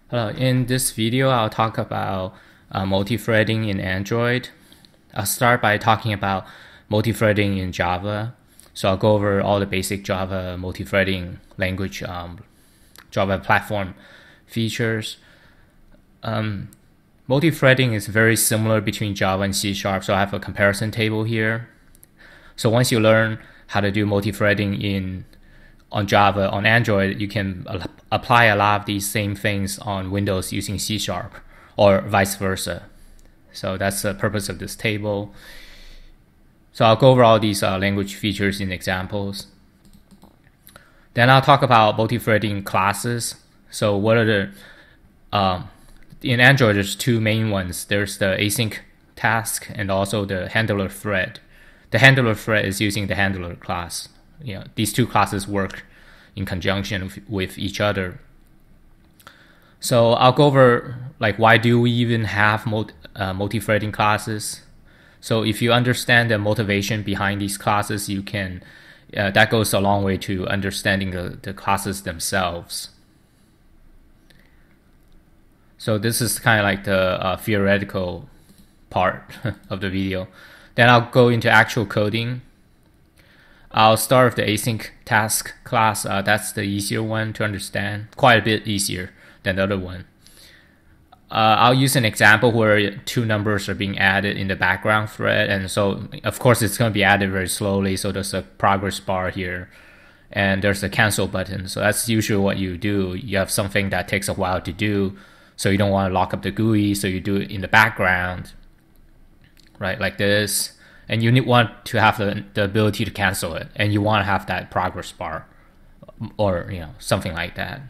Hello, in this video, I'll talk about multi-threading in Android. I'll start by talking about multi-threading in Java. So I'll go over all the basic Java multi-threading language, Java platform features. Multi-threading is very similar between Java and C#, so I have a comparison table here. So once you learn how to do multi-threading on Java, on Android, you can apply a lot of these same things on Windows using C# or vice versa. So that's the purpose of this table. So I'll go over all these language features in examples. Then I'll talk about multi-threading classes. So what are the, in Android, there's two main ones. There's the AsyncTask and also the handler thread. The handler thread is using the handler class. These two classes work in conjunction with each other. So I'll go over why do we even have multi-threading classes. So if you understand the motivation behind these classes, you can that goes a long way to understanding the classes themselves. So this is kind of like the theoretical part of the video. Then I'll go into actual coding. I'll start with the AsyncTask class. That's the easier one to understand, quite a bit easier than the other one. I'll use an example where two numbers are being added in the background thread, and so of course it's going to be added very slowly. So there's a progress bar here, and there's a cancel button. So that's usually what you do. You have something that takes a while to do, so you don't want to lock up the GUI, so you do it in the background, right, like this. And you want to have the ability to cancel it, and you want to have that progress bar, or something like that.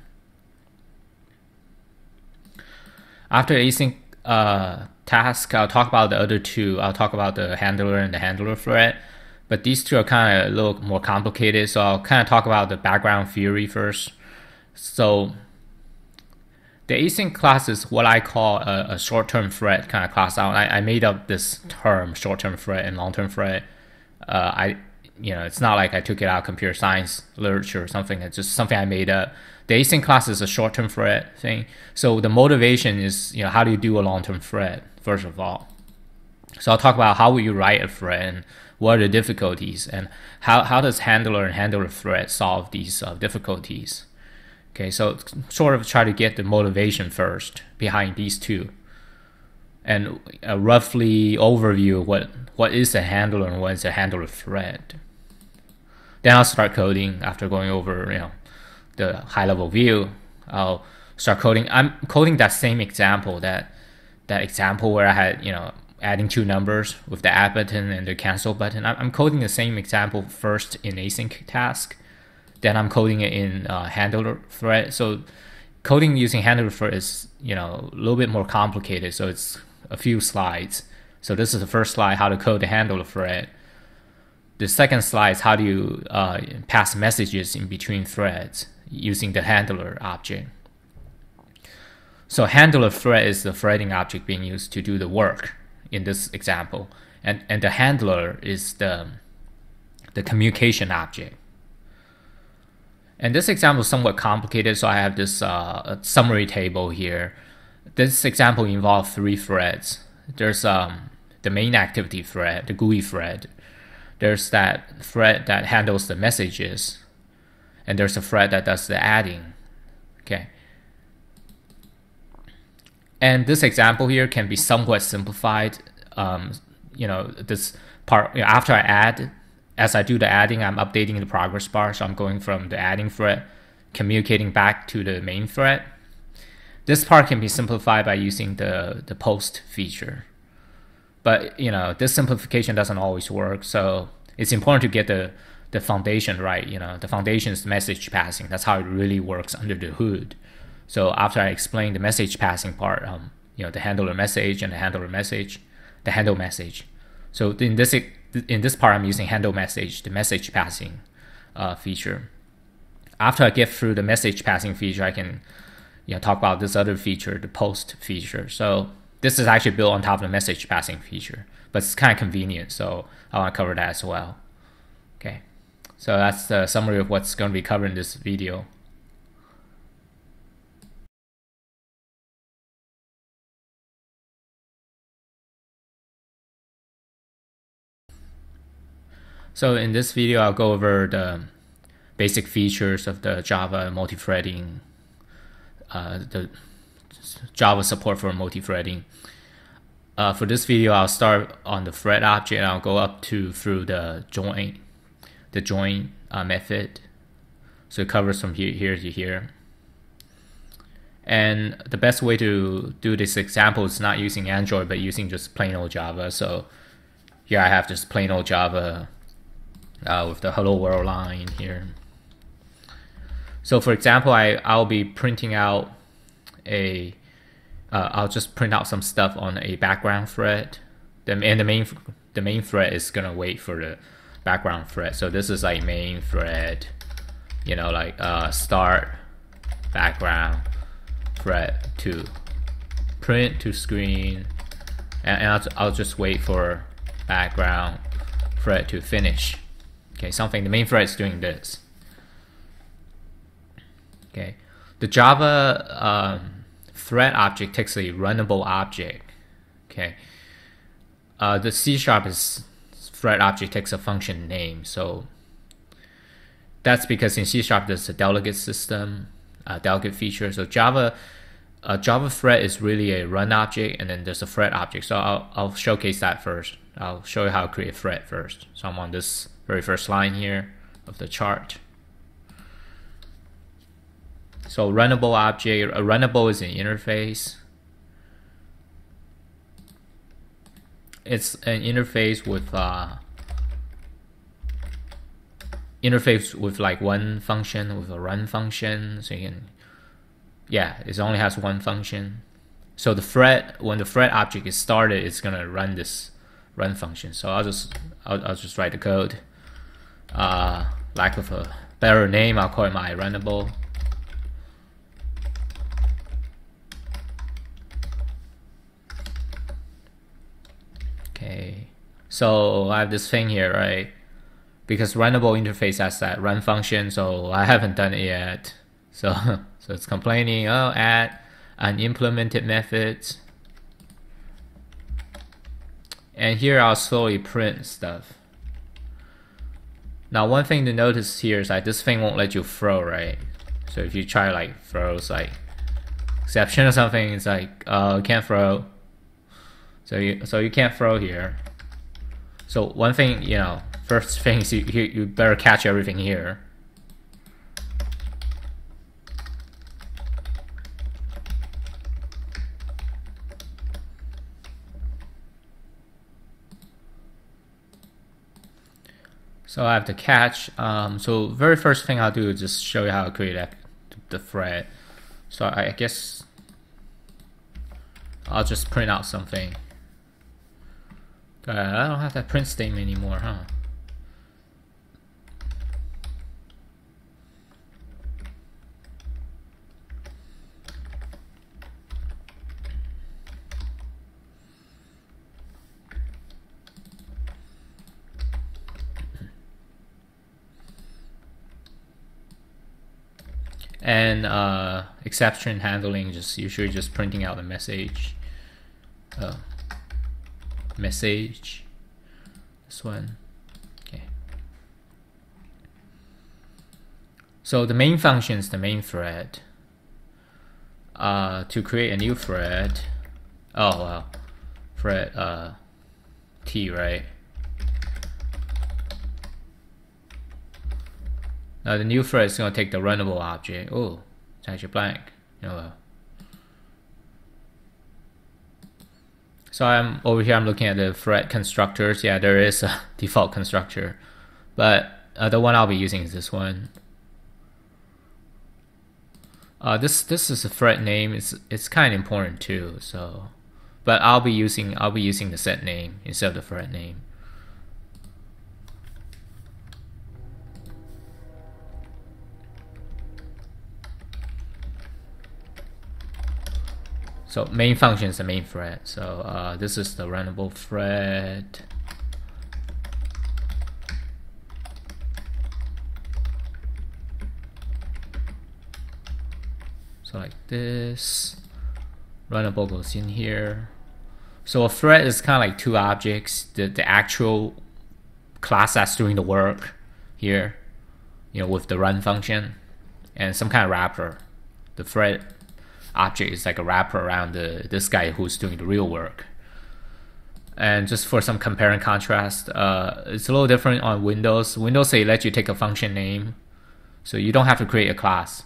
After async task, I'll talk about the other two. I'll talk about the handler and the handler thread, but these two are kind of a little more complicated. So I'll kind of talk about the background theory first. So the async class is what I call a short-term thread kind of class. I made up this term, short-term thread and long-term thread. It's not like I took it out of computer science literature or something. It's just something I made up. The async class is a short-term thread thing. So the motivation is, how do you do a long-term thread, first of all? So I'll talk about how will you write a thread and what are the difficulties, and how does handler and handler thread solve these difficulties. Okay, so sort of try to get the motivation first behind these two, and roughly overview what is a handler and what is a handler thread. Then I'll start coding after going over the high-level view. I'll start coding. I'm coding that same example, that example where I had adding two numbers with the add button and the cancel button. I'm coding the same example first in AsyncTask. Then I'm coding it in handler thread. So coding using handler thread is a little bit more complicated. So it's a few slides. So this is the first slide, how to code the handler thread. The second slide is how do you pass messages in between threads using the handler object. So handler thread is the threading object being used to do the work in this example, and the handler is the communication object. And this example is somewhat complicated, so I have this summary table here. This example involves three threads. There's the main activity thread, the GUI thread. There's that thread that handles the messages, and there's a thread that does the adding. Okay. And this example here can be somewhat simplified. This part, after I add, as I do the adding, I'm updating the progress bar. So I'm going from the adding thread, communicating back to the main thread. This part can be simplified by using the post feature. But this simplification doesn't always work. So it's important to get the foundation right. The foundation is message passing. That's how it really works under the hood. So after I explain the message passing part, the handler message and the handler message, the handle message. So in this part, I'm using handle message, the message passing feature. After I get through the message passing feature, I can talk about this other feature, the post feature. So this is actually built on top of the message passing feature, but it's kind of convenient, so I want to cover that as well. Okay, so that's the summary of what's going to be covered in this video. So in this video, I'll go over the basic features of the Java multi-threading, the Java support for multi-threading. For this video, I'll start on the thread object and I'll go up through the join method. So it covers from here to here. And the best way to do this example is not using Android, but using just plain old Java. So here I have just plain old Java with the hello world line here. So for example, I'll be printing out I'll just print out some stuff on a background thread. And the main thread is gonna wait for the background thread. So this is like main thread, like start background thread to print to screen, and I'll just wait for background thread to finish. Okay, the main thread is doing this. Okay, the Java thread object takes a runnable object. Okay, the C# is thread object takes a function name. So that's because in C# there's a delegate system, delegate feature. So Java thread is really a run object, and then there's a thread object. So I'll showcase that first. I'll show you how to create a thread first. So I'm on this very first line here of the chart. So runnable object, a runnable is an interface. It's an interface with like one function, with a run function. So you can, it only has one function. So when the thread object is started, it's gonna run this run function. So I'll just write the code. Lack of a better name, I'll call it my runnable. Okay, so I have this thing here, right? Because runnable interface has that run function, so I haven't done it yet. So it's complaining, add unimplemented methods. And here I'll slowly print stuff. Now one thing to notice here is like this thing won't let you throw, right? So if you try like throws like exception or something, it's like you can't throw. So you can't throw here. So one thing, first thing is you better catch everything here. So I have to catch. So very first thing I'll do is just show you how to create the thread. So I guess I'll just print out something. I don't have that print statement anymore, huh? And exception handling, usually just printing out the message. Message, this one. Okay. So the main function is the main thread. To create a new thread, thread T, right? Now the new thread is going to take the runnable object. Oh, it's actually blank. So I'm over here, I'm looking at the thread constructors. Yeah, there is a default constructor, but the one I'll be using is this one. This is a thread name. It's kind of important too. So, but I'll be using the set name instead of the thread name. So main function is the main thread. So this is the runnable thread. So like this, runnable goes in here. So a thread is kind of like two objects. The actual class that's doing the work here, with the run function, and some kind of wrapper. The thread object is like a wrapper around this guy who's doing the real work. And just for some compare and contrast, it's a little different on Windows. Windows, they let you take a function name, so you don't have to create a class,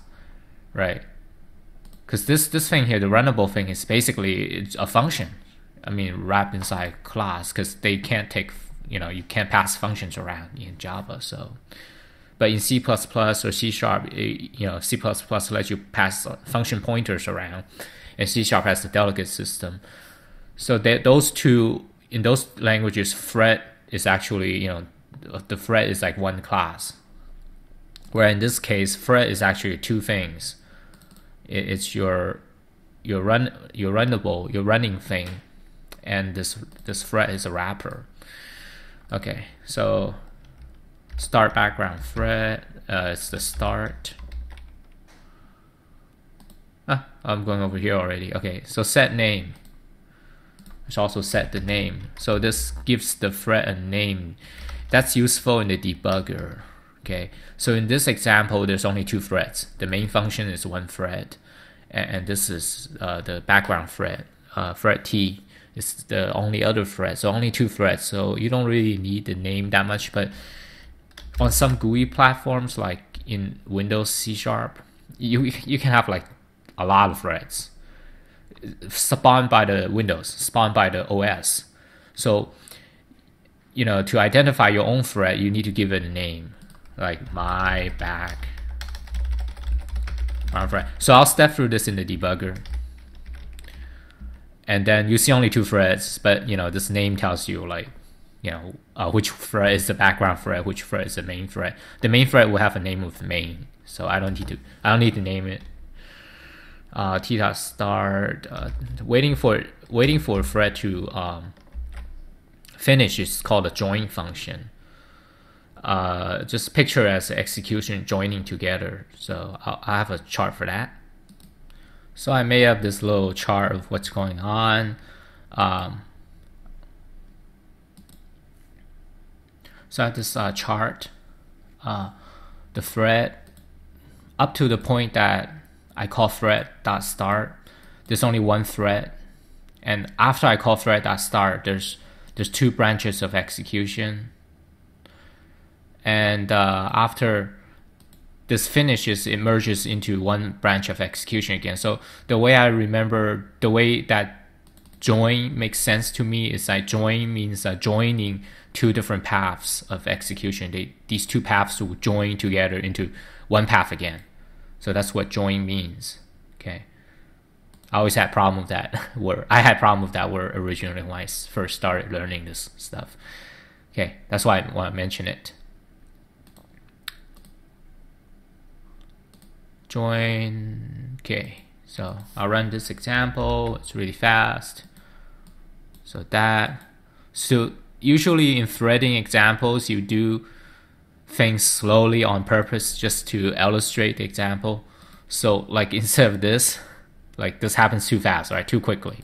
right? Because this thing here, the runnable thing, is basically it's a function. I mean, wrapped inside class, because they can't take, you can't pass functions around in Java. So, but in C++ or C#, C++ lets you pass function pointers around, and C# has the delegate system. So those two, in those languages, thread is actually, the thread is like one class. Where in this case, thread is actually two things. It's your runnable, your running thing, and this thread is a wrapper. Okay, so start background thread. It's the start. I'm going over here already. Okay, so set name. Let's also set the name. So this gives the thread a name. That's useful in the debugger. Okay, so in this example, there's only two threads. The main function is one thread, and this is the background thread. Thread T is the only other thread, so only two threads. So you don't really need the name that much, but on some GUI platforms like in Windows C#, you can have like a lot of threads spawned by the Windows, spawned by the OS. So, to identify your own thread, you need to give it a name, like my background thread. So I'll step through this in the debugger. And then you see only two threads, but this name tells you like, which thread is the background thread, which thread is the main thread. The main thread will have a name of main, so I don't need to name it. T.start, waiting for a thread to finish is called a join function. Just picture as execution joining together. So I have a chart for that. So I made up this little chart of what's going on. So I have this chart, the thread, up to the point that I call thread.start. There's only one thread, and after I call thread.start, there's two branches of execution. And after this finishes, it merges into one branch of execution again. So the way I remember, the way that join makes sense to me is that join means joining two different paths of execution. These two paths will join together into one path again. So that's what join means. Okay. I always had problem with that word. I had problem with that word originally when I first started learning this stuff. Okay, that's why I want to mention it. Join. Okay, so I'll run this example. It's really fast. So usually in threading examples, you do things slowly on purpose just to illustrate the example. So like instead of this, like this happens too fast, right? Too quickly.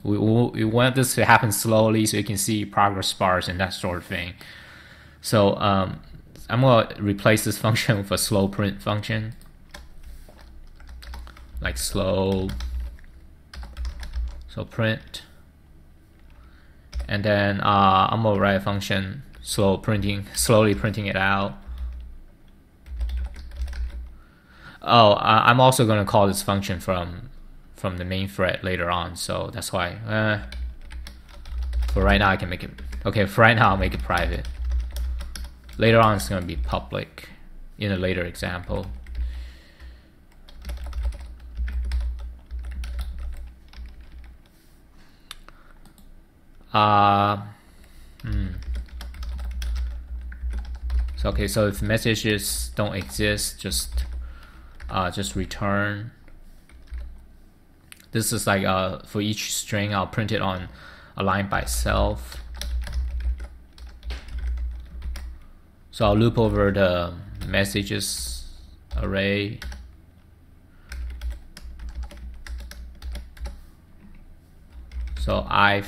We want this to happen slowly so you can see progress bars and that sort of thing. So I'm gonna replace this function with a slow print function, like slow. So print, and then I'm gonna write a function slowly printing it out. I'm also gonna call this function from the main thread later on, so that's why for right now I can make it okay. For right now I'll make it private. Later on it's gonna be public in a later example. So okay, so if messages don't exist, just return. This is like for each string I'll print it on a line by itself. So I'll loop over the messages array. So I'm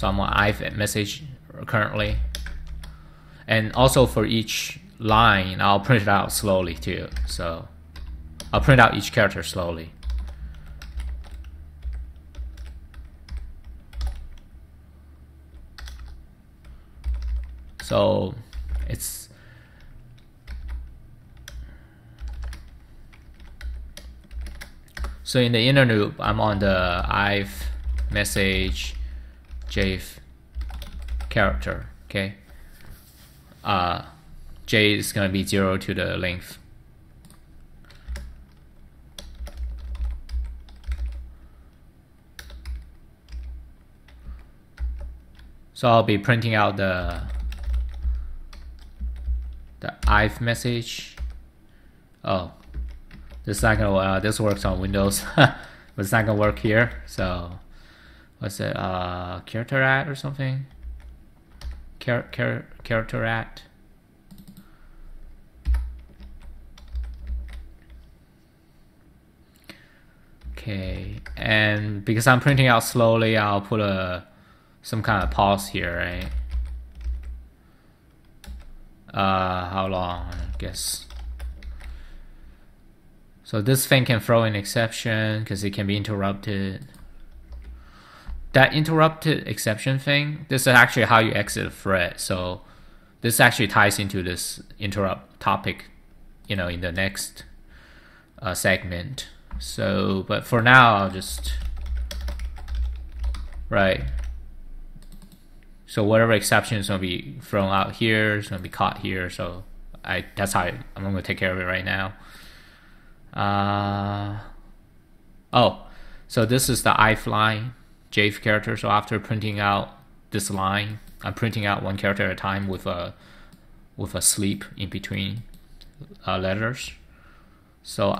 on ith message currently, And also for each line, I'll print it out slowly too. So I'll print out each character slowly. So it's so in the inner loop, I'm on the I've message Jave character. Okay. J is gonna be 0 to the length. So I'll be printing out the I've message. Oh, this is not gonna. This works on Windows, but it's not gonna work here. So what's it? Character at or something? Character at. Okay, and because I'm printing out slowly, I'll put some kind of pause here, right? How long? I guess. So this thing can throw an exception because it can be interrupted. That interrupted exception thing, this is actually how you exit a thread. So this actually ties into this interrupt topic, in the next segment. So, but for now, I'll just, right. So whatever exception is going to be thrown out here is going to be caught here. So that's how I'm going to take care of it right now. So this is the if line, Jave character. So after printing out this line, I'm printing out one character at a time with a sleep in between letters. So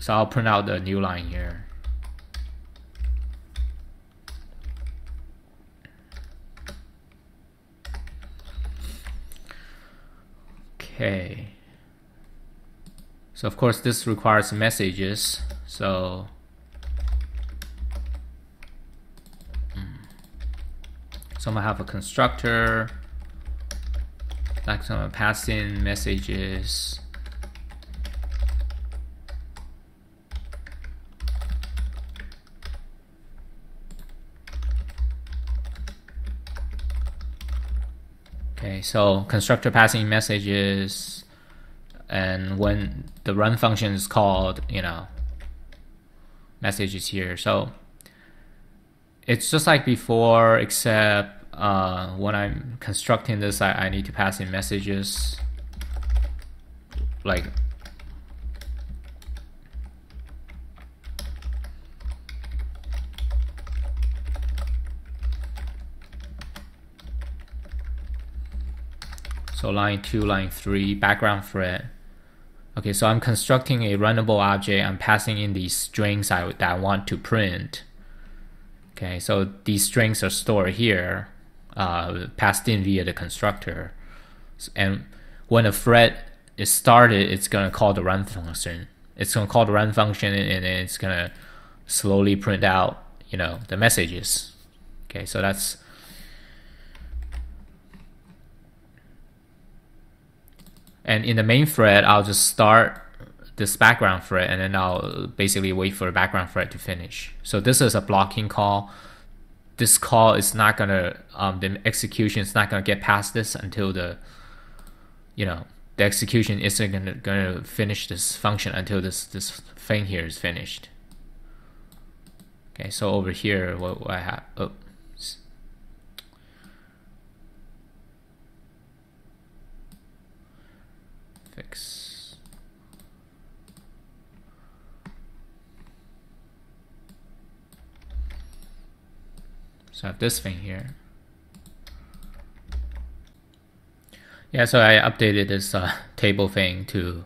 I'll print out the new line here. Okay. So of course this requires messages. So I'm gonna have a constructor that's gonna pass in messages. Okay, so constructor passing messages, and when the run function is called, messages here. So it's just like before, except when I'm constructing this, I need to pass in messages like so line 2, line 3, background thread. Okay, so I'm constructing a runnable object. I'm passing in these strings that I want to print. Okay, so these strings are stored here, passed in via the constructor. And when a thread is started, it's going to call the run function. It's going to call the run function, and it's going to slowly print out, the messages. Okay, so that's. And in the main thread, I'll just start this background thread, and then I'll basically wait for the background thread to finish. So this is a blocking call. This call is not gonna, the execution is not gonna get past this until the execution isn't gonna finish this function until this thing here is finished. Okay, so over here, what I have, fix. So I have this thing here. Yeah, so I updated this table thing to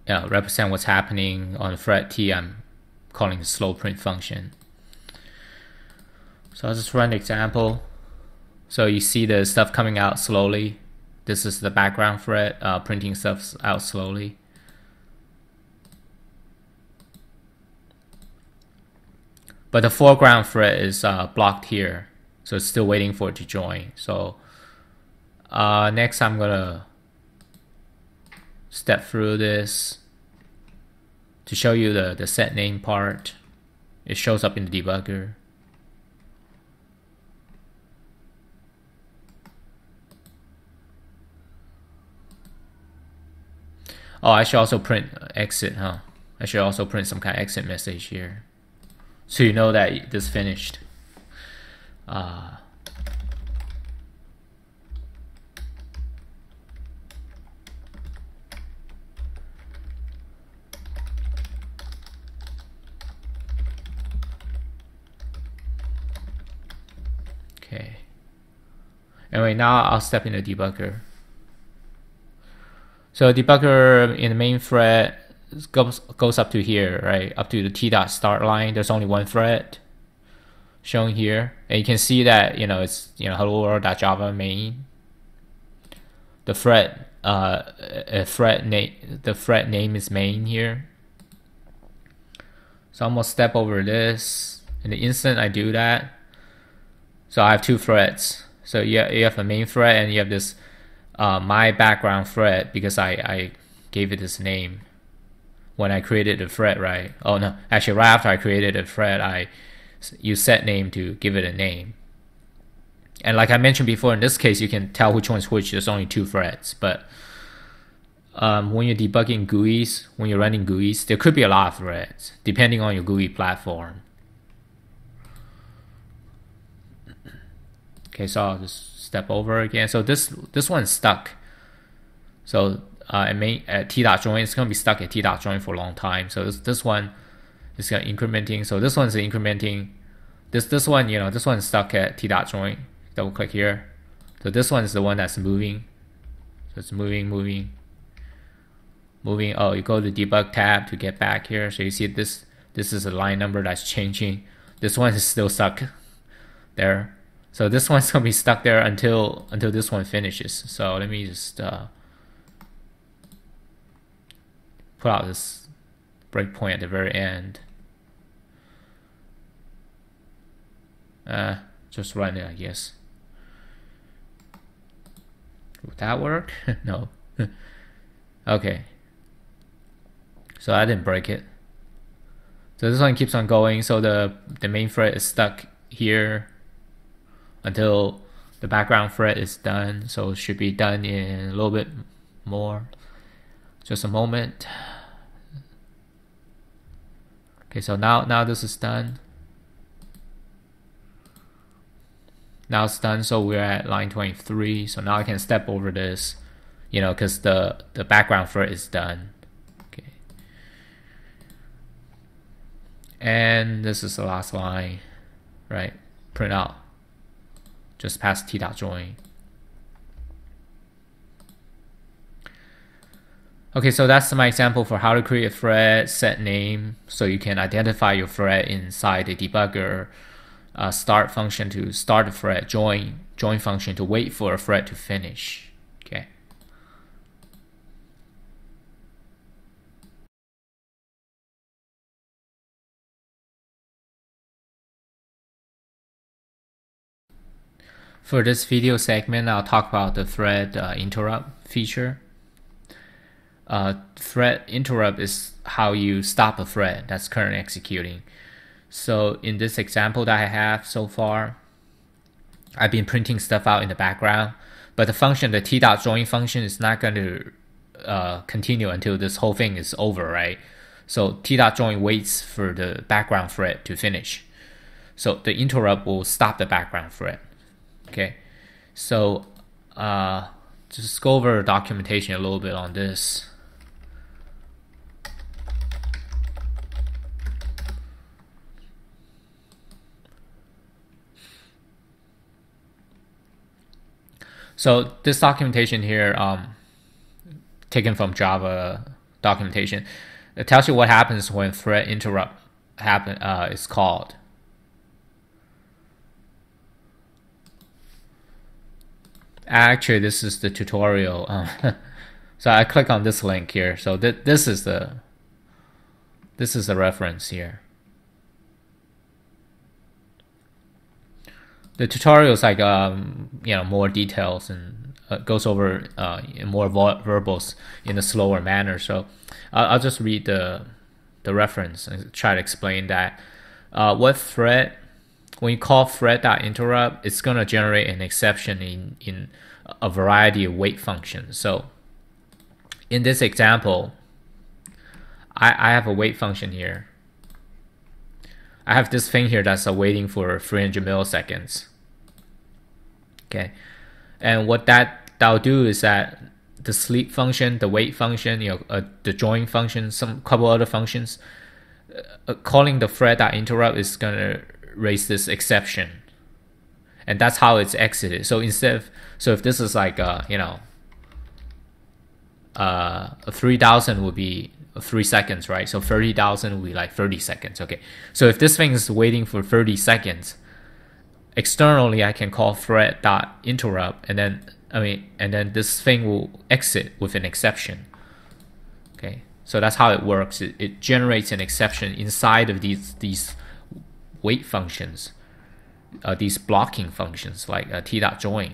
represent what's happening on thread T. I'm calling the slow print function. So I'll just run the example. So you see the stuff coming out slowly. This is the background thread printing stuff out slowly. But the foreground thread is blocked here, so it's still waiting for it to join. So Next, I'm gonna step through this to show you the set name part. It shows up in the debugger. Oh, I should also print exit, huh? I should also print some kind of exit message here, so you know that this finished. Okay. Anyway, now I'll step in the debugger. So debugger in the main thread goes up to here, right? Up to the t.start line. There's only one thread shown here, and you can see that it's hello world.java main. The thread name is main here. So I'm gonna step over this. In the instant I do that, so I have two threads. So you have a main thread and you have this my background thread, because I gave it this name when I created the thread, right? Oh no, actually right after I created a thread, I use set name to give it a name. And like I mentioned before, in this case you can tell which one's which. There's only two threads, but when you're debugging GUIs, when you're running GUIs, there could be a lot of threads depending on your GUI platform. Okay, so I'll just step over again. So this one's stuck. So at t.join, it's gonna be stuck at t.join for a long time. So this one is gonna incrementing. So this one's incrementing. This one, this one's stuck at t.join. Double click here. So this one is the one that's moving. So it's moving. Oh, you go to the debug tab to get back here. So you see this is a line number that's changing. This one is still stuck there. So this one's gonna be stuck there until this one finishes. So let me just put out this breakpoint at the very end. Just run it, I guess. Would that work? No. Okay. So I didn't break it. So this one keeps on going. So the main thread is stuck here until the background thread is done. So it should be done in a little bit more. Just a moment. Okay, so now this is done. Now it's done, so we're at line 23. So now I can step over this, because the background thread is done. Okay. And this is the last line, right? Print out. Just past t.join. Okay, so that's my example for how to create a thread, set name, so you can identify your thread inside the debugger. Start function to start a thread, join function to wait for a thread to finish. Okay. For this video segment, I'll talk about the thread interrupt feature. Thread interrupt is how you stop a thread that's currently executing. So in this example that I have so far, I've been printing stuff out in the background, but the function, the t.join function, is not going to continue until this whole thing is over, right? So t.join waits for the background thread to finish. So the interrupt will stop the background thread. Okay, so just go over documentation a little bit on this. So this documentation here, taken from Java documentation, it tells you what happens when thread interrupt is called. Actually, this is the tutorial. So I click on this link here. So this is the reference here. The tutorial is like more details and goes over more verbals in a slower manner. So I'll just read the reference and try to explain that. When you call thread.interrupt, it's going to generate an exception in a variety of wait functions. So in this example, I have a wait function here. I have this thing here that's waiting for 300 milliseconds. Okay, and what that'll do is that the sleep function, the wait function, the join function, some couple other functions, calling the thread.interrupt is gonna raise this exception, and that's how it's exited. So if this is like 3,000 would be 3 seconds, right? So 30,000 would be like 30 seconds. Okay, so if this thing is waiting for 30 seconds, externally I can call thread.interrupt, and then this thing will exit with an exception. Okay, so that's how it works. It generates an exception inside of these wait functions, these blocking functions like t.join.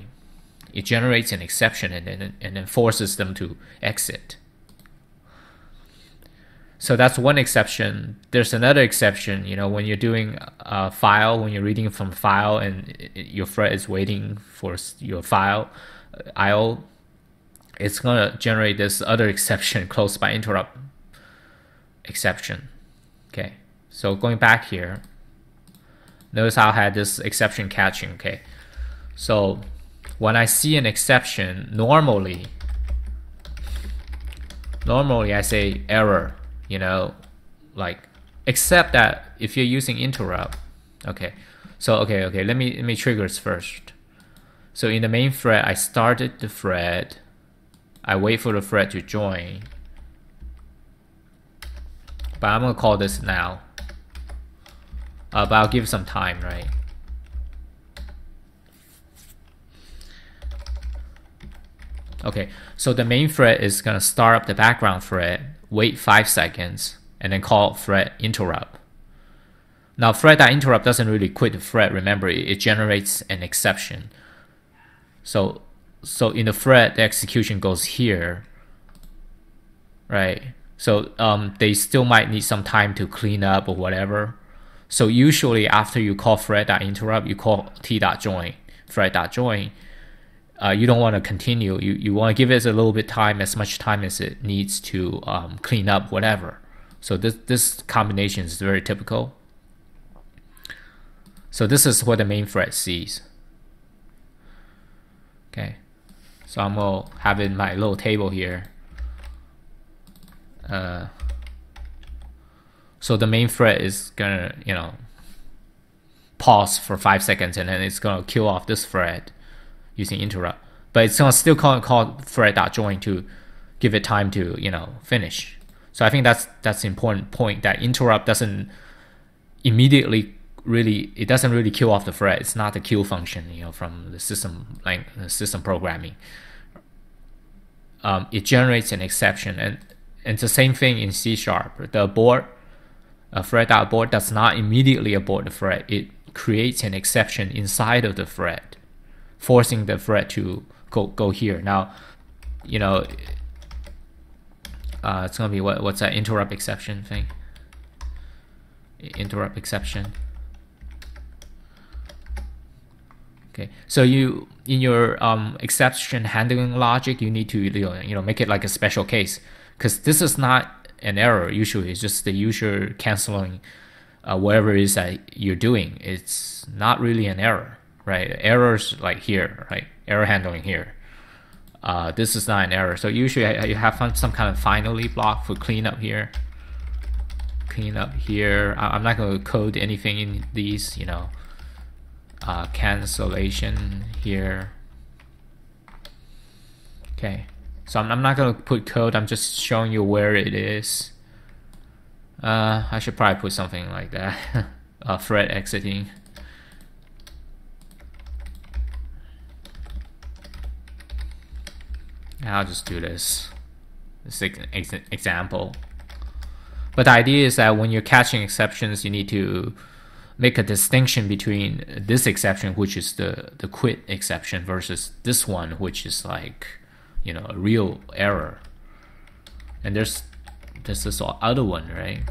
It generates an exception and then forces them to exit. So that's one exception. There's another exception, when you're doing a file, when you're reading from a file and your thread is waiting for your file IO, it's going to generate this other exception, close by interrupt exception. Okay, so going back here, notice how I had this exception catching. Okay, so when I see an exception, normally I say error, except that if you're using interrupt. Okay, so let me trigger this first. So in the main thread, I started the thread, I wait for the thread to join, but I'm gonna call this now, but I'll give some time, right? Okay, so the main thread is gonna start up the background thread, wait 5 seconds, and then call thread interrupt. Now thread.interrupt doesn't really quit the thread. Remember, it generates an exception. So in the thread, the execution goes here, right? So they still might need some time to clean up or whatever. So usually after you call thread.interrupt, you call t.join, thread.join. You don't want to continue. You want to give it a little bit time, as much time as it needs to clean up whatever. So this combination is very typical. So this is what the main thread sees. Okay, so I'm gonna have it in my little table here. So the main thread is gonna pause for 5 seconds, and then it's gonna kill off this thread using interrupt, but it's gonna still call thread.join to give it time to finish. So I think that's the important point, that interrupt doesn't immediately it doesn't really kill off the thread. It's not the kill function from the system, like the system programming. It generates an exception, and it's the same thing in C#. The abort, thread.abort does not immediately abort the thread. It creates an exception inside of the thread, forcing the thread to go here. Now, it's gonna be what's that interrupt exception thing? Interrupt exception. Okay, so in your exception handling logic, you need to make it like a special case, because this is not an error. Usually, it's just the user canceling whatever it is that you're doing. It's not really an error, right? Errors like here, right? Error handling here. This is not an error. So usually you have some kind of finally block for cleanup here. Cleanup here. I'm not going to code anything in these, cancellation here. Okay, so I'm not going to put code. I'm just showing you where it is. I should probably put something like that. Thread exiting. I'll just do this example. But the idea is that when you're catching exceptions, you need to make a distinction between this exception, which is the quit exception, versus this one, which is like, you know, a real error. And there's this other one, right?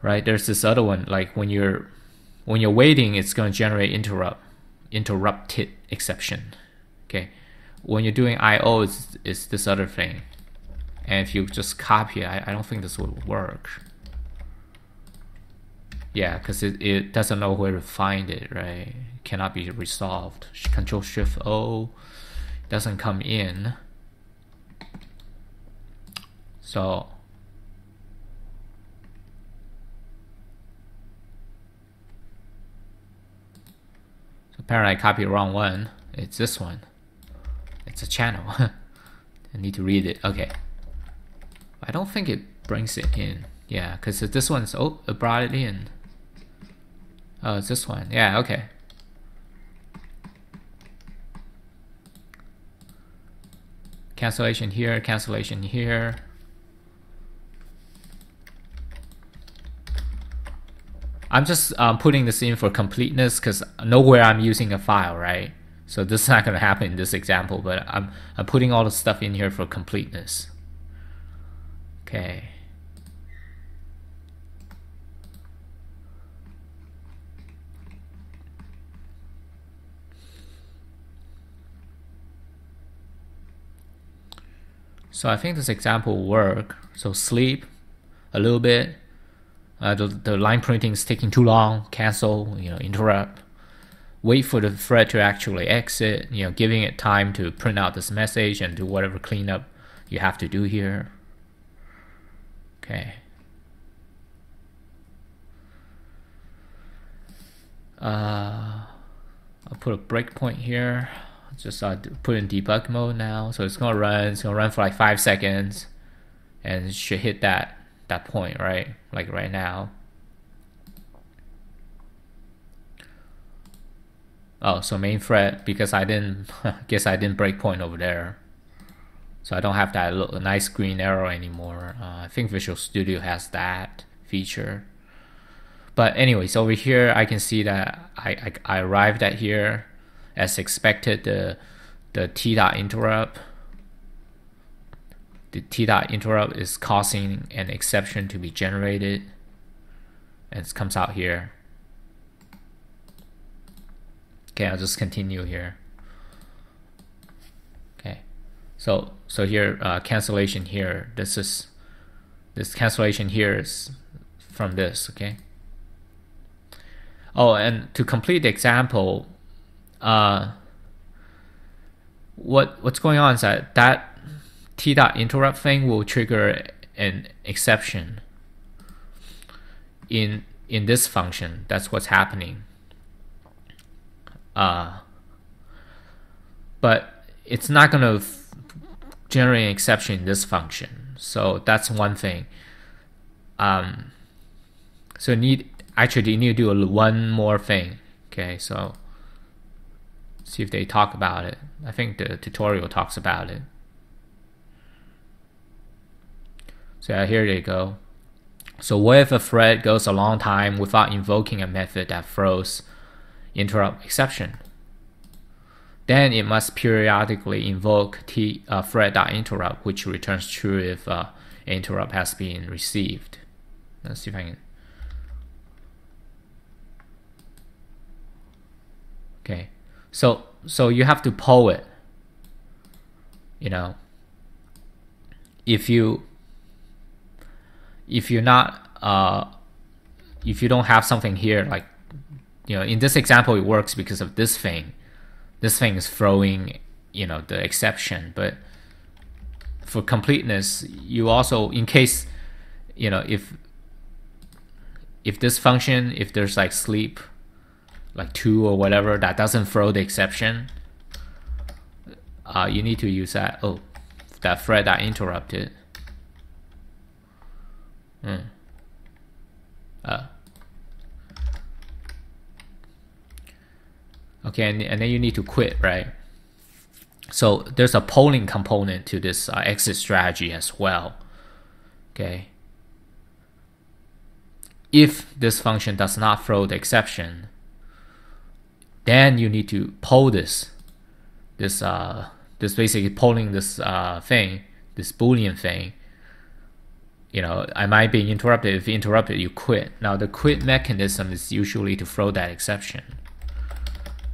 Right, there's this other one, like when you're waiting, it's going to generate interrupted exception. Okay, when you're doing IO, it's this other thing. And if you just copy it, I don't think this would work. Yeah, because it doesn't know where to find it, right? It cannot be resolved. Control Shift O doesn't come in. So apparently I copied the wrong one. It's this one. It's a channel. I need to read it. Okay. I don't think it brings it in. Yeah, because this one's, oh, it brought it in. Oh, it's this one. Yeah, okay. Cancellation here, cancellation here. I'm just putting this in for completeness because nowhere I'm using a file, right? So this is not going to happen in this example, but I'm putting all the stuff in here for completeness. Okay. So I think this example will work. So sleep a little bit. The line printing is taking too long. Cancel, you know, interrupt. Wait for the thread to actually exit, you know, giving it time to print out this message and do whatever cleanup you have to do here. Okay. I'll put a breakpoint here. Just put in debug mode now. So it's gonna run for like 5 seconds, and it should hit that point, right? Like right now. Oh, so main thread, because I didn't guess I didn't breakpoint over there, so I don't have that nice green arrow anymore. I think Visual Studio has that feature. But anyways, over here I can see that I arrived at here as expected. The t.interrupt. The t.interrupt is causing an exception to be generated, and it comes out here. Okay, I'll just continue here. Okay, so here cancellation here. This cancellation here is from this. Okay. Oh, and to complete the example, what's going on is that t.interrupt thing will trigger an exception in this function. That's what's happening. But it's not going to generate an exception in this function. So that's one thing. So you need to do one more thing. Okay, so see if they talk about it. I think the tutorial talks about it. So yeah, here they go. So what if a thread goes a long time without invoking a method that throws interrupt exception? Then it must periodically invoke thread.interrupt, which returns true if an interrupt has been received. Let's see if I can. Okay, so you have to poll it. You know, if you don't have something here, like, you know, in this example it works because of this thing. This thing is throwing, you know, the exception. But for completeness, you also, in case, you know, if this function, if there's like sleep, like 2 or whatever, that doesn't throw the exception, you need to use that. Oh, that thread that interrupted. Okay, and then you need to quit, right? So there's a polling component to this exit strategy as well. Okay. if this function does not throw the exception, then you need to poll this basically polling this thing, this Boolean thing. You know, I might be interrupted. If you interrupted, you quit. Now the quit mechanism is usually to throw that exception.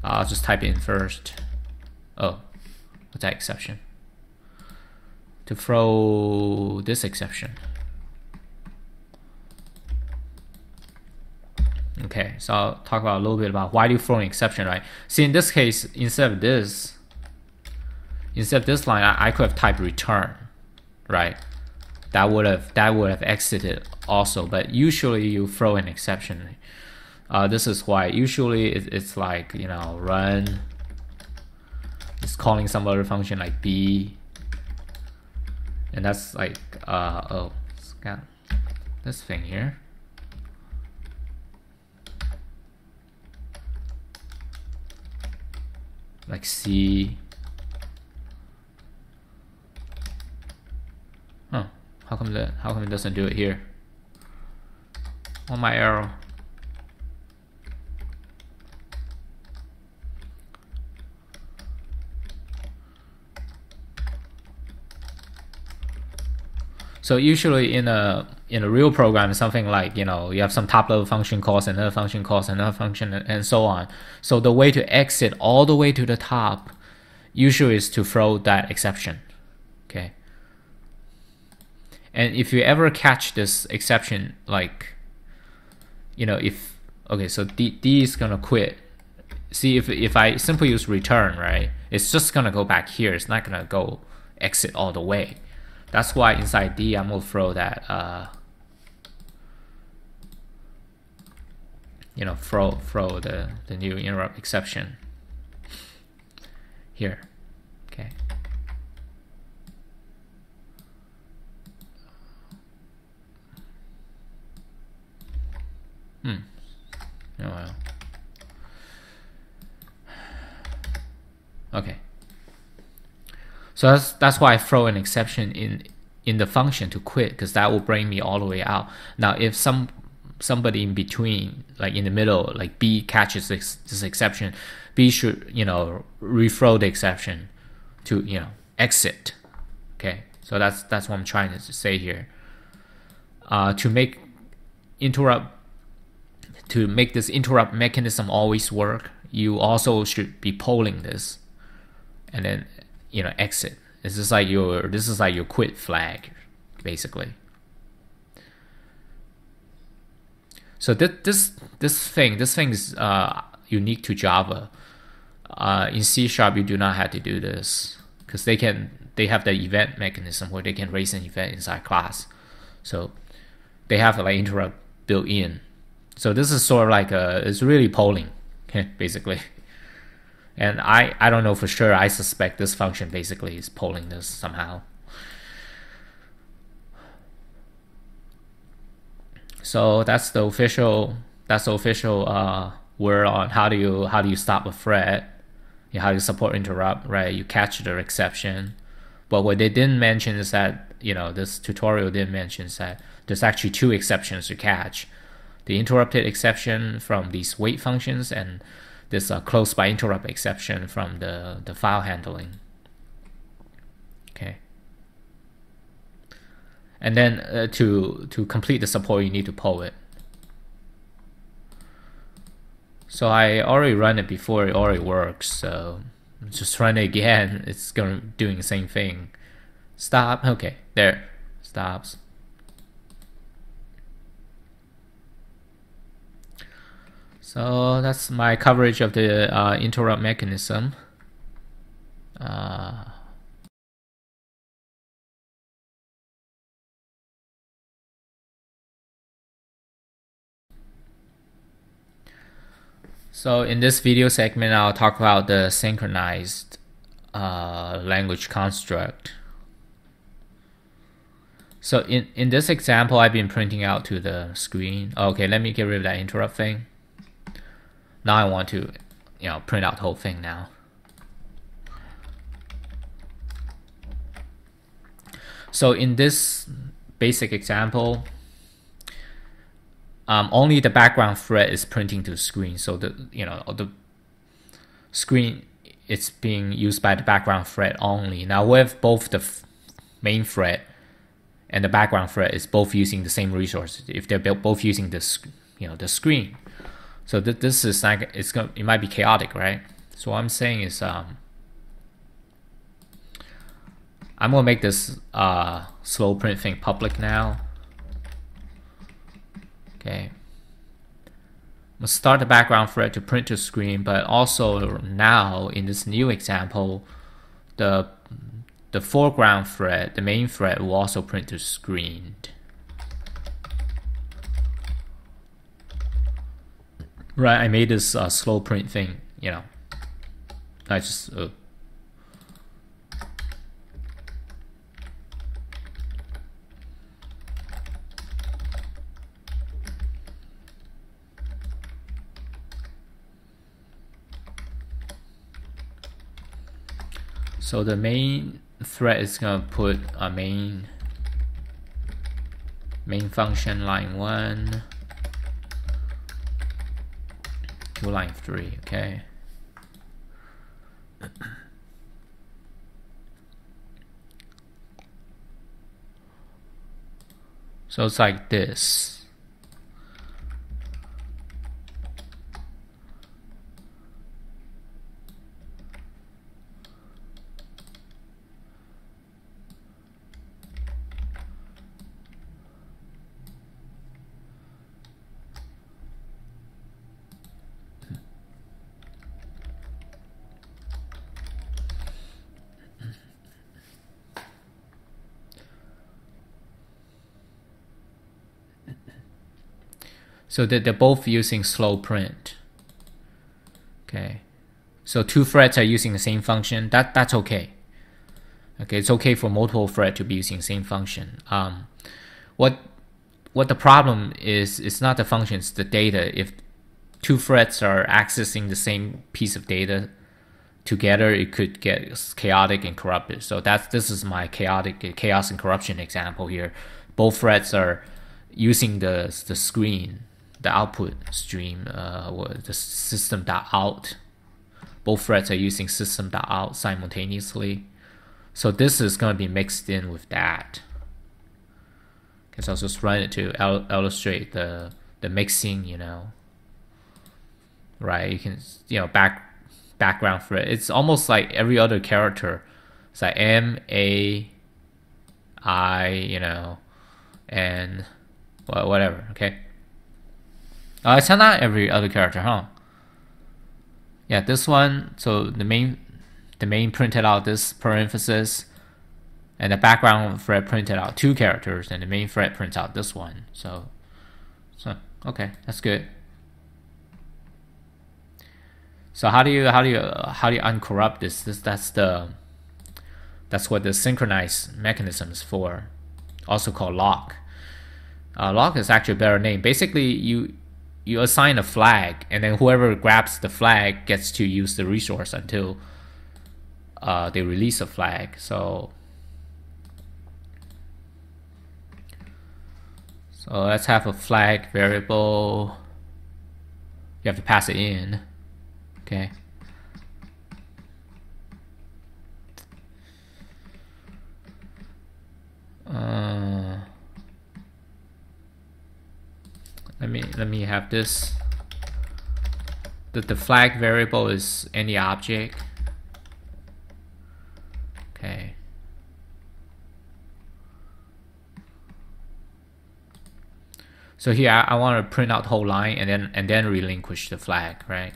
I'll just type it in first. Oh, what's that exception? To throw this exception. Okay, so I'll talk about a little bit about why do you throw an exception, right? See, in this case, instead of this line, I could have typed return, right? That would have exited also, but usually you throw an exception. This is why usually it's like, you know, run. It's calling some other function like b, and that's like oh, it's got this thing here. Like C. Huh. How come it doesn't do it here? On my arrow. So usually in a real program, something like, you know, you have some top level function calls, another function calls another function, and so on. So the way to exit all the way to the top usually is to throw that exception. Okay. And if you ever catch this exception, like, you know, if okay, so D is gonna quit. See, if I simply use return, right, it's just gonna go back here. It's not gonna go exit all the way. That's why inside D I'm gonna throw that you know, throw the new interrupt exception here. Okay. Oh well. Okay. So that's why I throw an exception in the function to quit, because that will bring me all the way out. Now if somebody in between, like in the middle, like B catches this exception, B should, you know, rethrow the exception to, you know, exit. Okay, so that's what I'm trying to say here. To make this interrupt mechanism always work, you also should be polling this, and then, you know, exit. This is like your quit flag, basically. So this thing is unique to Java. In C# you do not have to do this, because they have the event mechanism where they can raise an event inside class. So they have like interrupt built in. So this is sort of like it's really polling, basically. And I don't know for sure. I suspect this function basically is polling this somehow. So that's the official word on how do you stop a thread, how do you support interrupt, right? You catch the exception. But what they didn't mention is that, you know, this tutorial didn't mention is that there's actually two exceptions to catch: the interrupted exception from these wait functions, and this close by interrupt exception from the file handling. Okay. And then to complete the support, you need to poll it. So I already run it before, it already works. So just run it again. It's doing the same thing. Stop. Okay, there, stops. So that's my coverage of the interrupt mechanism. So in this video segment, I'll talk about the synchronized language construct. So in this example, I've been printing out to the screen. Okay, let me get rid of that interrupt thing. Now I want to, you know, print out the whole thing now. So in this basic example, only the background thread is printing to the screen. So the screen it's being used by the background thread only. Now with both the main thread and the background thread is both using the same resource, if they're both using this the screen, so this is like it might be chaotic, right? So what I'm saying is I'm gonna make this slow print thing public now. Okay, I'm gonna start the background thread to print to screen, but also now in this new example, the foreground thread, the main thread, will also print to screen. Right, I made this slow print thing, I just so the main thread is gonna put a main function line 1 to line 3. Okay. So it's like this. So they're both using slow print. Okay, so two threads are using the same function. That's okay. Okay, it's okay for multiple threads to be using the same function. What the problem is, it's not the function, it's the data. If two threads are accessing the same piece of data together, it could get chaotic and corrupted. So this is my chaos and corruption example here. Both threads are using the screen, the output stream, the system.out. Both threads are using system.out simultaneously. So this is going to be mixed in with that. Okay, so I'll just run it to illustrate the mixing, right? You can, background thread. It's almost like every other character. It's like M, A, I, and whatever, okay? It's not every other character, huh? Yeah, this one, so the main printed out this parenthesis, and the background thread printed out 2 characters, and the main thread prints out this one. So okay, that's good. So how do you uncorrupt this? That's what the synchronize mechanism is for, also called lock. Lock is actually a better name. Basically, you assign a flag, and then whoever grabs the flag gets to use the resource until they release a flag. So let's have a flag variable. You have to pass it in. Okay. Let me have this. The flag variable is any object. Okay. So here I want to print out the whole line and then relinquish the flag, right?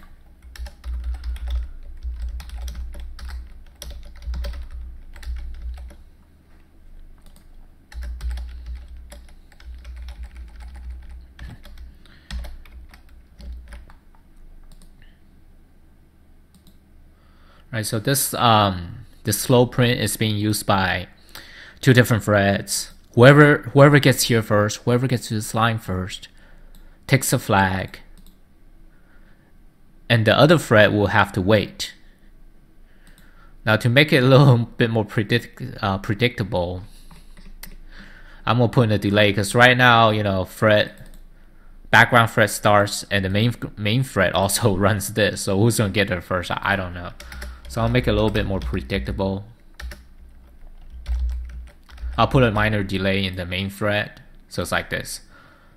Right, so this slow print is being used by 2 different threads. Whoever gets here first, whoever gets to this line first, takes a flag, and the other thread will have to wait. Now to make it a little bit more predictable, I'm gonna put in a delay, because right now, thread background thread starts and the main thread also runs this. So who's gonna get there first? I don't know. So I'll make it a little bit more predictable. I'll put a minor delay in the main thread. So it's like this.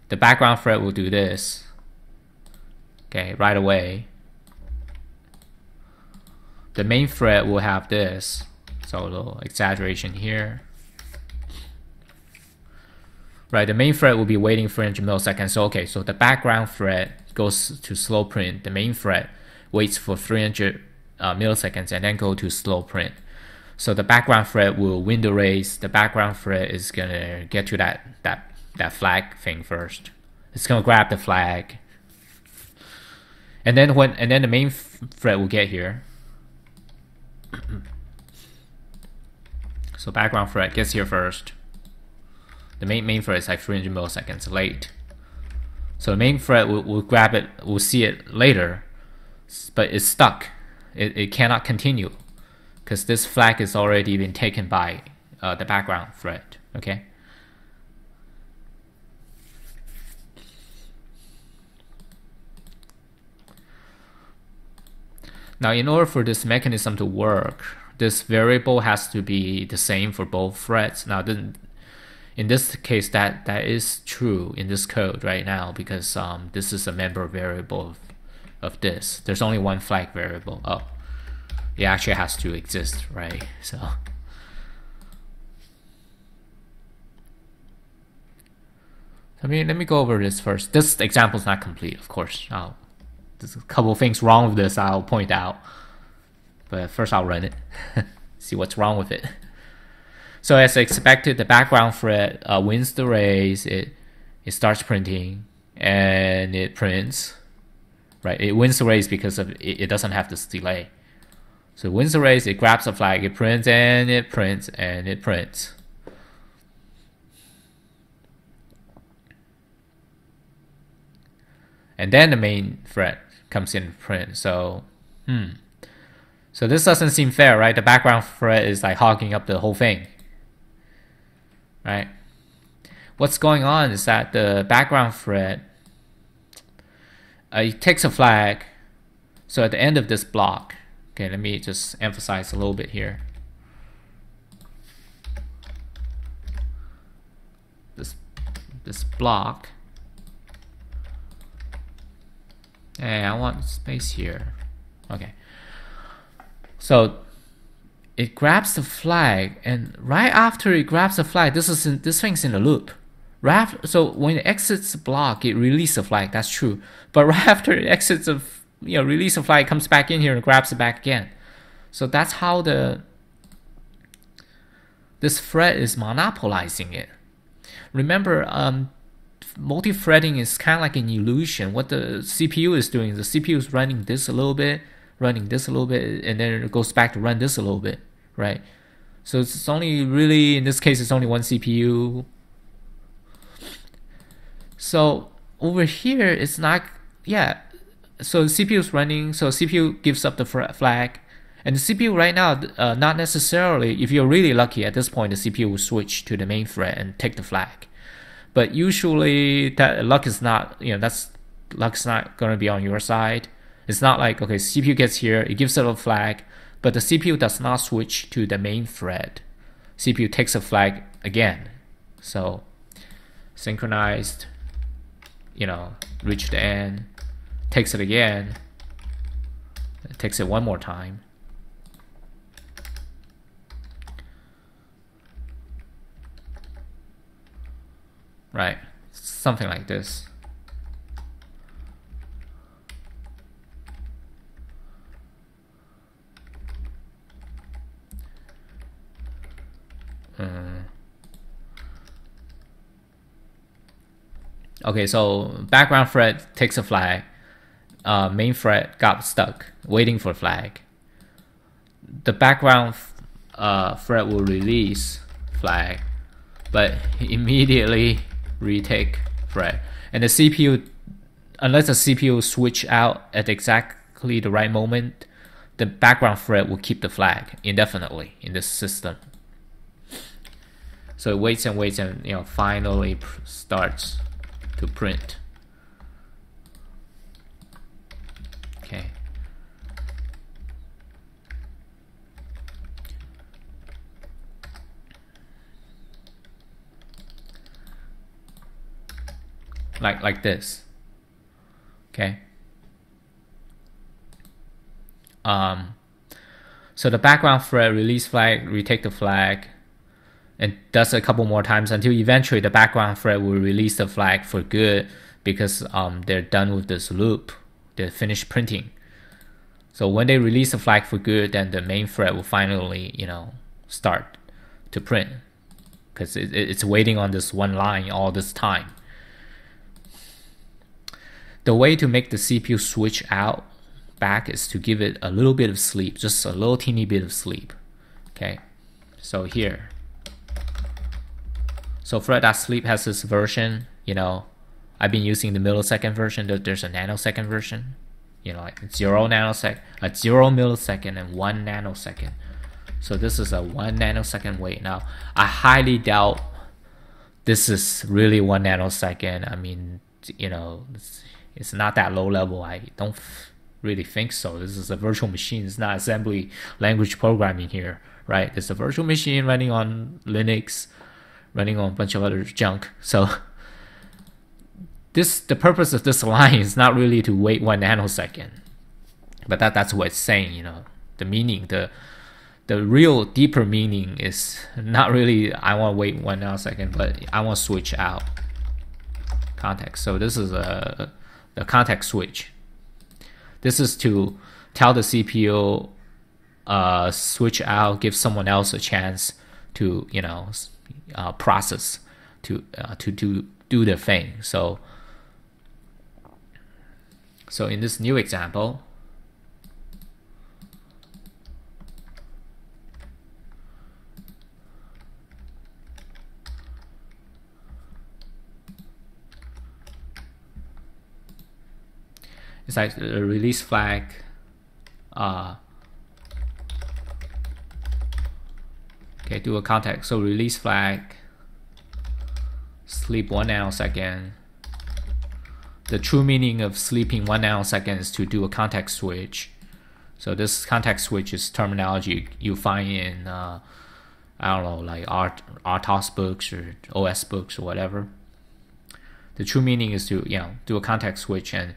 The background thread will do this. Okay, right away. The main thread will have this. So a little exaggeration here. Right, the main thread will be waiting 300 milliseconds. So okay, so the background thread goes to slow print. The main thread waits for 300 milliseconds and then go to slow print. So the background thread will window raise. The background thread is gonna get to that flag thing first. It's gonna grab the flag, and then the main thread will get here. So background thread gets here first. The main thread is like 300 milliseconds late. So the main thread will grab it. We'll see it later, but it's stuck. It cannot continue because this flag has already been taken by the background thread. Okay. Now, in order for this mechanism to work, this variable has to be the same for both threads. Now, in this case, that is true in this code right now because this is a member variable of this. There's only one flag variable. Oh, it actually has to exist, right? So let me go over this first. This example is not complete, of course. There's a couple of things wrong with this I'll point out, but first I'll run it. See what's wrong with it. So as expected, the background thread wins the race. It starts printing and it prints. Right, it wins the race because of it doesn't have this delay. So it wins the race. It grabs a flag. It prints and it prints and it prints. And then the main thread comes in print. So so this doesn't seem fair, right? The background thread is like hogging up the whole thing. Right? What's going on is that the background thread it takes a flag. So at the end of this block, okay, let me just emphasize a little bit here. This block. Hey, I want space here. Okay. So it grabs the flag, and right after it grabs the flag, this thing's in a loop. Right after, so when it exits the block, it releases the flag. That's true. But right after it exits release the flag, it comes back in here and grabs it back again. So that's how this thread is monopolizing it. Remember, multi-threading is kind of like an illusion. What the CPU is doing, the CPU is running this a little bit, and then it goes back to run this a little bit, right? So it's only really, in this case, it's only one CPU. So over here, it's not, so the CPU is running, so CPU gives up the flag. And the CPU right now, not necessarily, if you're really lucky at this point, the CPU will switch to the main thread and take the flag. But usually that luck is not, luck's not going to be on your side. It's not like, okay, CPU gets here, it gives it a flag, but the CPU does not switch to the main thread. CPU takes a flag again. So synchronized, reach the end, takes it again, it takes it one more time. Right, something like this. Okay, so background thread takes a flag. Main thread got stuck, waiting for flag. The background thread will release flag, but immediately retake thread. And the CPU, unless the CPU switch out at exactly the right moment, the background thread will keep the flag indefinitely in this system. So it waits and waits and finally starts to print. like this. Okay. So the background thread release flag, retake the flag, and does it a couple more times until eventually the background thread will release the flag for good because they're done with this loop. They're finished printing. So when they release the flag for good, then the main thread will finally, start to print because it's waiting on this one line all this time. The way to make the CPU switch out back is to give it a little bit of sleep, just a little teeny bit of sleep. Okay, so here, so thread.sleep has this version. I've been using the millisecond version. There's a nanosecond version. Like 0 millisecond and 1 nanosecond. So this is a 1 nanosecond wait. Now I highly doubt this is really 1 nanosecond. I mean, it's not that low level. I don't really think so. This is a virtual machine. It's not assembly language programming here, right? It's a virtual machine running on Linux, running on a bunch of other junk. So the purpose of this line is not really to wait 1 nanosecond, but that's what it's saying. The meaning, the real deeper meaning is not really I want to wait 1 nanosecond, but I want to switch out context. So this is the context switch. This is to tell the CPU switch out, give someone else a chance to process, to do their thing. So in this new example, it's like the release flag okay, do a context. So release flag, sleep 1 nanosecond. The true meaning of sleeping 1 nanosecond is to do a context switch. So this context switch is terminology you find in I don't know, like RTOS books or OS books or whatever. The true meaning is to do a context switch and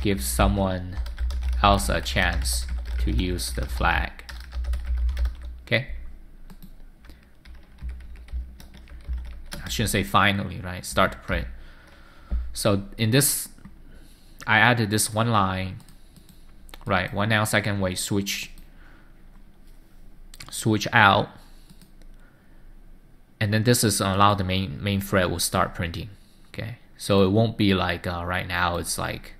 give someone else a chance to use the flag. Okay. I shouldn't say finally, right? Start to print. So in this, I added this one line, right? 1 nanosecond wait, switch out, and then this is allow the main thread will start printing. Okay, so it won't be like right now. It's like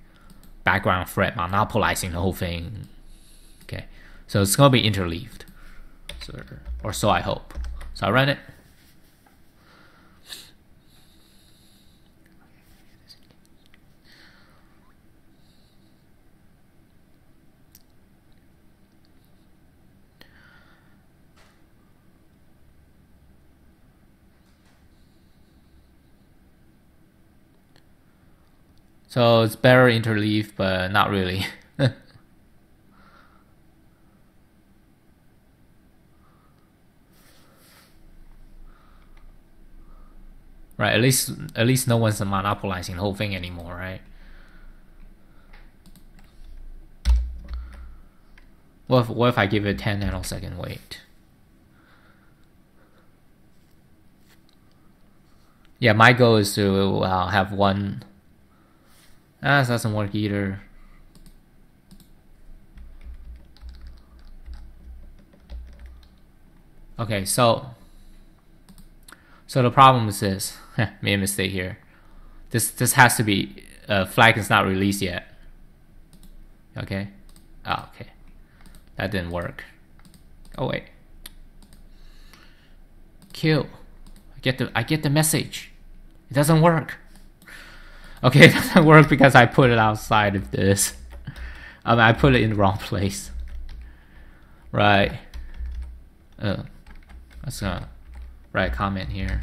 background thread monopolizing the whole thing. Okay, so it's gonna be interleaved, or so I hope. So I run it. So it's better interleave, but not really. Right, at least no one's monopolizing the whole thing anymore, right? What if I give it 10 nanosecond wait? Yeah, my goal is to have one. This doesn't work either. Okay, so the problem is this. Made a mistake here. This has to be flag is not released yet. Okay. Oh, okay. That didn't work. Oh wait. Kill. I get the message. It doesn't work. Okay, it doesn't work because I put it outside of this. I put it in the wrong place. Right. Let's write a comment here.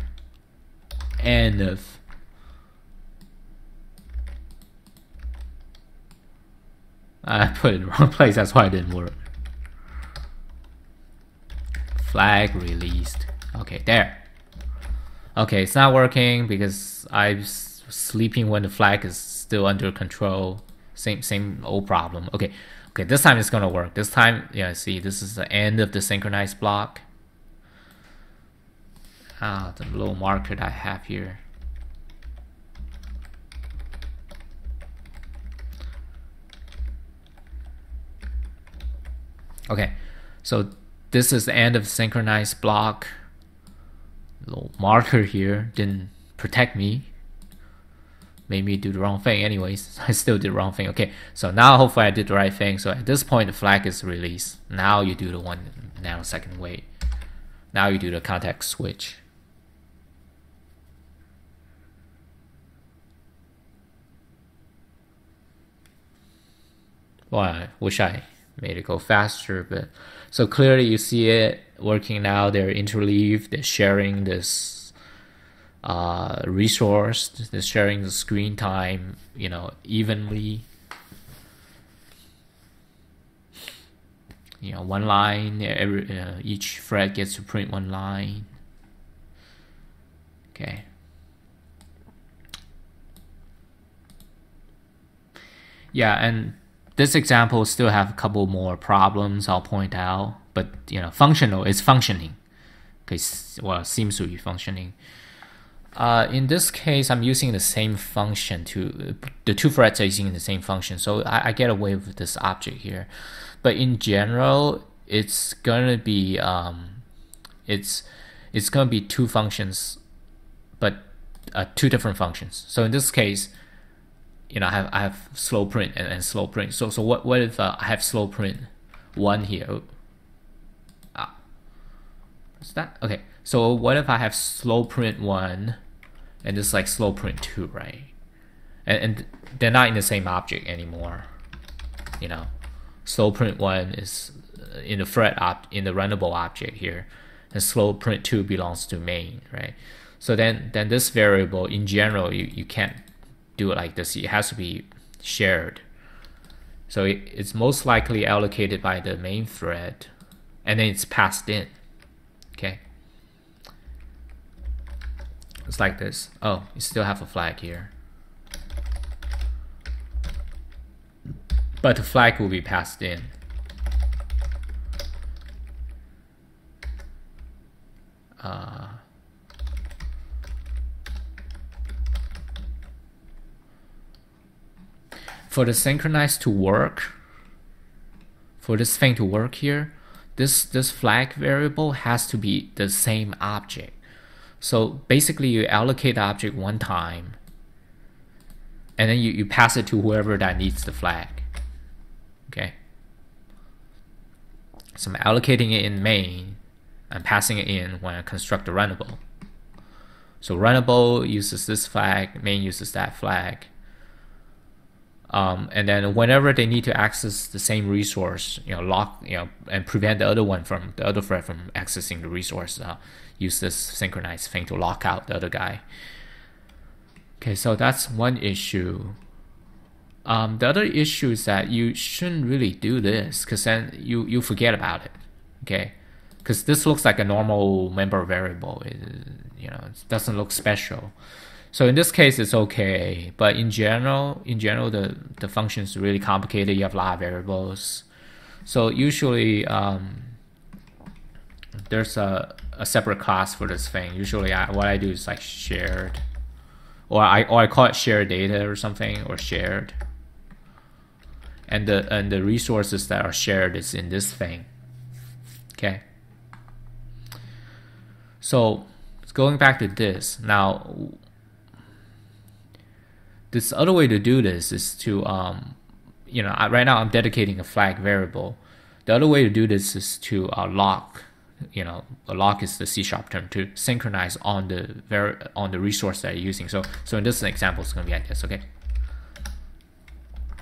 End of. I put it in the wrong place, that's why it didn't work. Flag released. Okay, there. Okay, it's not working because I've sleeping when the flag is still under control. Same old problem. Okay, this time it's gonna work. This time, yeah, see, this is the end of the synchronized block. The little marker that I have here. Okay, so this is the end of the synchronized block. Little marker here didn't protect me. Made me do the wrong thing anyways. I still did the wrong thing. Okay, so now hopefully I did the right thing. So at this point the flag is released. Now you do the 1 nanosecond wait. Now you do the context switch. Well, I wish I made it go faster, but so clearly you see it working now. They're interleaved, they're sharing this resource, they're sharing the screen time, you know, evenly. You know, one line, each thread gets to print one line. Okay. Yeah, and this example still have a couple more problems I'll point out, but you know, functional is functioning. Okay, well, it seems to be functioning. In this case, I'm using the same function to the 2 threads are using the same function, so I get away with this object here. But in general, it's gonna be it's gonna be 2 functions, but 2 different functions. So in this case, you know, I have slow print and slow print. So what if I have slow print 1 here? What's that? Okay. So what if I have slow print 1 and this like slow print 2, right? And they're not in the same object anymore. You know, slow print 1 is in the in the runnable object here, and slow print 2 belongs to main, right? So then this variable in general you can't do it like this. It has to be shared. So it's most likely allocated by the main thread, and then it's passed in. Okay. It's like this. Oh, you still have a flag here. But the flag will be passed in. For the synchronize to work, for this thing to work here, this flag variable has to be the same object. So basically you allocate the object 1 time, and then you pass it to whoever that needs the flag. Okay. So I'm allocating it in main, I'm passing it in when I construct a runnable. So runnable uses this flag, main uses that flag. And then whenever they need to access the same resource, you know, lock, you know, and prevent the other thread from accessing the resource, use this synchronized thing to lock out the other guy. Okay, so that's one issue. The other issue is that you shouldn't really do this, because then you forget about it. Okay, because this looks like a normal member variable. You know, it doesn't look special. So in this case, it's okay, but in general, the function is really complicated. You have a lot of variables. So usually, there's a separate class for this thing. Usually, what I do is like shared, or I call it shared data or something, or shared. And the resources that are shared is in this thing. Okay. So going back to this now. This other way to do this is to, you know, right now I'm dedicating a flag variable. The other way to do this is to lock. You know, a lock is the C# term, to synchronize on the resource that you're using. So in this example, it's going to be like this. Okay.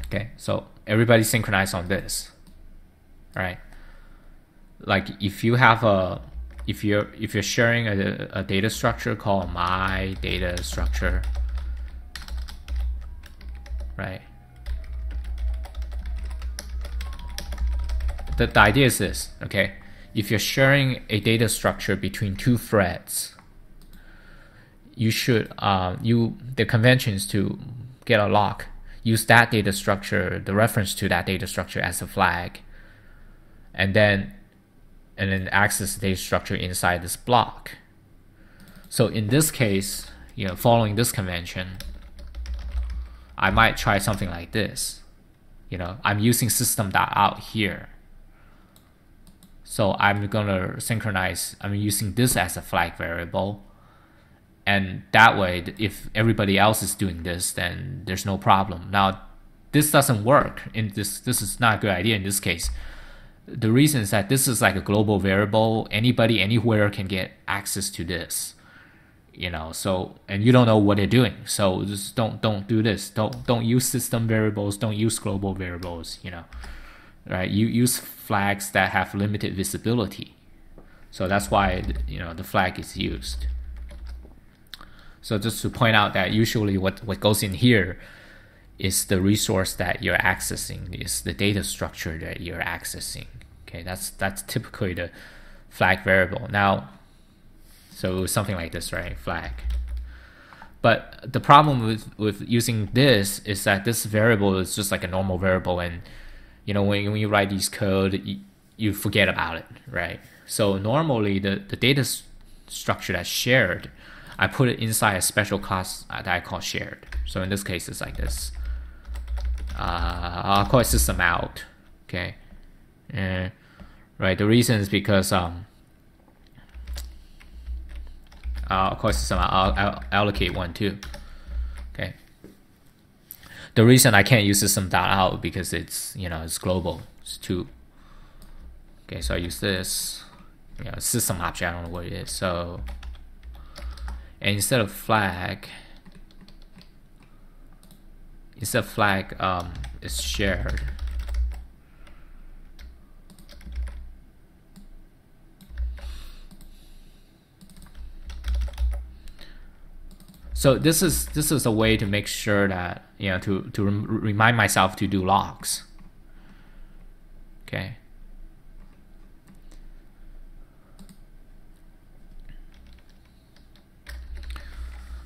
Okay. So everybody synchronize on this. All right. Like if you have if you're sharing a data structure called my data structure. Right. The idea is this, okay? If you're sharing a data structure between 2 threads, you should the convention is to get a lock, use that data structure, the reference to that data structure as a flag, and then access the data structure inside this block. So in this case, following this convention, I might try something like this. I'm using system.out here. So I'm gonna synchronize, I'm using this as a flag variable. And that way, if everybody else is doing this, then there's no problem. Now, this doesn't work. This is not a good idea in this case. The reason is that this is like a global variable. Anybody, anywhere can get access to this. So, and you don't know what they're doing. So just don't do this. Don't use system variables. Don't use global variables. Right? You use flags that have limited visibility. So that's why the flag is used. So just to point out that usually what goes in here is the resource that you're accessing, is the data structure that you're accessing. Okay, that's typically the flag variable. Now, so something like this, right? Flag. But the problem with using this is that this variable is just like a normal variable, and when you write these code, you forget about it, right? So normally the data structure that's shared, I put it inside a special class that I call shared. So in this case, it's like this. I'll call it system out. Okay. Right. The reason is because I'll call it system out. I'll allocate 1 too. Okay. The reason I can't use system.out because it's it's global. It's 2. Okay. So I use this. System object. I don't know what it is. So. And instead of flag, it's shared. So this is a way to make sure that to remind myself to do locks. Okay.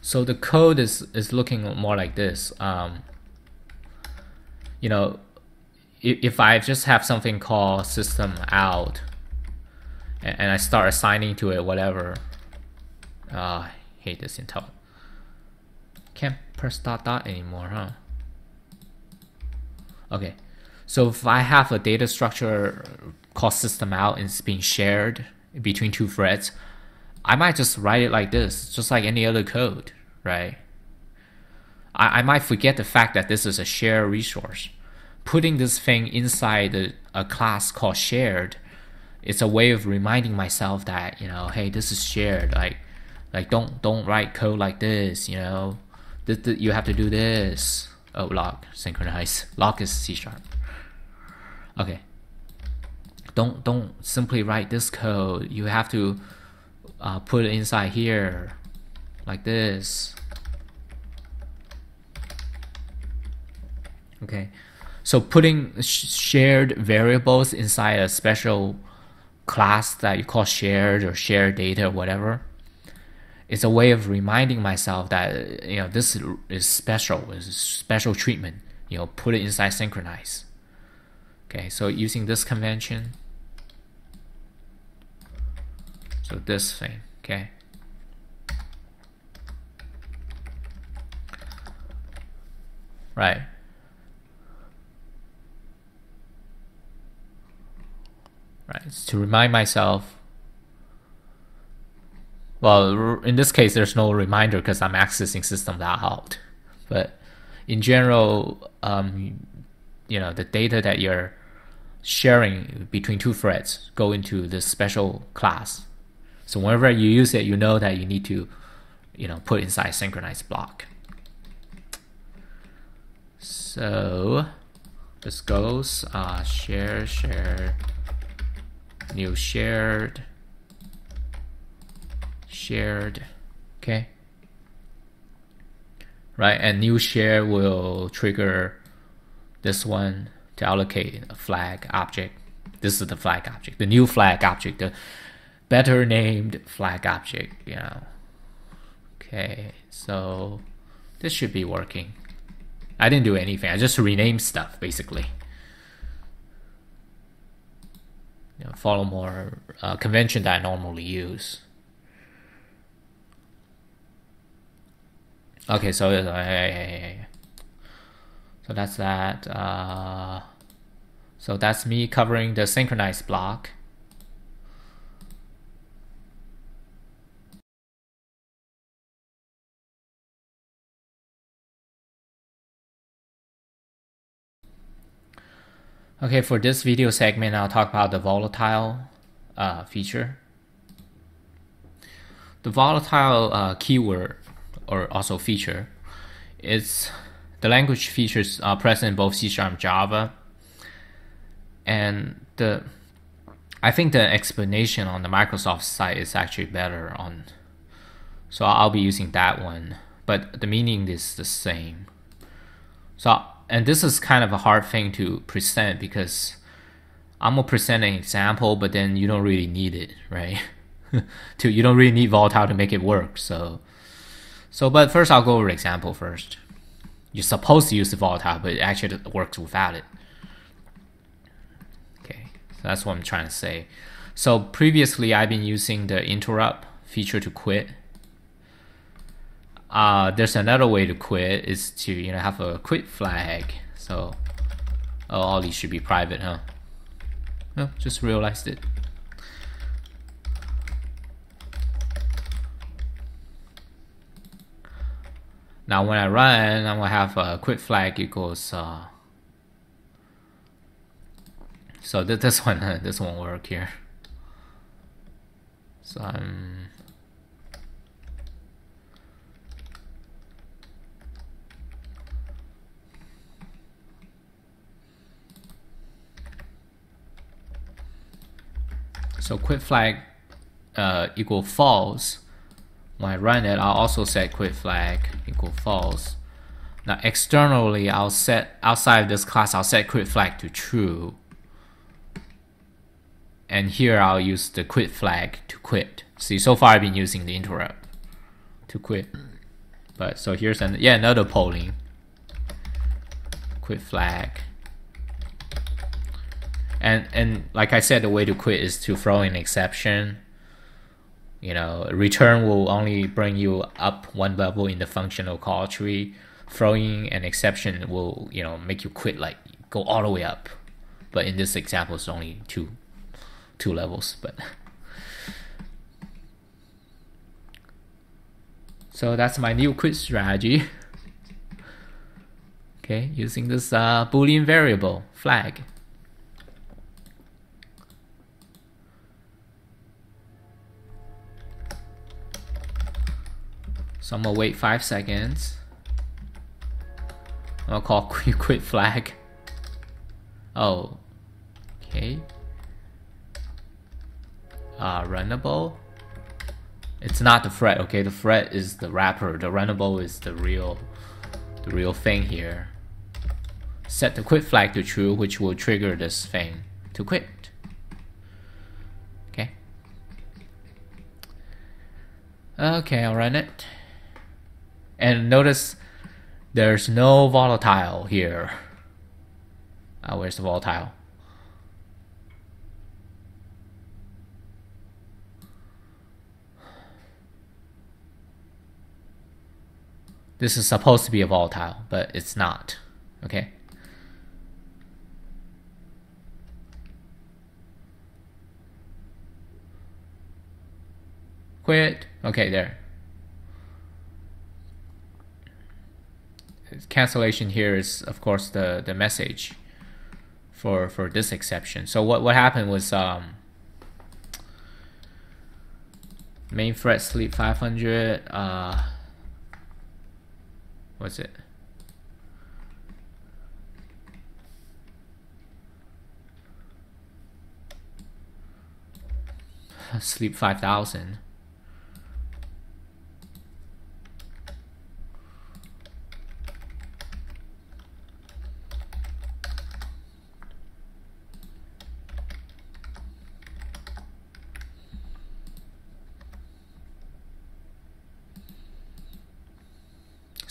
So the code is looking more like this. If I just have something called system out, and I start assigning to it whatever. I hate this Intel. Can't press dot anymore, huh? Okay. So if I have a data structure called system out and it's being shared between 2 threads, I might just write it like this, just like any other code, right? I might forget the fact that this is a shared resource. Putting this thing inside a class called shared, it's a way of reminding myself that, hey, this is shared. Like don't write code like this, you have to do this. Oh, lock, synchronize. Lock is C#. Okay. Don't simply write this code. You have to put it inside here like this. Okay, so putting shared variables inside a special class that you call shared or shared data or whatever, it's a way of reminding myself that this is special, is special treatment. Put it inside synchronize. Okay, so using this convention. So this thing, okay. Right. Right, it's to remind myself. Well, in this case, there's no reminder because I'm accessing system.out. But in general, the data that you're sharing between 2 threads go into this special class. So whenever you use it, you know that you need to, put inside synchronize block. So this goes share, new shared, okay. Right, and new share will trigger this one to allocate a flag object. This is the flag object, the new flag object, the better named flag object, Okay. Okay, so this should be working. I didn't do anything. I just renamed stuff basically. You know, follow more convention that I normally use. Okay, so so that's that. So that's me covering the synchronized block. Okay, for this video segment, I'll talk about the volatile feature. The volatile keyword, or also feature, is the language features present in both C# and Java. And I think the explanation on the Microsoft site is actually better on, so I'll be using that one, but the meaning is the same. So, and this is kind of a hard thing to present because I'm gonna present an example, but then you don't really need it, right? You don't really need volatile to make it work. So but first I'll go over the example first. You're supposed to use the volatile, but it actually works without it. Okay, so that's what I'm trying to say. So previously I've been using the interrupt feature to quit. There's another way to quit, is to have a quit flag. So all these should be private, huh? No, just realized it. Now when I run, I'm gonna have a quit flag equals so this won't work here. So so quit flag equal false. When I run it, I'll also set quit flag equal false. Now externally, I'll set, outside of this class, I'll set quit flag to true. And here I'll use the quit flag to quit. See, so far I've been using the interrupt to quit. But so here's another polling. Quit flag. And like I said, the way to quit is to throw an exception. Return will only bring you up one level in the functional call tree. Throwing an exception will, make you quit, like go all the way up. But in this example, it's only two levels. But so that's my new quit strategy. Okay, using this Boolean variable flag. So I'm gonna wait 5 seconds. I'm gonna call quit flag. Oh, okay. Runnable. It's not the thread. Okay, the thread is the wrapper. The runnable is the real thing here. Set the quit flag to true, which will trigger this thing to quit. Okay. Okay, I'll run it. And notice there's no volatile here. Where's the volatile? This is supposed to be a volatile, but it's not. Okay. Quit. Okay, there. Cancellation here is, of course, the message for this exception. So what happened was main thread sleep 500. What's it? Sleep 5000.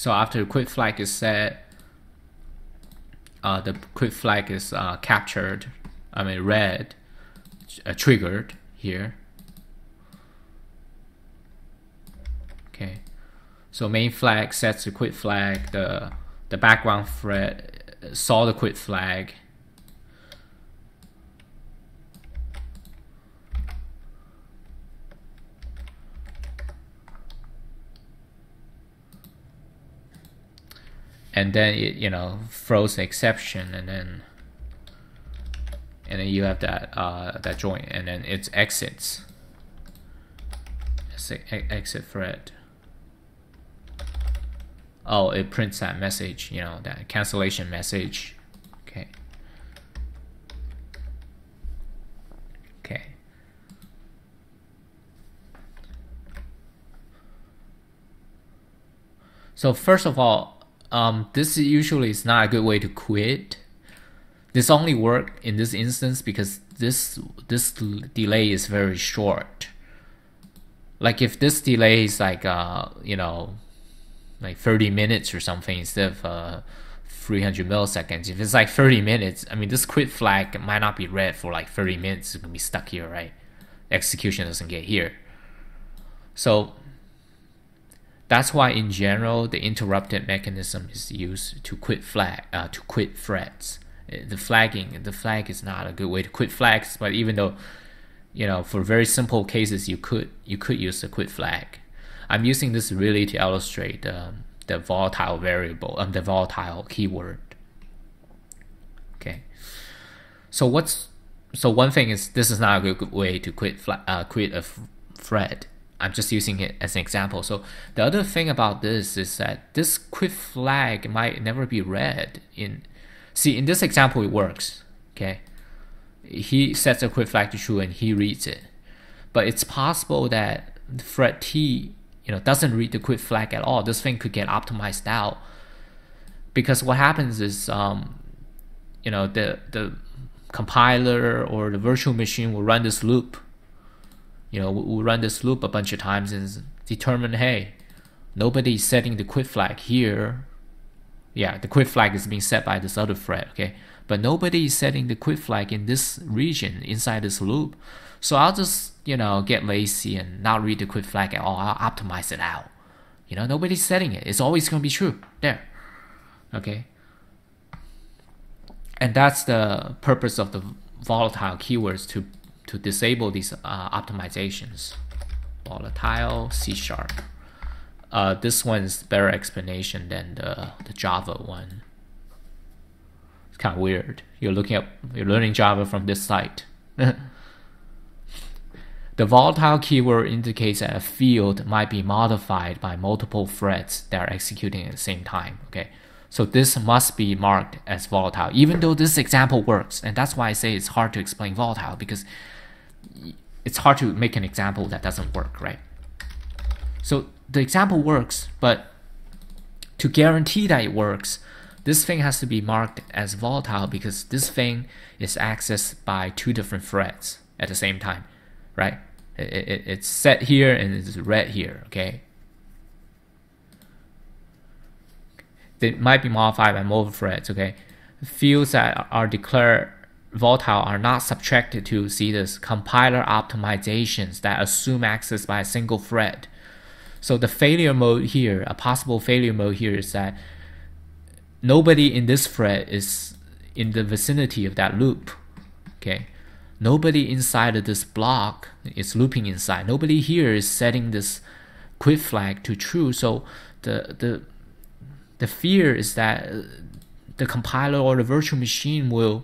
So after quit flag is set, the quit flag is captured, read, triggered here. Okay, so main flag sets the quit flag. The background thread saw the quit flag. And then it throws the exception, and then you have that join, and then it exits. Exit thread. Oh, it prints that message, that cancellation message. Okay. So first of all, this usually is not a good way to quit. This only worked in this instance because this delay is very short. Like if this delay is like like 30 minutes or something instead of 300 milliseconds. If it's like 30 minutes, this quit flag might not be read for like 30 minutes. It's gonna be stuck here, right? Execution doesn't get here. So that's why in general the interrupted mechanism is used to quit threads. The flag is not a good way to quit flags, but even though for very simple cases you could use the quit flag. I'm using this really to illustrate the volatile variable, the volatile keyword. Okay, so one thing is this is not a good way to quit a thread. I'm just using it as an example. So the other thing about this is that this quit flag might never be read. In this example it works. Okay, he sets a quit flag to true and he reads it, but it's possible that the thread T doesn't read the quit flag at all. This thing could get optimized out, because what happens is the compiler or the virtual machine will run this loop. We'll run this loop a bunch of times and determine, hey, nobody's setting the quit flag here. Yeah, the quit flag is being set by this other thread, okay? But nobody is setting the quit flag in this region inside this loop. So I'll just, get lazy and not read the quit flag at all. I'll optimize it out. Nobody's setting it. It's always going to be true. There. Okay? And that's the purpose of the volatile keywords, to disable these optimizations. Volatile C#. This one's better explanation than the Java one. It's kind of weird. You're learning Java from this site. The volatile keyword indicates that a field might be modified by multiple threads that are executing at the same time. Okay, so this must be marked as volatile, even though this example works. And that's why I say it's hard to explain volatile, because it's hard to make an example that doesn't work, right? So the example works, but to guarantee that it works, this thing has to be marked as volatile, because this thing is accessed by two different threads at the same time, right? It's set here and it's read here, okay? They might be modified by multiple threads, okay? Fields that are declared volatile are not subjected to, see this, compiler optimizations that assume access by a single thread. So the failure mode here, a possible failure mode here, is that nobody in this thread is in the vicinity of that loop. Okay, nobody inside of this block is looping inside. Nobody here is setting this quit flag to true. So the fear is that the compiler or the virtual machine will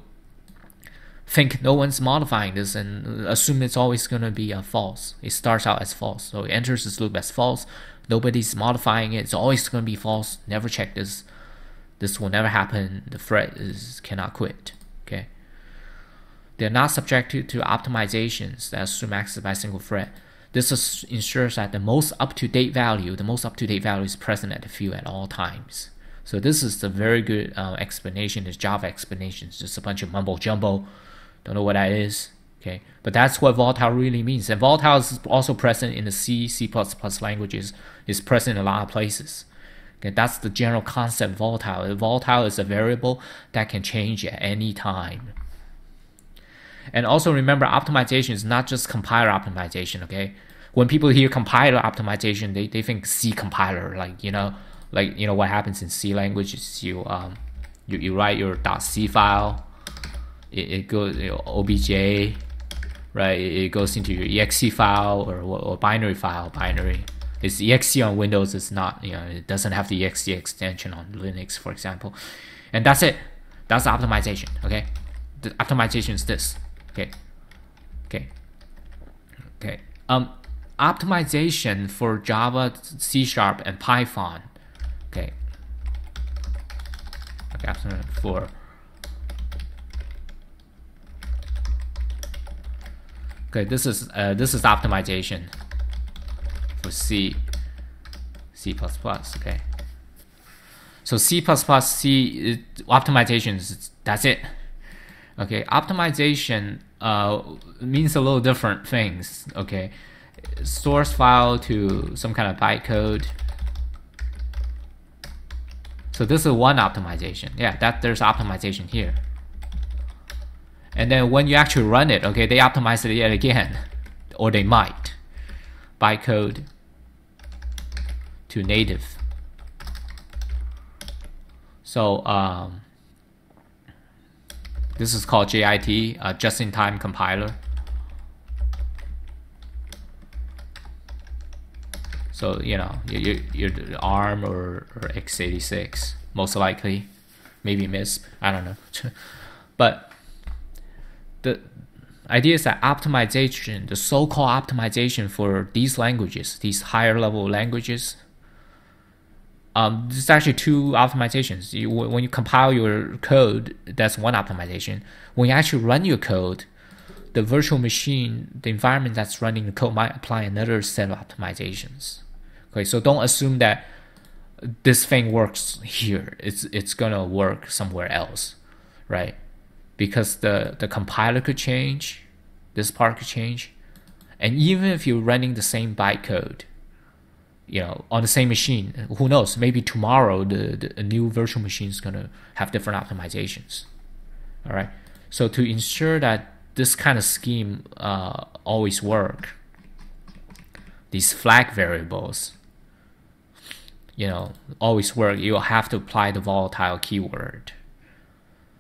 think no one's modifying this and assume it's always going to be a false. It starts out as false, so it enters this loop as false. Nobody's modifying it. It's always going to be false. Never check this. This will never happen. The thread cannot quit. Okay. They're not subjected to optimizations that assume access by a single thread. This ensures that the most up-to-date value is present at the field at all times. So this is a very good explanation. This Java explanation is just a bunch of mumbo jumbo. Don't know what that is. Okay, but that's what volatile really means. And volatile is also present in the C++ languages. It's present in a lot of places. Okay, that's the general concept volatile. Volatile is a variable that can change at any time. And also remember, optimization is not just compiler optimization, okay? When people hear compiler optimization, they think C compiler, like what happens in C language is you write your .c file, it goes obj, right? It goes into your exe file or binary file. Binary. It's exe on Windows. It's not, it doesn't have the exe extension on Linux, for example. And that's it. That's optimization. Okay, the optimization is this. Okay. Optimization for Java, C#, and Python. Okay. For this is optimization for C++. Okay. So C++, optimizations. That's it. Okay, optimization means a little different things. Okay, source file to some kind of bytecode. So this is one optimization. Yeah, there's optimization here. And then when you actually run it, okay, they optimize it yet again, or they might. Bytecode to native. So this is called JIT, just-in-time compiler. So you're ARM or x86 most likely, maybe MISP, I don't know. But the idea is that optimization, the so-called optimization for these languages, these higher level languages, there's actually two optimizations. When you compile your code, that's one optimization. When you actually run your code, the virtual machine, the environment that's running the code might apply another set of optimizations. Okay, so don't assume that this thing works here. It's gonna work somewhere else, right? Because the compiler could change, this part could change, and even if you're running the same bytecode, on the same machine, who knows? Maybe tomorrow the new virtual machine is gonna have different optimizations. All right. So to ensure that this kind of scheme always work, these flag variables, always work, you'll have to apply the volatile keyword.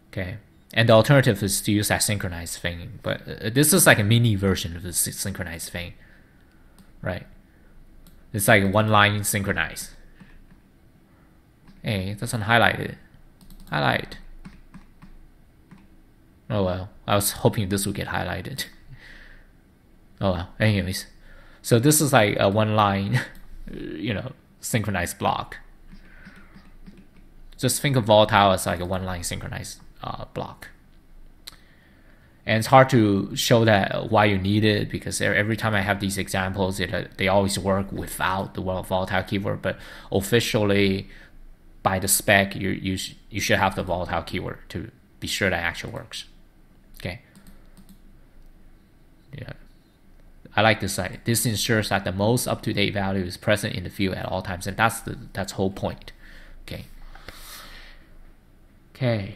Okay. And the alternative is to use that synchronized thing, but this is like a mini version of the synchronized thing, right? It's like one line synchronize. Hey, it doesn't highlight it. Highlight. Oh well, I was hoping this would get highlighted. Oh well, anyways. So this is like a one line, synchronized block. Just think of volatile as like a one line synchronized block. And it's hard to show that why you need it, because every time I have these examples, they always work without the volatile keyword. But officially, by the spec, you should have the volatile keyword to be sure that it actually works. Okay. Yeah, I like this side. This ensures that the most up-to-date value is present in the field at all times, and that's the whole point. Okay. Okay.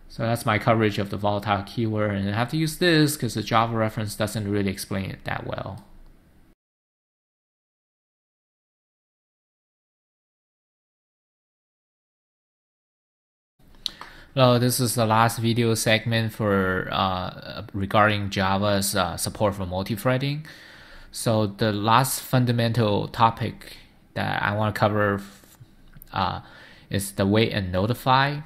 So that's my coverage of the volatile keyword, and I have to use this because the Java reference doesn't really explain it that well. Well, this is the last video segment for regarding Java's support for multi-threading. So the last fundamental topic that I want to cover is the wait and notify.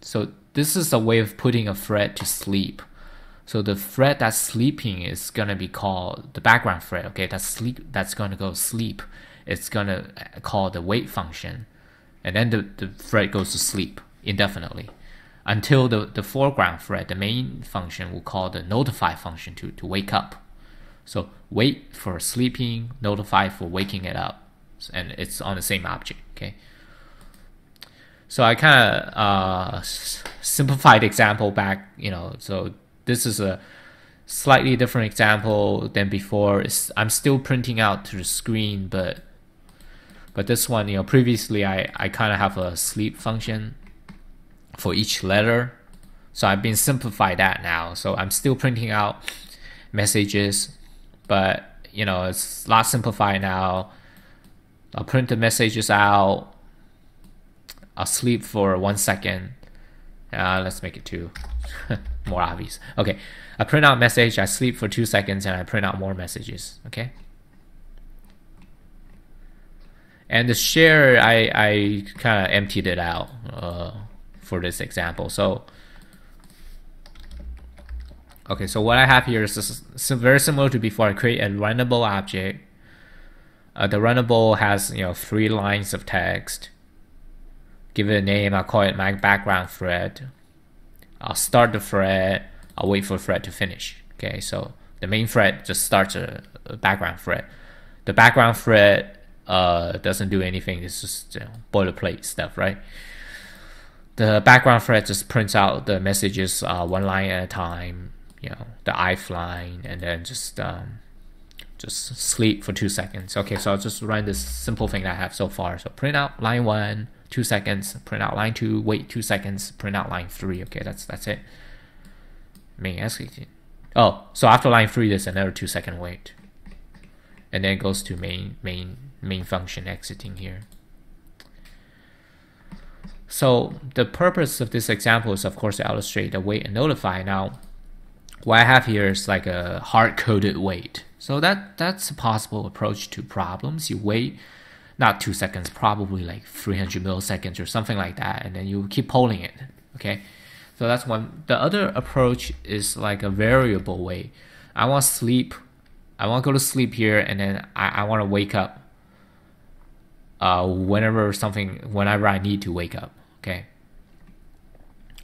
So this is a way of putting a thread to sleep. So the thread that's sleeping is gonna be called the background thread. Okay, that's gonna go sleep. It's gonna call the wait function, and then the thread goes to sleep indefinitely until the foreground thread, the main function, will call the notify function to wake up. So wait for sleeping, notify for waking it up, and it's on the same object. Okay. So I kind of simplified example back, so this is a slightly different example than before. I'm still printing out to the screen, but But this one, previously I kind of have a sleep function for each letter. So I've been simplified that now. So I'm still printing out messages, but it's a lot simplified now. I'll print the messages out. I'll sleep for 1 second. Let's make it 2. More obvious. Okay, I print out message, I sleep for 2 seconds, and I print out more messages. Okay. And the share, I kind of emptied it out for this example. So, okay, so what I have here is very similar to before. I create a runnable object. The runnable has 3 lines of text. Give it a name. I'll call it my background thread. I'll start the thread. I'll wait for the thread to finish. Okay, so the main thread just starts a background thread. The background thread doesn't do anything. It's just boilerplate stuff, right? The background thread just prints out the messages 1 line at a time. The ith line, and then just sleep for 2 seconds. Okay, so I'll just run this simple thing that I have so far. So print out line 1, 2 seconds, print out line 2, wait 2 seconds, print out line 3. Okay, that's it. Main executing. Oh, so after line 3 there's another 2 second wait. And then it goes to main function exiting here. So the purpose of this example is, of course, to illustrate the wait and notify. Now, what I have here is like a hard-coded wait. So that's a possible approach to problems. You wait not 2 seconds, probably like 300 milliseconds or something like that, and then you keep polling it. Okay, so that's one. The other approach is like a variable wait. I want sleep. I want to go to sleep here, and then I want to wake up whenever I need to wake up. Okay.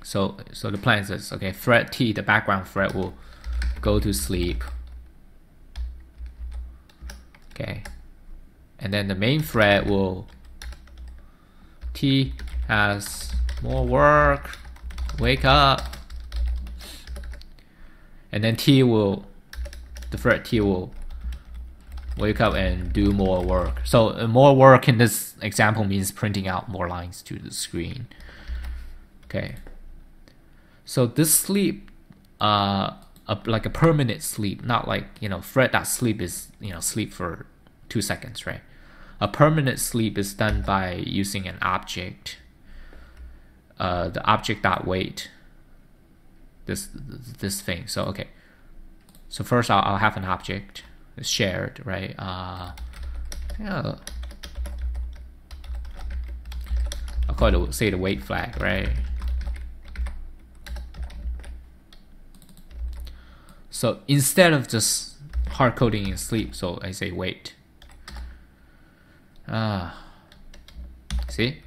So the plan is this. Okay, thread T, the background thread, will go to sleep. Okay, and then the main thread will T has more work, wake up, and then the thread T will wake up and do more work. So more work in this example means printing out more lines to the screen. Okay. So this sleep, like a permanent sleep, not like thread.sleep is sleep for 2 seconds, right? A permanent sleep is done by using an object. The object.wait. This thing. So okay. So first I'll have an object. It's shared, right? Yeah. I'll call it, say, the wait flag, right? So instead of just hard coding in sleep, so I say wait. See,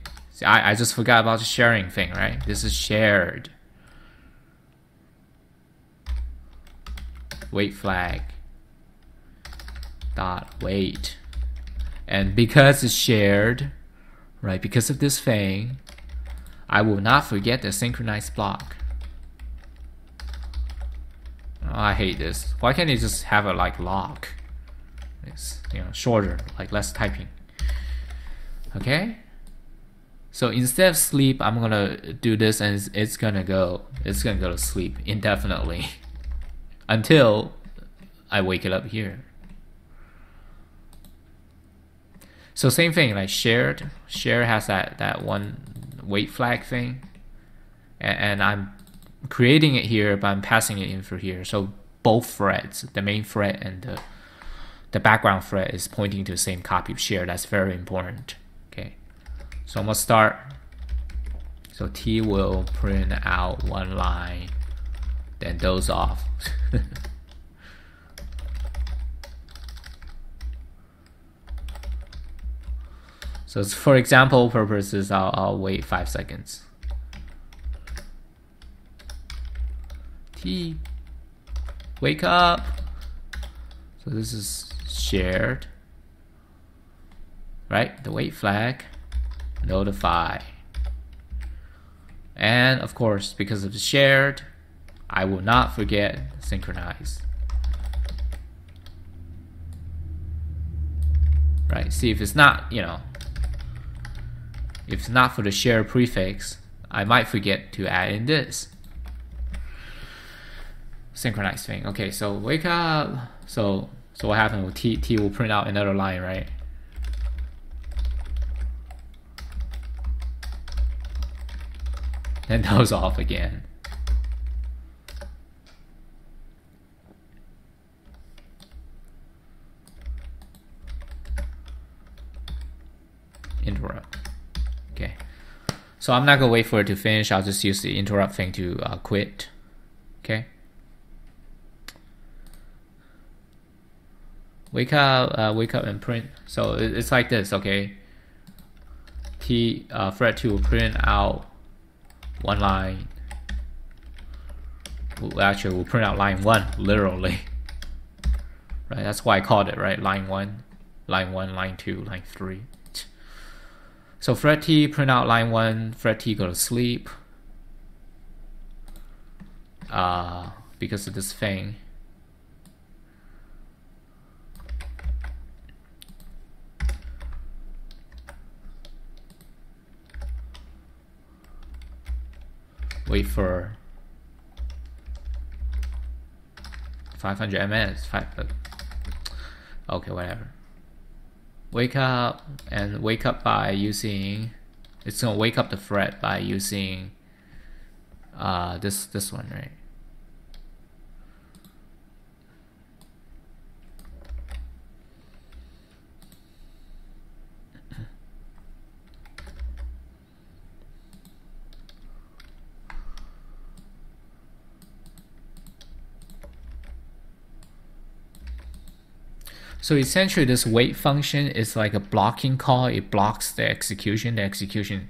I just forgot about the sharing thing, right? This is shared. Wait flag dot wait, and because it's shared, right? Because of this thing, I will not forget the synchronized block. Oh, I hate this. Why can't you just have a like lock? It's shorter, like less typing. Okay. So instead of sleep, I'm gonna do this, and it's gonna go to sleep indefinitely until I wake it up here. So same thing, like share has that one wait flag thing, and I'm creating it here, but I'm passing it in for here. So both threads, the main thread and the background thread, is pointing to the same copy of share. That's very important. Okay, so I'm gonna start. So T will print out 1 line, then doze off. So for example purposes, I'll wait 5 seconds. T, wake up. So this is shared, right? The wait flag, notify. And of course, because of the shared, I will not forget synchronize. Right? See, if it's not, If not for the share prefix, I might forget to add in this synchronized thing. Okay, so wake up. So what happened? T will print out another line, right? Then goes off again. Interrupt. Okay. So I'm not gonna wait for it to finish. I'll just use the interrupt thing to quit. Okay. Wake up and print. So it's like this, okay? Thread 2 will print out one line. Actually, we'll print out line 1, literally. Right, that's why I called it, right? Line 1, line 2, line 3. So thread T, print out line 1, thread T go to sleep. Because of this thing. Wait for 500 ms. Okay, whatever. Wake up and wake up by using. It's gonna wake up the thread by using this one, right? So essentially this wait function is like a blocking call. It blocks the execution. The execution,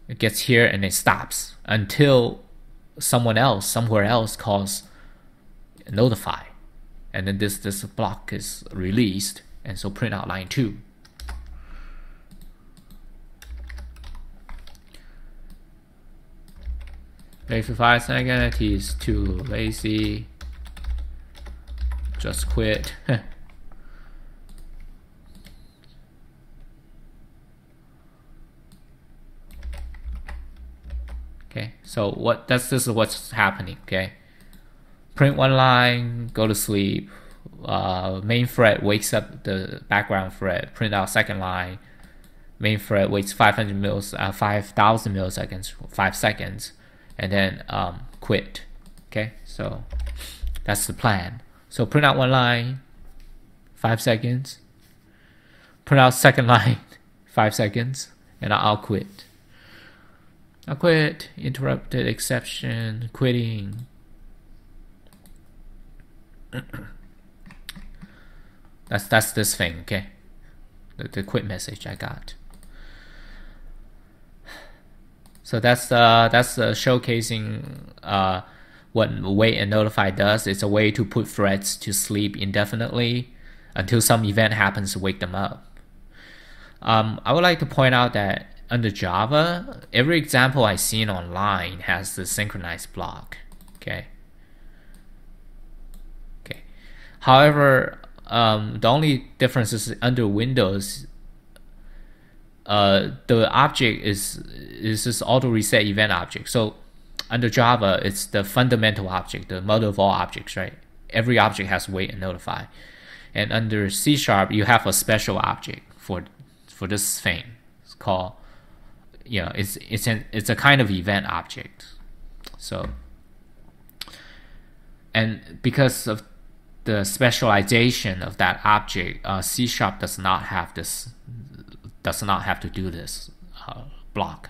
it gets here and it stops until someone else, somewhere else calls notify. And then this block is released, and so print out line 2. Wait for 5 seconds, T is too lazy. Just quit. Okay, so this is what's happening. Okay, print one line, go to sleep. Main thread wakes up the background thread. Print out second line. Main thread waits 5,000 milliseconds, 5 seconds, and then quit. Okay, so that's the plan. So print out one line, 5 seconds. Print out second line, 5 seconds, and I'll quit. I'll quit, interrupted, exception, quitting. That's this thing, okay? The quit message I got. So that's showcasing what wait and notify does. It's a way to put threads to sleep indefinitely until some event happens to wake them up. I would like to point out that under Java, every example I've seen online has the synchronized block. Okay. However, the only difference is under Windows, the object is this auto reset event object. So under Java, it's the fundamental object, the mother of all objects, right? Every object has wait and notify. And under C#, you have a special object for this thing. It's called, it's a kind of event object. So, and because of the specialization of that object, C# does not have to do this block.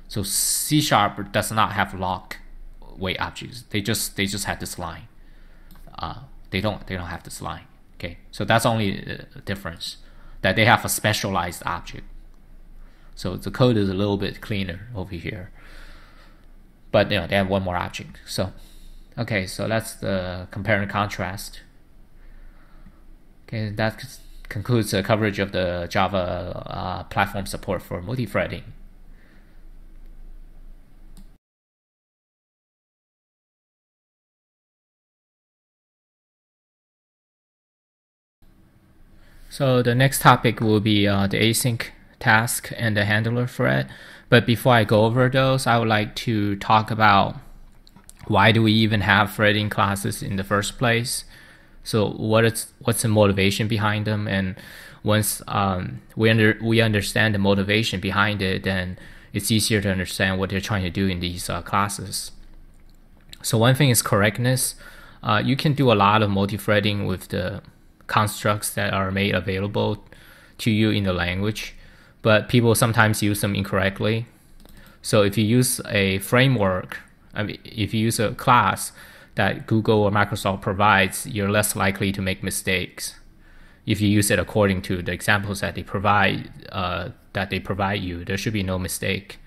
So C# does not have lock wait objects. They just have this line. They don't have this line. Okay, so that's only the difference, that they have a specialized object. So the code is a little bit cleaner over here, but they have one more object. So okay, so that's the compare and contrast. Okay, that concludes the coverage of the Java platform support for multi-threading. So the next topic will be the async task and the handler thread. But before I go over those, I would like to talk about why do we even have threading classes in the first place. So what's the motivation behind them? And once we understand the motivation behind it, then it's easier to understand what they're trying to do in these classes. So one thing is correctness. You can do a lot of multi-threading with the constructs that are made available to you in the language, but people sometimes use them incorrectly. So if you use a framework, if you use a class that Google or Microsoft provides, you're less likely to make mistakes. If you use it according to the examples that they provide you, there should be no mistake.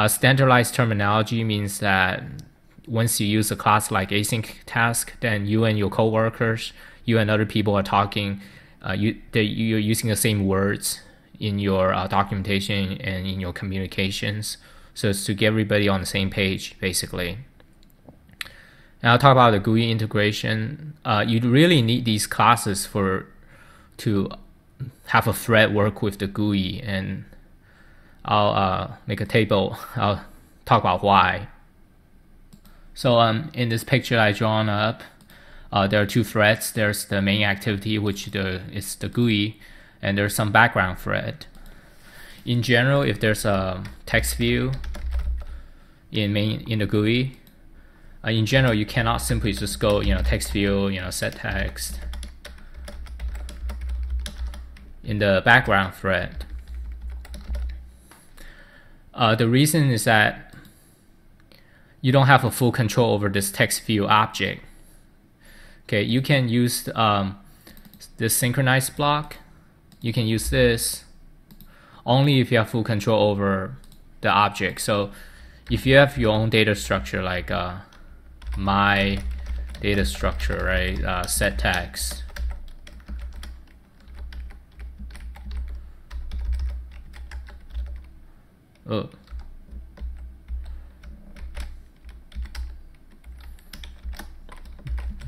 Standardized terminology means that once you use a class like AsyncTask, then you and your coworkers, you and other people are talking, you're using the same words in your documentation and in your communications. So it's to get everybody on the same page, basically. And I'll talk about the GUI integration. You really need these classes to have a thread work with the GUI, and I'll make a table. I'll talk about why. So in this picture I drawn up, there are two threads. There's the main activity, which is the GUI, and there's some background thread. In general, if there's a text view in the GUI, in general you cannot simply just go text view, set text in the background thread. The reason is that you don't have a full control over this text view object. Okay, you can use this synchronized block. You can use this only if you have full control over the object. So if you have your own data structure, like my data structure, right? Set text. Oh.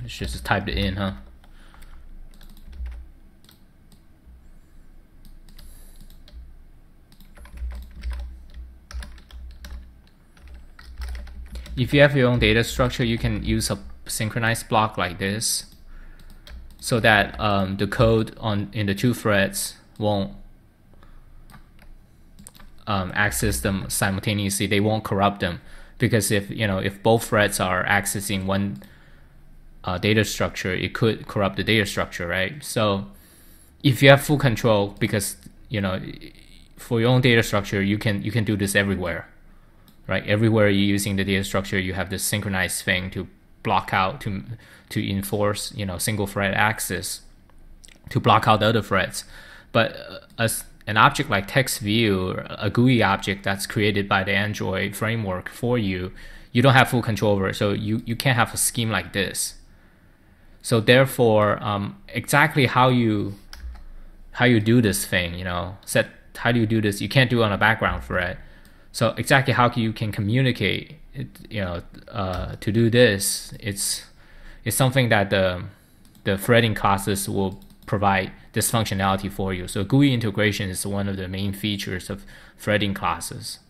I should just type it in, huh? If you have your own data structure, you can use a synchronized block like this, so that the code in the two threads won't access them simultaneously. They won't corrupt them, because if both threads are accessing one data structure, it could corrupt the data structure, right? So if you have full control, because for your own data structure, you can do this everywhere, right? Everywhere you're using the data structure, you have this synchronized thing to block out, to enforce single thread access, to block out the other threads. But as an object like text view, a GUI object that's created by the Android framework for you, you don't have full control over it. So you can't have a scheme like this. So therefore, exactly how you do this thing, how do you do this? You can't do it on a background thread. So exactly how you can communicate, to do this, it's something that the threading classes will provide this functionality for you. So GUI integration is one of the main features of threading classes.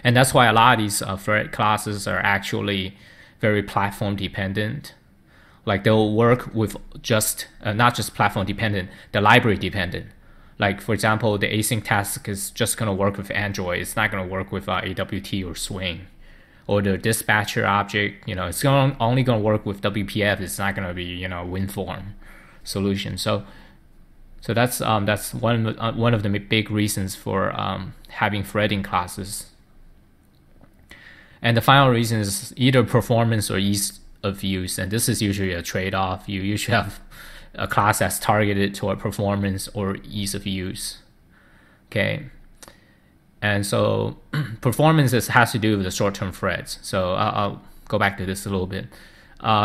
And that's why a lot of these thread classes are actually very platform dependent. Like they'll work with not just platform dependent, the library dependent. Like for example, the AsyncTask is just going to work with Android. It's not going to work with AWT or Swing. Or the dispatcher object, it's only going to work with WPF. It's not going to be WinForm solution. So that's one of the big reasons for having threading classes. And the final reason is either performance or ease of use, and this is usually a trade-off. You usually have a class that's targeted toward performance or ease of use. Okay, and so performance has to do with the short-term threads. So I'll go back to this a little bit.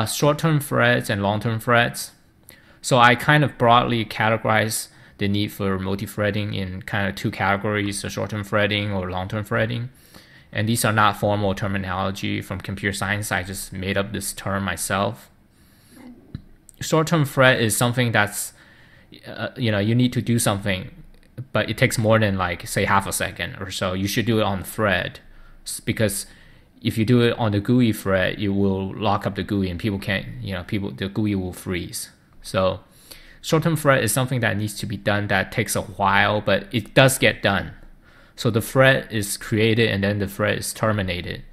Short-term threads and long-term threads. So I kind of broadly categorize the need for multi-threading in kind of two categories: the short-term threading or long-term threading. And these are not formal terminology from computer science. I just made up this term myself. Short-term thread is something that's, you need to do something but it takes more than like say half a second or so. You should do it on the thread, because if you do it on the GUI thread, you will lock up the GUI and people can't, the GUI will freeze. So short-term thread is something that needs to be done that takes a while, but it does get done. So the thread is created and then the thread is terminated.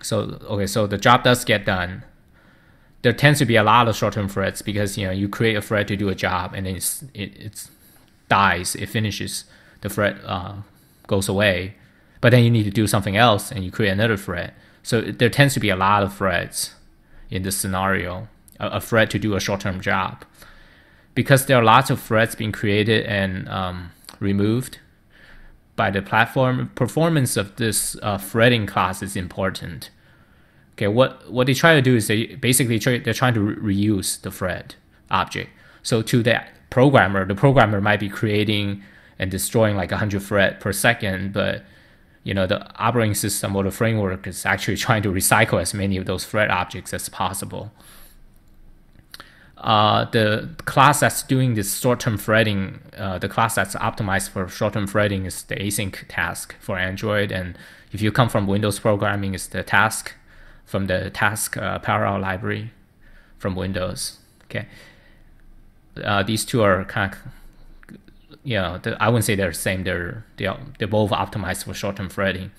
So the job does get done. There tends to be a lot of short-term threads because you create a thread to do a job and then it dies, it finishes, the thread goes away, but then you need to do something else and you create another thread. So there tends to be a lot of threads in this scenario, a thread to do a short-term job. Because there are lots of threads being created and removed by the platform, performance of this threading class is important. Okay, what they try to do is they're trying to reuse the thread object. So to the programmer might be creating and destroying like 100 threads per second, but the operating system or the framework is actually trying to recycle as many of those thread objects as possible. The class that's doing this short-term threading, the class that's optimized for short-term threading is the AsyncTask for Android, and if you come from Windows programming, it's the task from the task parallel library from Windows. Okay, these two are kind of, I wouldn't say they're the same. They're both optimized for short-term threading.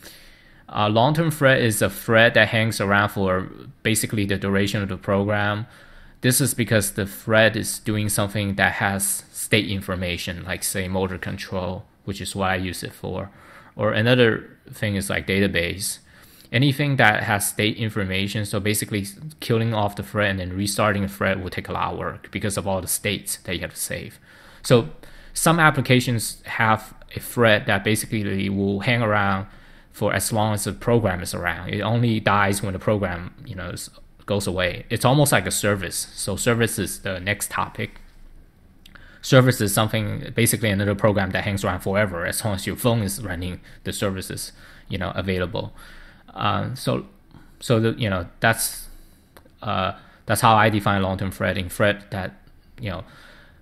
Long-term thread is a thread that hangs around for basically the duration of the program. This is because the thread is doing something that has state information, like say motor control, which is what I use it for. Or another thing is like database. Anything that has state information, so basically killing off the thread and then restarting the thread will take a lot of work because of all the states that you have to save. So some applications have a thread that basically will hang around for as long as the program is around. It only dies when the program, goes away. It's almost like a service. So service is the next topic. Service is something, basically another program that hangs around forever as long as your phone is running the services, available. So that's how I define long-term threading. Thread that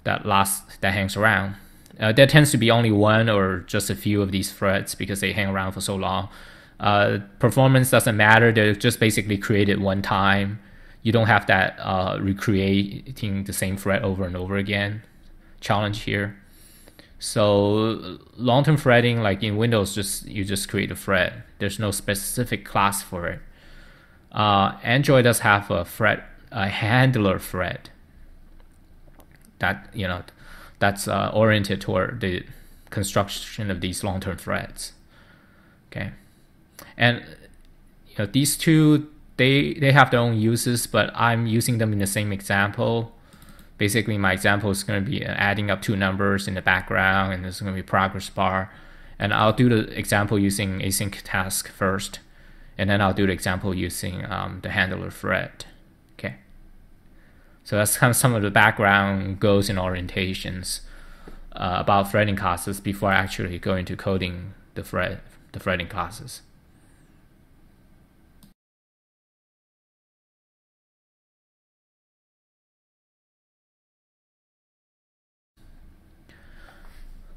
that hangs around. There tends to be only one or just a few of these threads because they hang around for so long. Performance doesn't matter. They're just basically created one time. You don't have that recreating the same thread over and over again challenge here. So long-term threading, like in Windows, you just create a thread. There's no specific class for it. Android does have a handler thread that that's oriented toward the construction of these long-term threads. Okay. And these two, they have their own uses, but I'm using them in the same example. Basically, my example is going to be adding up two numbers in the background, and there's going to be a progress bar. And I'll do the example using AsyncTask first, and then I'll do the example using the handler thread. Okay. So that's kind of some of the background goals and orientations about threading classes before I actually go into coding the threading classes.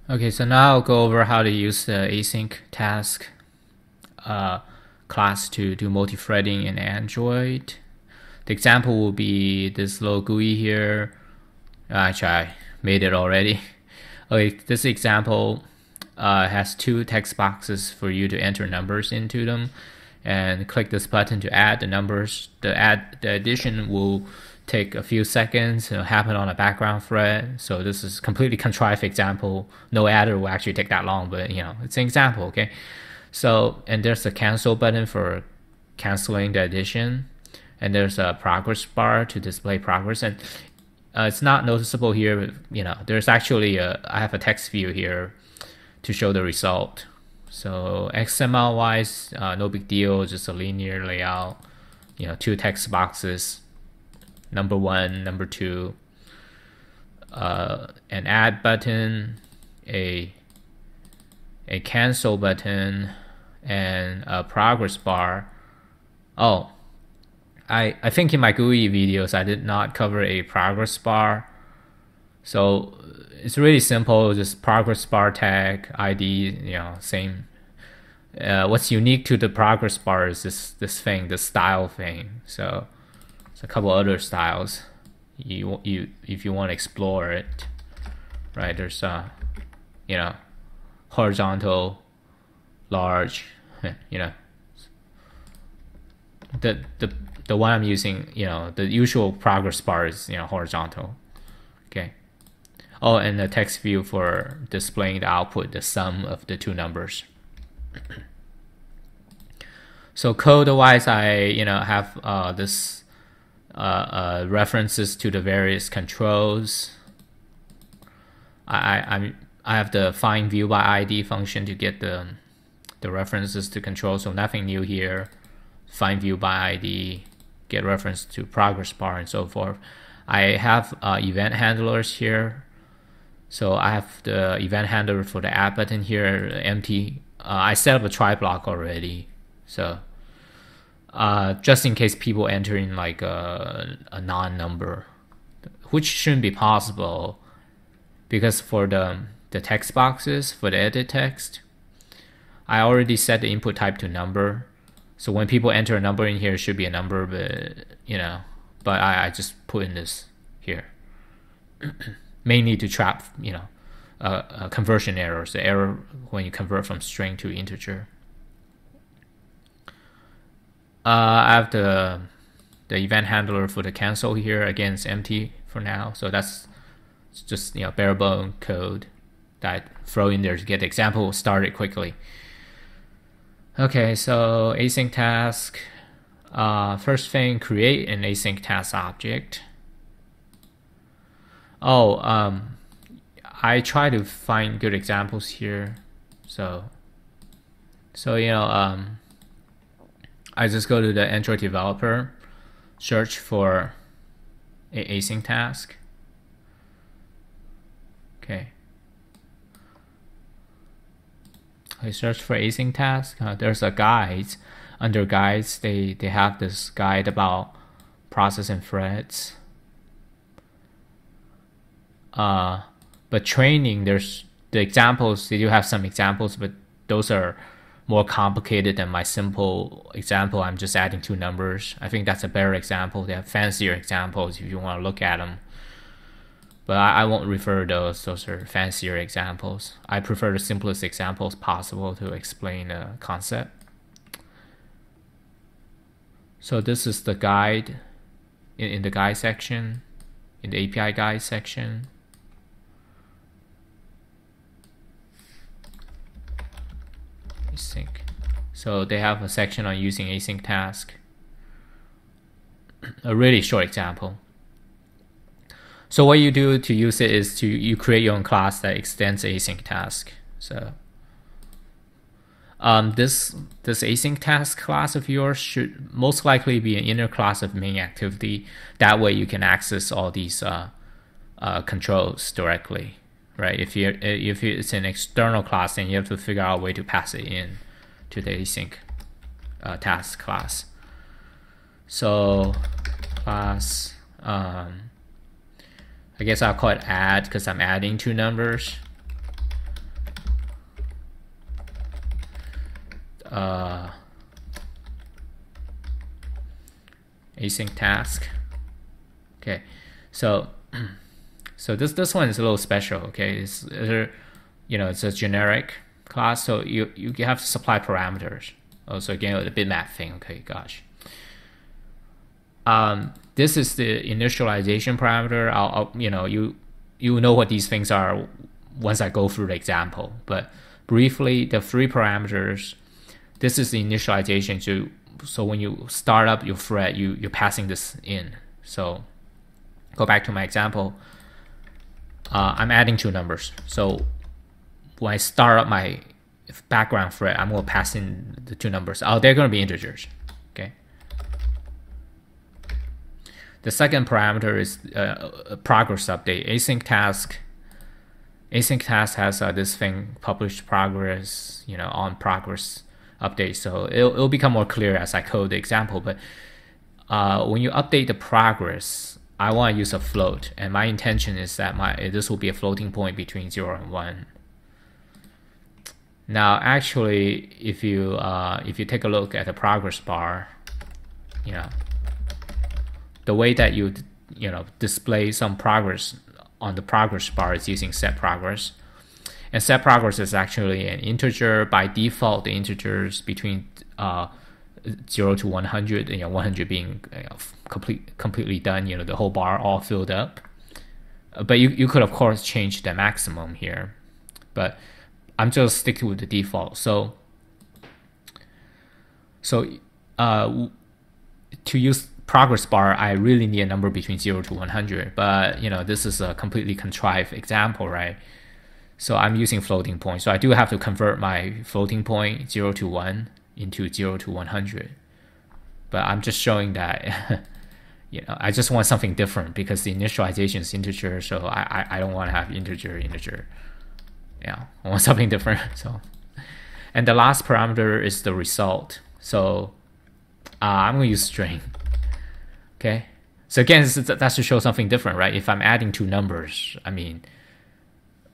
Okay, so now I'll go over how to use the AsyncTask class to do multi-threading in Android. The example will be this little GUI here. Actually, I made it already. Okay, this example has two text boxes for you to enter numbers into them, and click this button to add the numbers. The addition will take a few seconds. It'll happen on a background thread. So this is completely contrived example. No adder will actually take that long, but it's an example. Okay, so and there's a cancel button for canceling the addition, and there's a progress bar to display progress. And it's not noticeable here, but there's actually I have a text view here to show the result. So XML wise, no big deal, just a linear layout. Two text boxes, number 1, number 2, an add button, a cancel button, and a progress bar. Oh, I think in my GUI videos I did not cover a progress bar. So it's really simple, just progress bar tag ID, same. What's unique to the progress bar is this thing, the style thing. So there's a couple other styles. If you want to explore it, right? There's horizontal, large, the one I'm using, the usual progress bar is horizontal. Okay. Oh, and the text view for displaying the output, the sum of the two numbers. So code-wise, I have this references to the various controls. I have the find view by ID function to get the references to control. So nothing new here. Find view by ID, get reference to progress bar, and so forth. I have event handlers here. So I have the event handler for the add button here, empty. I set up a try block already. So just in case people enter in like a non-number, which shouldn't be possible, because for the text boxes, for the edit text, I already set the input type to number. So when people enter a number in here, it should be a number, but I just put in this here. Mainly to trap, conversion errors, the error when you convert from string to integer. I have the event handler for the cancel here. Again, it's empty for now, so that's just bare bone code that I throw in there to get the example started quickly. Okay, so AsyncTask. First thing, create an AsyncTask object. I try to find good examples here. So I just go to the Android developer, search for AsyncTask. Okay. I search for AsyncTask. There's a guide. Under guides, they have this guide about processing threads. But training, there's the examples. They do have some examples, but those are more complicated than my simple example. I'm just adding two numbers. I think that's a better example. They have fancier examples if you want to look at them. But I won't refer those. Those are fancier examples. I prefer the simplest examples possible to explain the concept. So this is the guide in the guide section, in the API guide section. Async. So they have a section on using AsyncTask. A really short example. So what you do to use it is you create your own class that extends AsyncTask. So this AsyncTask class of yours should most likely be an inner class of main activity. That way you can access all these controls directly, right? If it's an external class, then you have to figure out a way to pass it in to the async task class. So class, I guess I'll call it add because I'm adding two numbers. Async task. Okay, so this one is a little special. Okay, it's a generic class, so you have to supply parameters. Also, again, the bitmap thing. Okay, gosh. This is the initialization parameter. You know what these things are once I go through the example. But briefly, the three parameters. This is the initialization. So when you start up your thread, you're passing this in. So go back to my example. I'm adding two numbers. So when I start up my background thread, I'm going to pass in the two numbers. They're going to be integers. Okay. The second parameter is a progress update. AsyncTask has this thing, published progress, on progress update. So it'll become more clear as I code the example. But when you update the progress, I want to use a float, and my intention is that this will be a floating point between 0 and 1. Now, actually, if you take a look at the progress bar, the way that you display some progress on the progress bar is using set progress, and set progress is actually an integer. By default, the integers between 0 to 100, 100 being completely done, the whole bar all filled up. But you could of course change the maximum here, but I'm just sticking with the default. So to use progress bar, I really need a number between 0 to 100, but this is a completely contrived example, right? So I'm using floating point, so I do have to convert my floating point 0 to 1 into 0 to 100, but I'm just showing that I just want something different because the initialization is integer, so I don't want to have integer. I want something different. So, and the last parameter is the result, so I'm going to use string. Okay, so again, that's to show something different, right? If I'm adding two numbers, the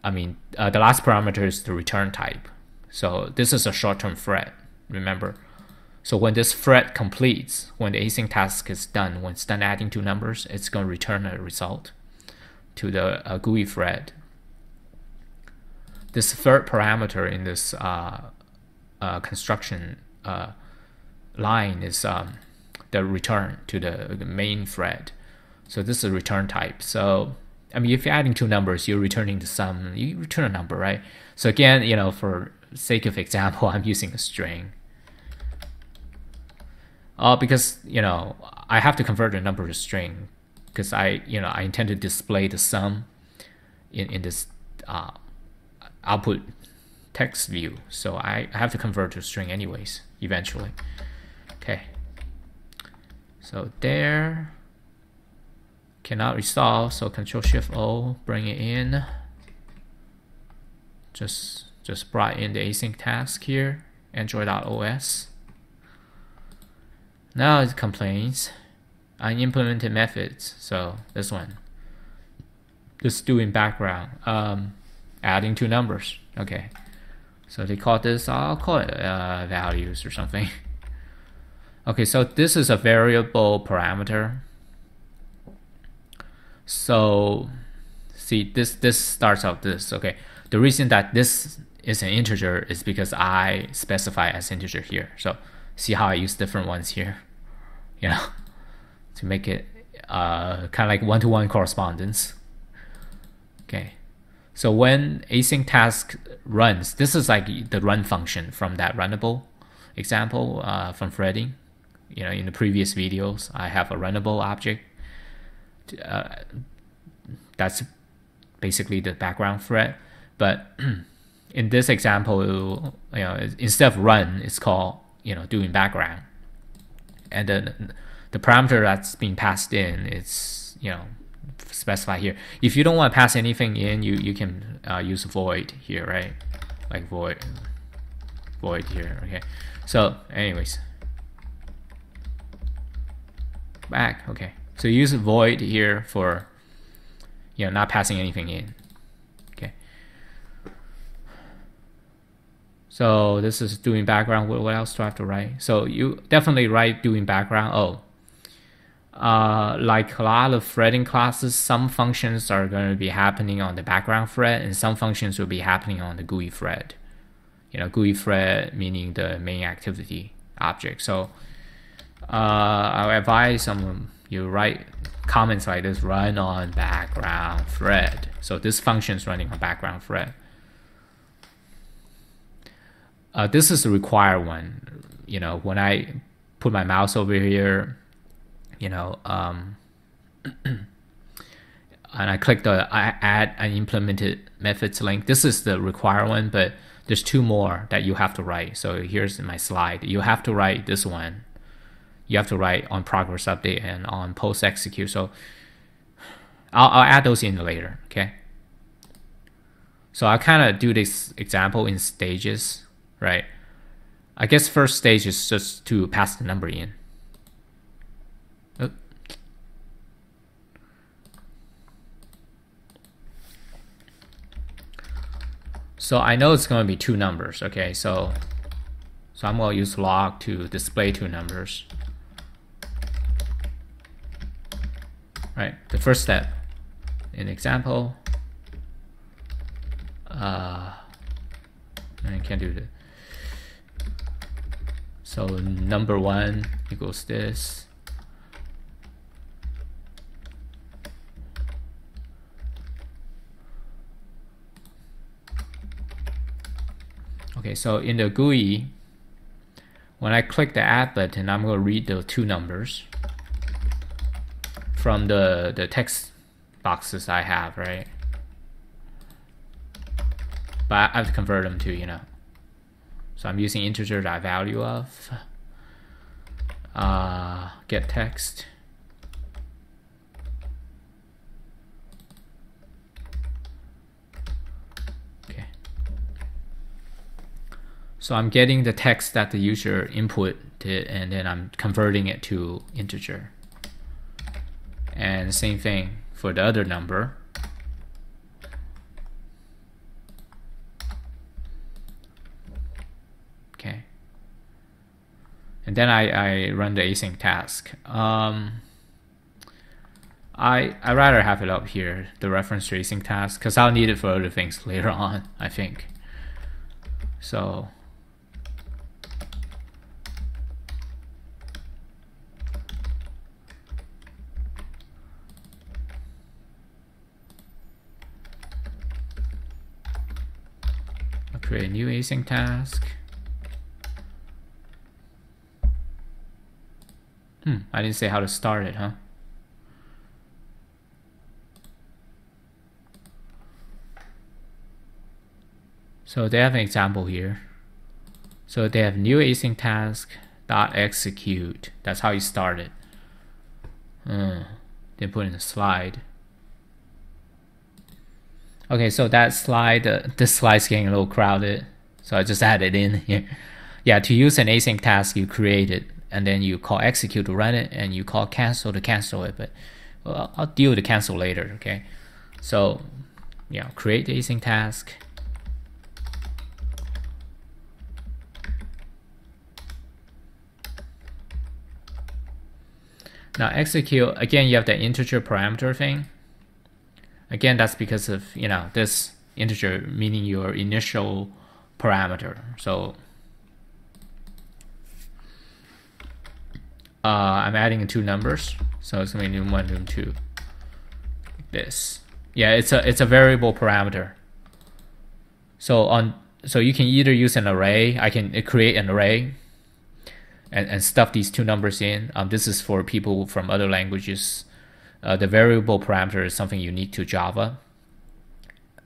last parameter is the return type. So this is a short-term thread, remember. So when this thread completes, when the async task is done, when it's done adding two numbers, it's going to return a result to the GUI thread. This third parameter in this construction line is the return to the main thread. So this is a return type. So if you're adding two numbers, you're returning the sum. You return a number, right? So again, for sake of example, I'm using a string. Because I have to convert a number to string because I intend to display the sum in this output text view. So I have to convert to string anyways eventually. Okay. So there, cannot resolve, so Control-Shift-O, bring it in. Just brought in the async task here, Android.OS. Now it complains, unimplemented methods. So this one, just doing background, adding two numbers. Okay, so they call this, I'll call it values or something. Okay, so this is a variable parameter. So see, this starts out this. Okay, the reason that this is an integer is because I specify as integer here. So see how I use different ones here, to make it kind of like one-to-one correspondence. Okay, so when async task runs, this is like the run function from that runnable example from threading. In the previous videos, I have a runnable object. That's basically the background thread. But in this example, instead of run, it's called doing background. And then the parameter that's being passed in is specified here. If you don't want to pass anything in, you can use void here, right? Like void here. Okay. So anyways, back. Okay. So use void here for not passing anything in. Okay. So this is doing background. What else do I have to write? So you definitely write doing background. Like a lot of threading classes, some functions are going to be happening on the background thread, and some functions will be happening on the GUI thread. GUI thread meaning the main activity object. So I advise you write comments like this: run on background thread. So this function is running on background thread. This is the required one. When I put my mouse over here, and I click the add unimplemented methods link. This is the required one, but there's two more that you have to write. So here's my slide. You have to write this one. You have to write on progress update and on post execute. So I'll add those in later. Okay. So I kind of do this example in stages, right? I guess first stage is just to pass the number in. So I know it's going to be two numbers. Okay, so I'm going to use log to display two numbers. Right, the first step in example. I can't do that. So number 1 equals this. Okay, so in the GUI, when I click the add button, I'm going to read the two numbers from the text boxes I have, right? But I have to convert them to, So I'm using integer that value of get text. Okay. So I'm getting the text that the user inputted, and then I'm converting it to integer. And same thing for the other number. Okay. And then I run the async task. I rather have it up here, the reference to async task, because I'll need it for other things later on, I think. So I'll create a new async task. I didn't say how to start it, huh? So they have an example here. So they have new async task dot execute. That's how you start it. They put in a slide. Okay, so that slide, this slide's getting a little crowded, so I just added in here. Yeah, to use an async task, you create it, and then you call execute to run it, and you call cancel to cancel it. But I'll deal with the cancel later. Okay, so create the async task. Now execute again. You have the integer parameter thing. Again, that's because of this integer, meaning your initial parameter. So I'm adding two numbers, so it's going to be num1, num2. This, yeah, it's a variable parameter. So you can either use an array. I can create an array and stuff these two numbers in. This is for people from other languages. The variable parameter is something unique to Java.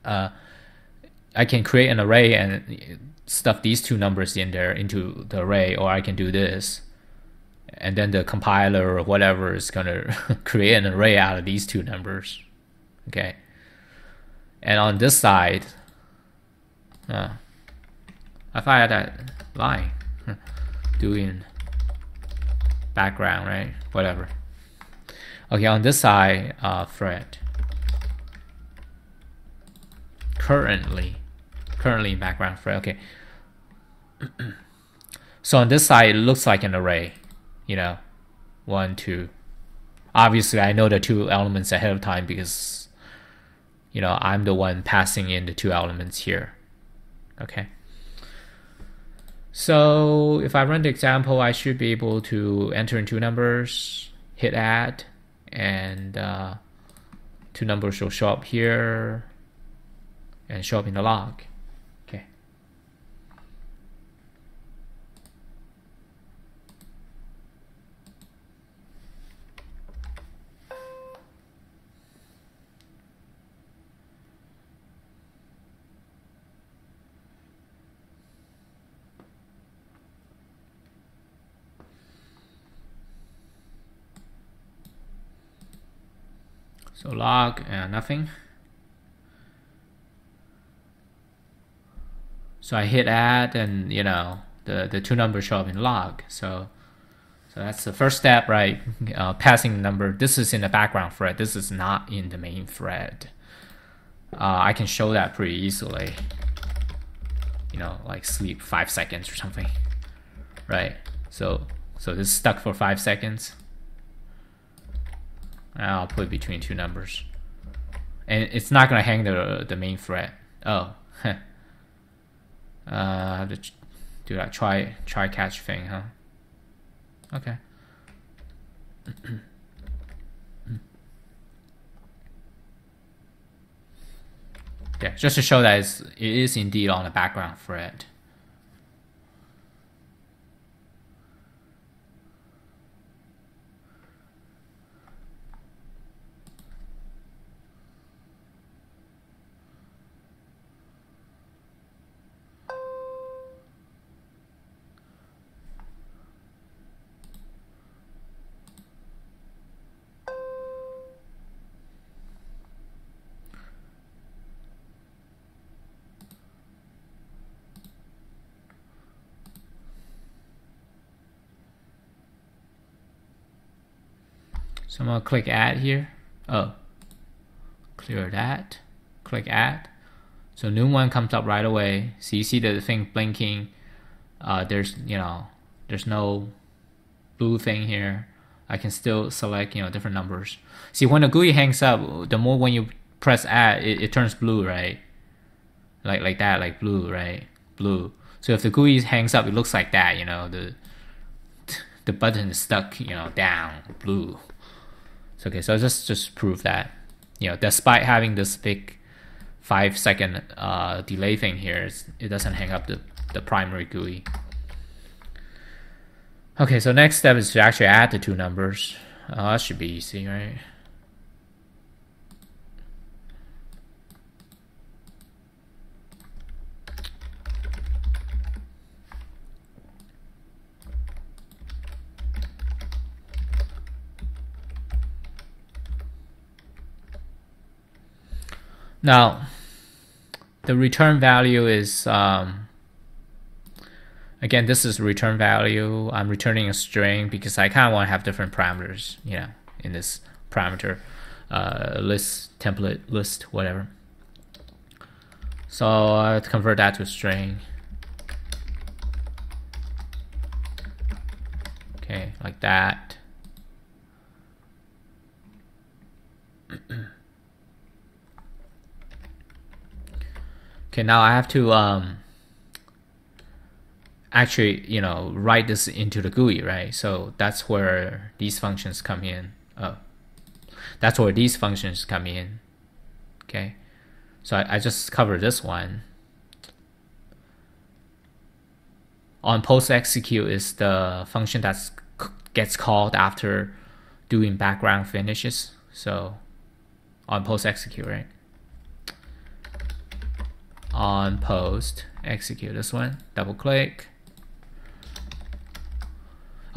I can create an array and stuff these two numbers in there into the array, or I can do this. And then the compiler or whatever is going to create an array out of these two numbers. Okay. And on this side, I find that line doing background, right? Whatever. Okay, on this side, thread currently background thread. Okay. So on this side, it looks like an array. 1, 2. Obviously, I know the two elements ahead of time because I'm the one passing in the two elements here. Okay. So if I run the example, I should be able to enter in two numbers, hit add, and two numbers will show up here and show up in the log. Okay. So log and nothing. So I hit add, and the two numbers show up in log. So that's the first step, right? Passing the number. This is in the background thread. This is not in the main thread. I can show that pretty easily. you know, like sleep 5 seconds or something, right? So this is stuck for 5 seconds. I'll put it between two numbers, and it's not gonna hang the main thread. Oh, I have to do that try catch thing, huh? Okay. Yeah, just to show that it is indeed on the background thread. So I'm gonna click add here. Oh, clear that. Click add. So new one comes up right away. So you see the thing blinking. There's no blue thing here. I can still select different numbers. See, when the GUI hangs up, the more when you press add, it turns blue, right? Like that, like blue, right? Blue. So if the GUI hangs up, it looks like that. The button is stuck, down, blue. Okay, so just prove that, despite having this big 5 second delay thing here, it doesn't hang up the primary GUI. Okay, so next step is to actually add the two numbers. That should be easy, right? Now, the return value is, again, this is return value. I'm returning a string because I kind of want to have different parameters, in this parameter list, template list, whatever. So I have to convert that to a string. Okay, like that. Okay, now I have to actually, write this into the GUI, right? So that's where these functions come in. Oh, that's where these functions come in. Okay, so I just covered this one. On post execute is the function that gets called after doing background finishes. So on post execute, right? On post execute this one, double click.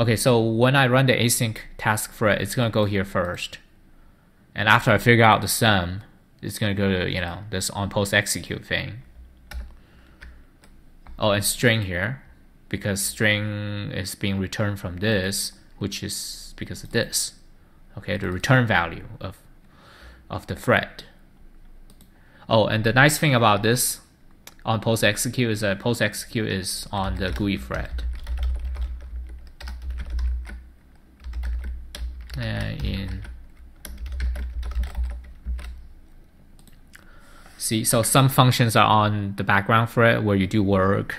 Okay, so when I run the async task thread, it's gonna go here first, and after I figure out the sum, it's gonna go to this on post execute thing. Oh, and string here, because string is being returned from this, which is because of this. Okay, the return value of the thread. Oh, and the nice thing about this on post execute is that post execute is on the GUI thread. See, so some functions are on the background thread where you do work,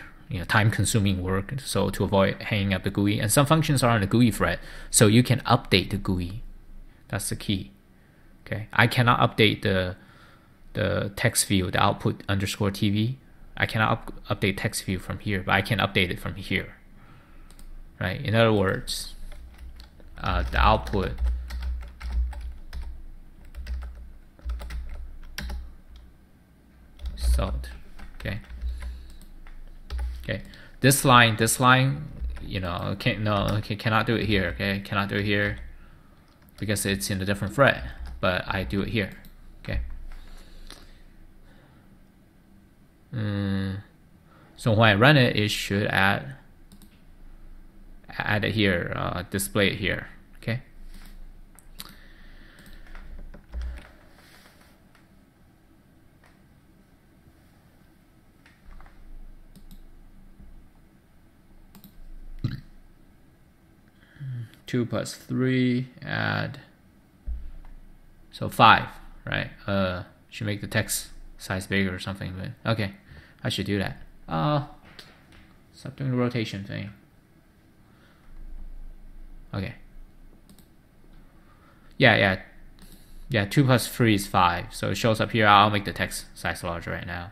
time-consuming work, so to avoid hanging up the GUI, and some functions are on the GUI thread, so you can update the GUI. That's the key. Okay, I cannot update the text view, the output underscore TV. I cannot update text view from here, but I can update it from here, right? In other words, the output salt. Okay. This line, cannot do it here. Okay, cannot do it here because it's in a different thread, but I do it here. Okay. So when I run it, it should add it here, display it here. Okay. 2 plus 3, add, so 5, right? Should make the text size bigger or something, but okay, I should do that. Stop doing the rotation thing. Okay. Yeah, 2 plus 3 is 5, so it shows up here. I'll make the text size larger right now.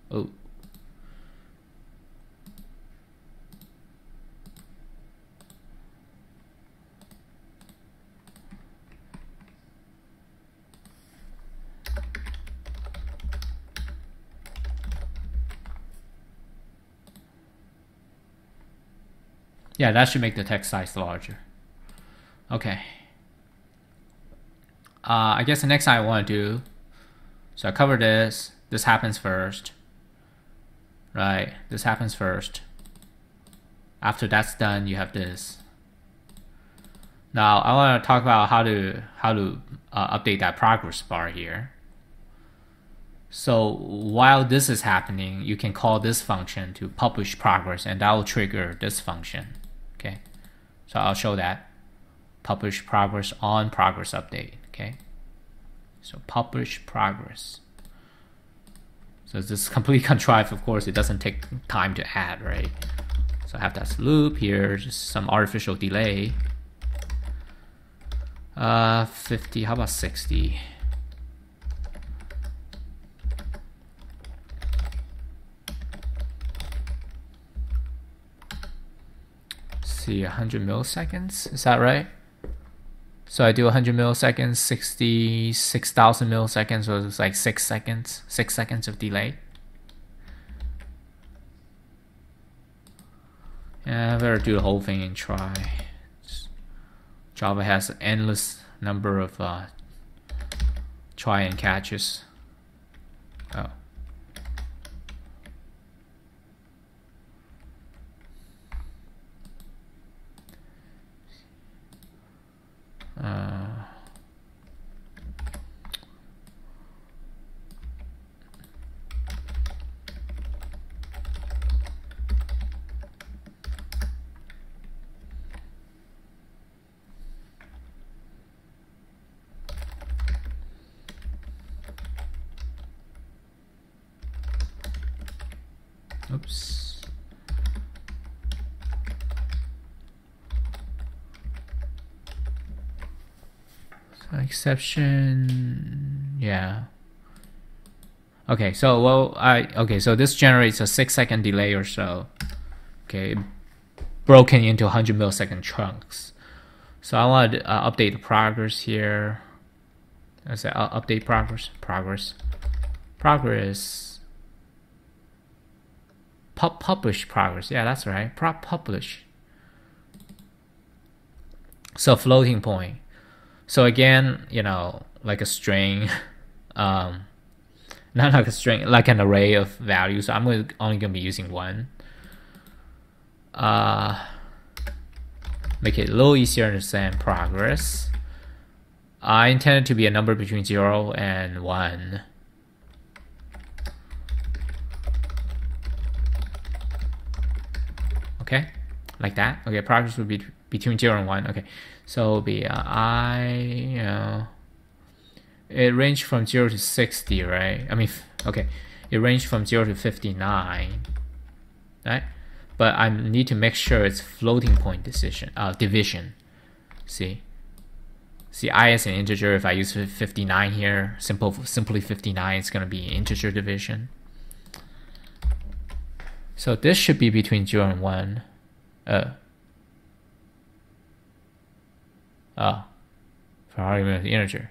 Oh. Yeah, that should make the text size larger. Okay. I guess the next thing I want to do, so I cover this. This happens first, right? This happens first. After that's done, you have this. Now I want to talk about how to update that progress bar here. So while this is happening, you can call this function to publish progress, and that will trigger this function. Okay, so I'll show that. Publish progress on progress update. Okay, so publish progress. So this is completely contrived. Of course, it doesn't take time to add, right? So I have that loop here, just some artificial delay. 50. How about 60? See, 100 milliseconds. Is that right? So I do 100 milliseconds, 66,000 milliseconds, so it's like 6 seconds. 6 seconds of delay. Yeah, I better do the whole thing and try. Java has an endless number of try and catches. Oh. Oops. So exception, yeah. Okay, so so this generates a 6-second delay or so. Okay, broken into 100 millisecond chunks. So I want to update the progress here. I say update progress. Publish progress. Yeah, that's right. Publish. So floating point. So again, you know, like a string, not like a string, like an array of values. So I'm only going to be using one. Make it a little easier to understand progress. I intend it to be a number between 0 and 1. Okay, like that. Okay, progress would be between 0 and 1. Okay, so it'll be it ranged from 0 to 60, right? I mean, okay, it ranged from 0 to 59, right? But I need to make sure it's floating point division. See, I as an integer. If I use 59 here, simply 59, it's gonna be integer division. So this should be between 0 and 1. For argument of the integer.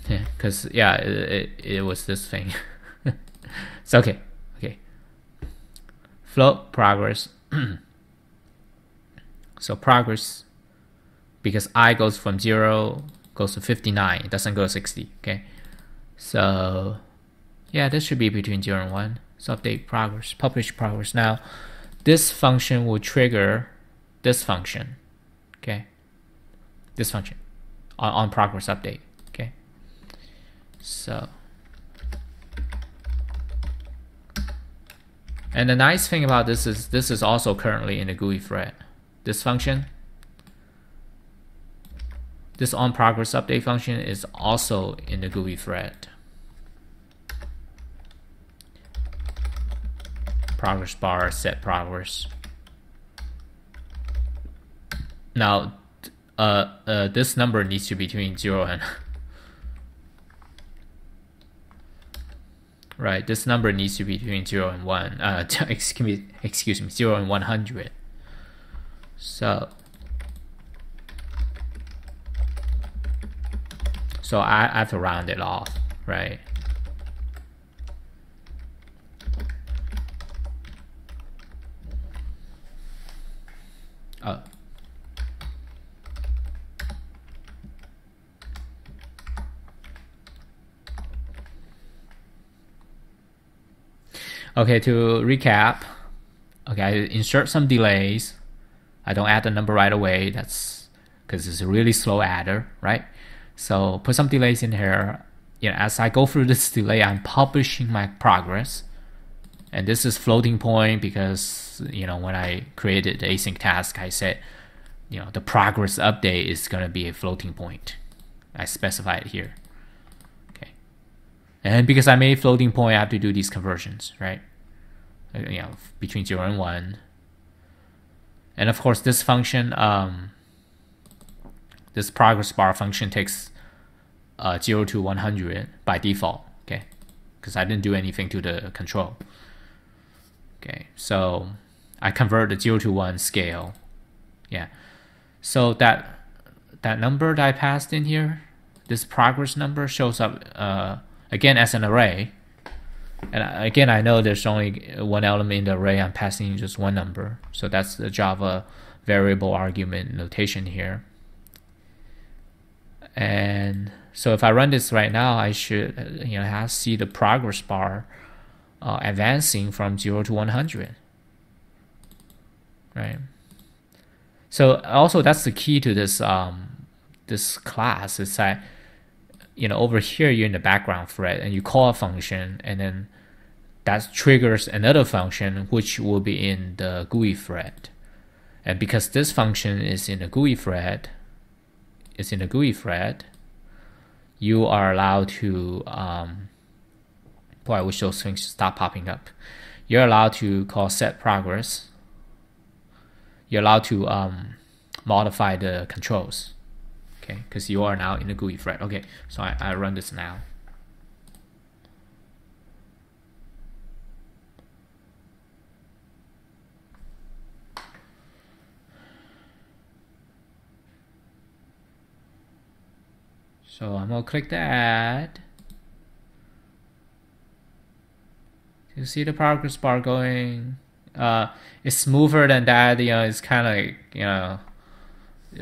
Yeah, because it was this thing. So okay. Float progress. So progress, because I goes from 0 goes to 59, it doesn't go to 60. Okay, so yeah, this should be between 0 and 1. So update progress, publish progress. Now this function will trigger this function. Okay, this function on progress update. Okay, so And the nice thing about this is also currently in the GUI thread. This function, this onProgress_update function is also in the GUI thread. Progress bar set progress. Now, this number needs to be between 0 and right. This number needs to be between 0 and 1. Excuse me, 0 and 100. So I have to round it off, right? Okay, to recap, okay, I insert some delays. I don't add the number right away. That's because it's a really slow adder, right? So put some delays in here. You know, as I go through this delay, I'm publishing my progress. And this is floating point because, you know, when I created the async task, I said, you know, the progress update is going to be a floating point. I specify it here. Okay. And because I made floating point, I have to do these conversions, right? You know, between 0 and 1. And of course, this function, this progress bar function takes 0 to 100 by default, okay? Because I didn't do anything to the control. Okay, so I convert the 0 to 1 scale. Yeah. So that number that I passed in here, this progress number shows up again as an array. And again, I know there's only one element in the array. I'm passing just one number. So that's the Java variable argument notation here. And so if I run this right now, I should, you know, have to see the progress bar advancing from 0 to 100. Right. So also that's the key to this this class is that, you know, over here you're in the background thread and you call a function and then that triggers another function which will be in the GUI thread. And because this function is in the GUI thread, you are allowed to boy, I wish those things stop popping up. You're allowed to call set progress. You're allowed to modify the controls, okay? Because you are now in the GUI thread. Okay, so I run this now. So I'm gonna click the add. You see the progress bar going. It's smoother than that. You know, it's kind of like, you know,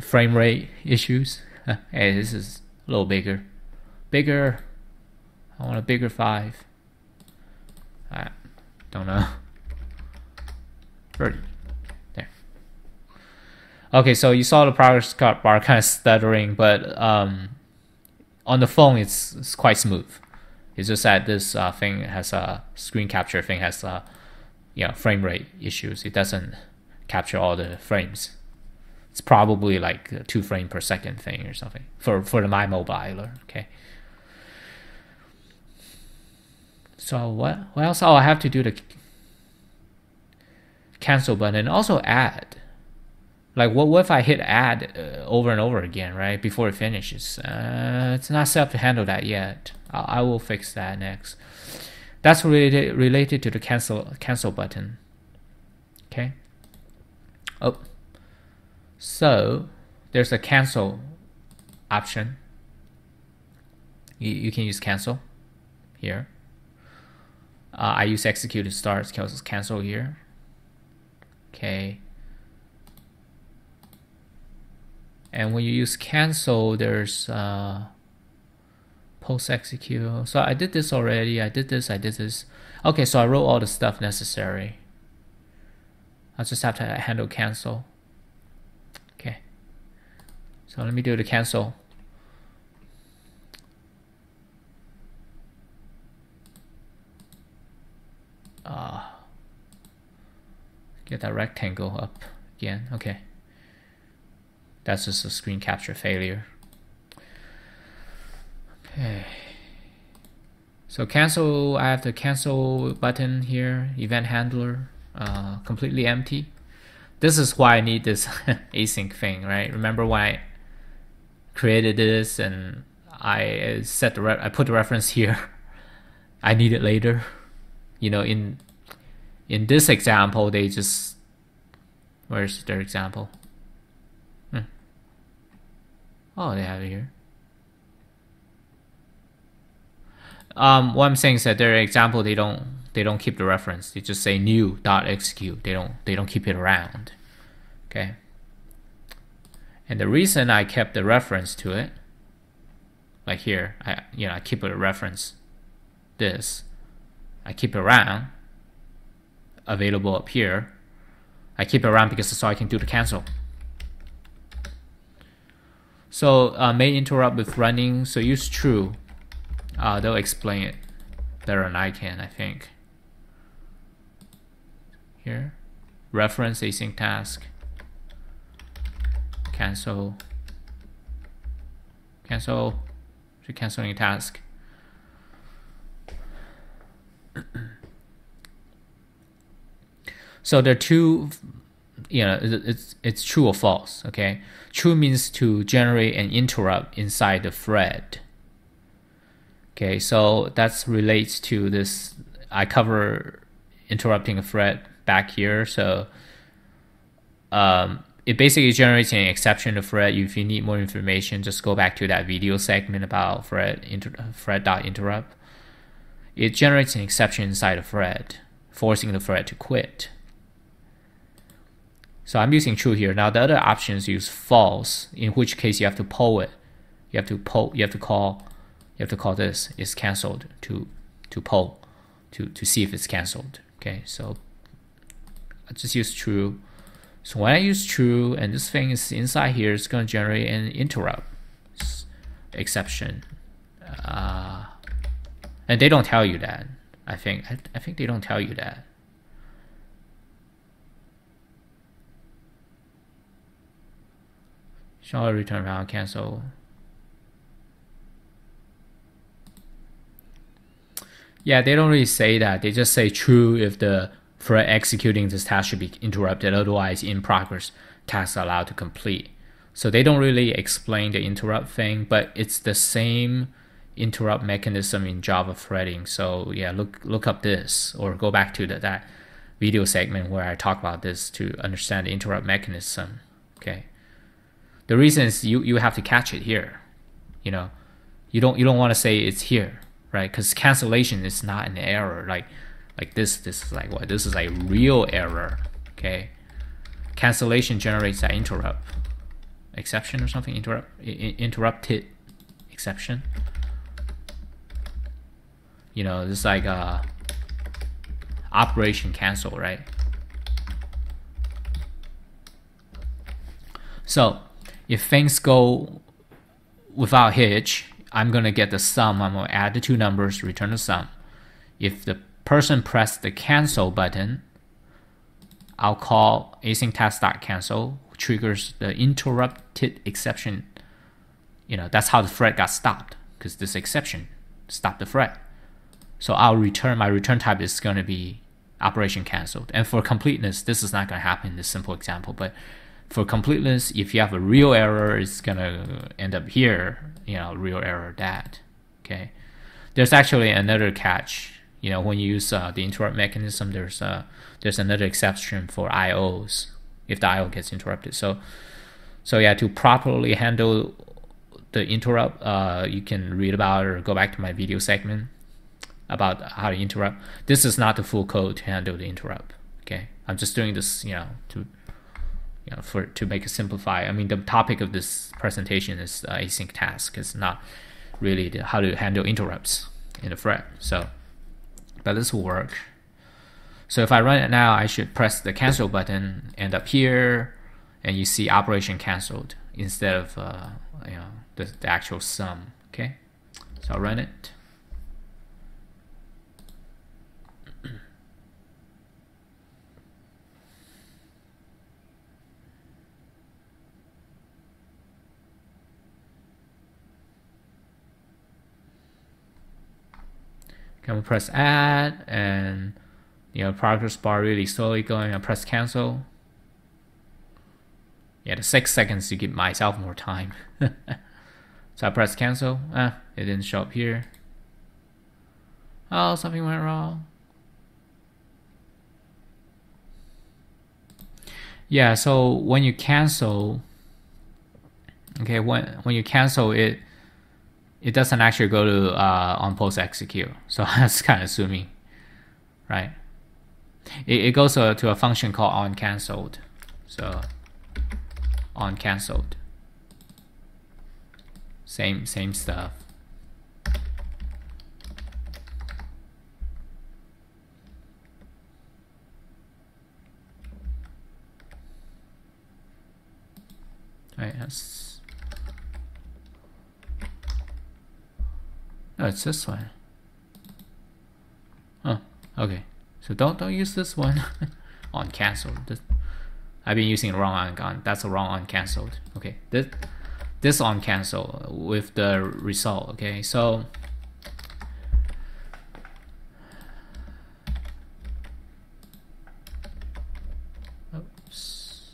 frame rate issues. Hey, this is a little bigger. Bigger. I want a bigger 5. I don't know. 30. There. Okay, so you saw the progress bar kind of stuttering, but on the phone it's quite smooth. It's just that this thing has a screen capture thing has you know, frame rate issues. It doesn't capture all the frames. It's probably like a 2 frame per second thing or something for the My Mobiler. Okay. So what else? Oh, I have to do the cancel button and also add. Like what if I hit add over and over again, right, before it finishes? It's not set up to handle that yet. I will fix that next. That's related to the cancel button. Okay. Oh, so there's a cancel option. You can use cancel here. I use execute to start. Cancel here. Okay. And when you use cancel, there's post execute. So I did this already. I did this. Okay, so I wrote all the stuff necessary. I just have to handle cancel. Okay. So let me do the cancel. Get that rectangle up again. Okay. That's just a screen capture failure. Okay. So cancel, I have the cancel button here, event handler, completely empty. This is why I need this async thing, right? Remember when I created this and I set I put the reference here. I need it later. You know, in this example, they just, where's their example? Oh, they have it here. What I'm saying is that their example, they don't keep the reference. They just say new.execute. They don't keep it around. Okay. And the reason I kept the reference to it, like here, I keep a reference. This, I keep it around, available up here. I keep it around because that's how I can do the cancel. So may interrupt with running. So use true. They'll explain it better than I can, I think. Here, reference async task, cancel, canceling a task. So there are two, it's true or false. Okay, true means to generate an interrupt inside the thread. Okay, so that relates to this. I cover interrupting a thread back here. So it basically generates an exception to thread. If you need more information, just go back to that video segment about thread.interrupt. It generates an exception inside a thread, forcing the thread to quit. So I'm using true here. Now the other options use false, in which case you have to poll it. You have to call this is canceled to poll to see if it's canceled. Okay, so I just use true. So when I use true and this thing is inside here, it's going to generate an interrupt exception. And they don't tell you that. I think they don't tell you that. Shall I return around cancel? Yeah, they don't really say that. They just say true if the thread executing this task should be interrupted. Otherwise, in progress tasks are allowed to complete. So they don't really explain the interrupt thing, but it's the same interrupt mechanism in Java threading. So yeah, look up this or go back to that video segment where I talk about this to understand the interrupt mechanism. Okay. The reason is you have to catch it here. You don't want to say it's here, right? Because cancellation is not an error. Like this is like what? This is a real error. Okay. Cancellation generates that interrupt exception or something. Interrupted exception. This is like operation cancel, right? So if things go without hitch, I'm going to get the sum. I'm going to add the two numbers, return the sum. If the person pressed the cancel button, I'll call AsyncTask.cancel, triggers the interrupted exception. That's how the thread got stopped, because this exception stopped the thread. So I'll return, my return type is going to be operation canceled. And for completeness, this is not going to happen in this simple example, but for completeness, if you have a real error, it's going to end up here, real error that. Okay. There's actually another catch. When you use the interrupt mechanism, there's another exception for IOs if the IO gets interrupted. So yeah, to properly handle the interrupt, you can read about or go back to my video segment about how to interrupt. This is not the full code to handle the interrupt. Okay, I'm just doing this, to make it simplify. I mean, the topic of this presentation is async task. It's not really how to handle interrupts in the thread. But this will work. So if I run it now, I should press the cancel button, end up here, and you see operation canceled instead of the actual sum. Okay, so I'll run it. Can we press add and progress bar really slowly going? I press cancel. Yeah, the 6 seconds to give myself more time. So I press cancel. It didn't show up here. Oh, something went wrong. Yeah, so when you cancel, okay, when you cancel it doesn't actually go to on post execute. So that's kind of assuming, right? It goes to a function called on canceled. So on canceled. Same stuff. Right, that's no, it's this one. Oh, okay. So don't use this one. On canceled. I've been using the wrong on. That's the wrong on canceled. Okay, this on cancel with the result. Okay, so oops.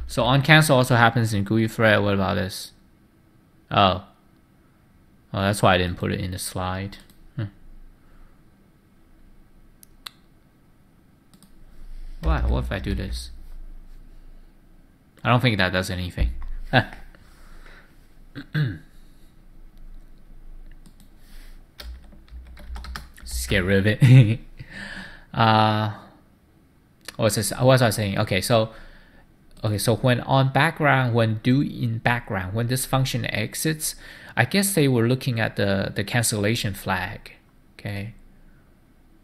So on cancel also happens in GUI thread. What about this? Oh, that's why I didn't put it in the slide. What if I do this? I don't think that does anything. Let's get rid of it. What was I saying? Okay, so when on background, when do in background, when this function exits, I guess they were looking at the cancellation flag. Okay,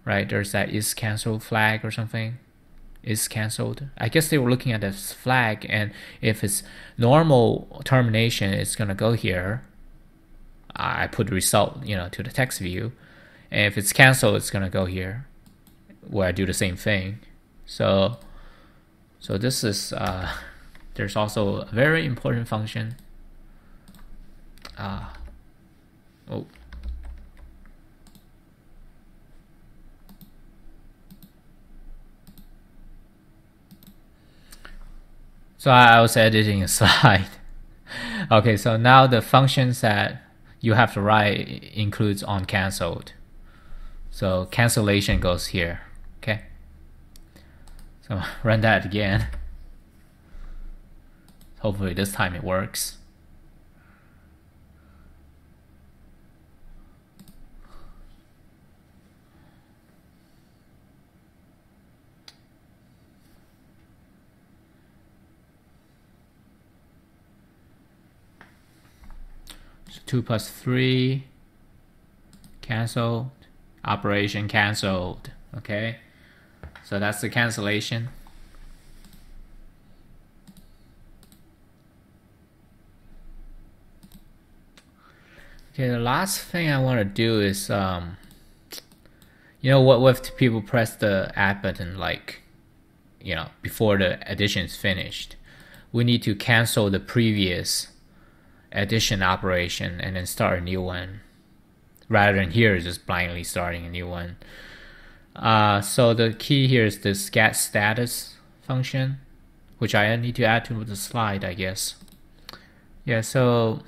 right? There's that is cancelled flag or something. Is cancelled. I guess they were looking at this flag, and if it's normal termination, it's gonna go here. I put the result, to the text view, and if it's cancelled, it's gonna go here, where I do the same thing. So this is there's also a very important function. So I was editing a slide. Okay, so now the functions that you have to write includes on canceled. So cancellation goes here. Okay. So run that again. Hopefully this time it works. So 2 plus 3 canceled, operation canceled. Okay, so that's the cancellation. Okay, the last thing I want to do is, what if people press the add button, before the addition is finished? We need to cancel the previous addition operation and then start a new one, rather than here just blindly starting a new one. So the key here is this get status function, which I need to add to the slide, I guess. Yeah, so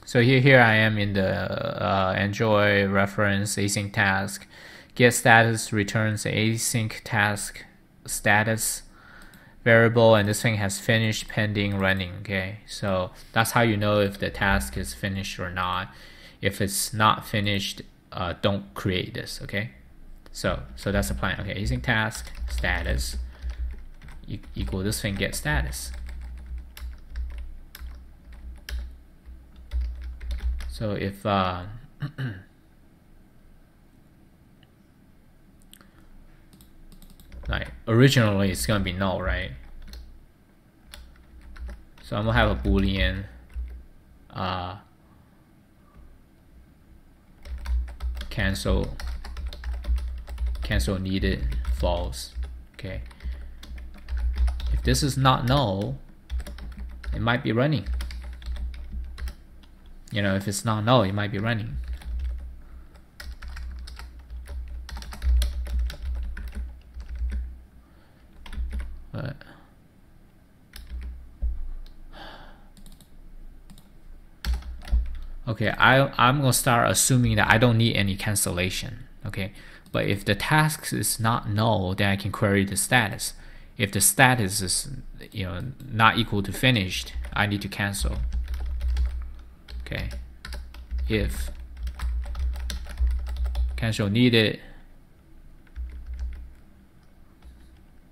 here I am in the enjoy reference AsyncTask. Get status returns AsyncTask status variable, and this thing has finished, pending, running. Okay, so that's how you know if the task is finished or not. If it's not finished, don't create this. Okay, so that's the plan. Okay, AsyncTask status equal this thing get status. So if originally it's gonna be null, right? So I'm gonna have a boolean cancel needed false. Okay, if this is not null, it might be running. If it's not null, it might be running. Okay, I'm gonna start assuming that I don't need any cancellation. Okay, but if the task is not null, then I can query the status. If the status is not equal to finished, I need to cancel. Okay, if cancel needed,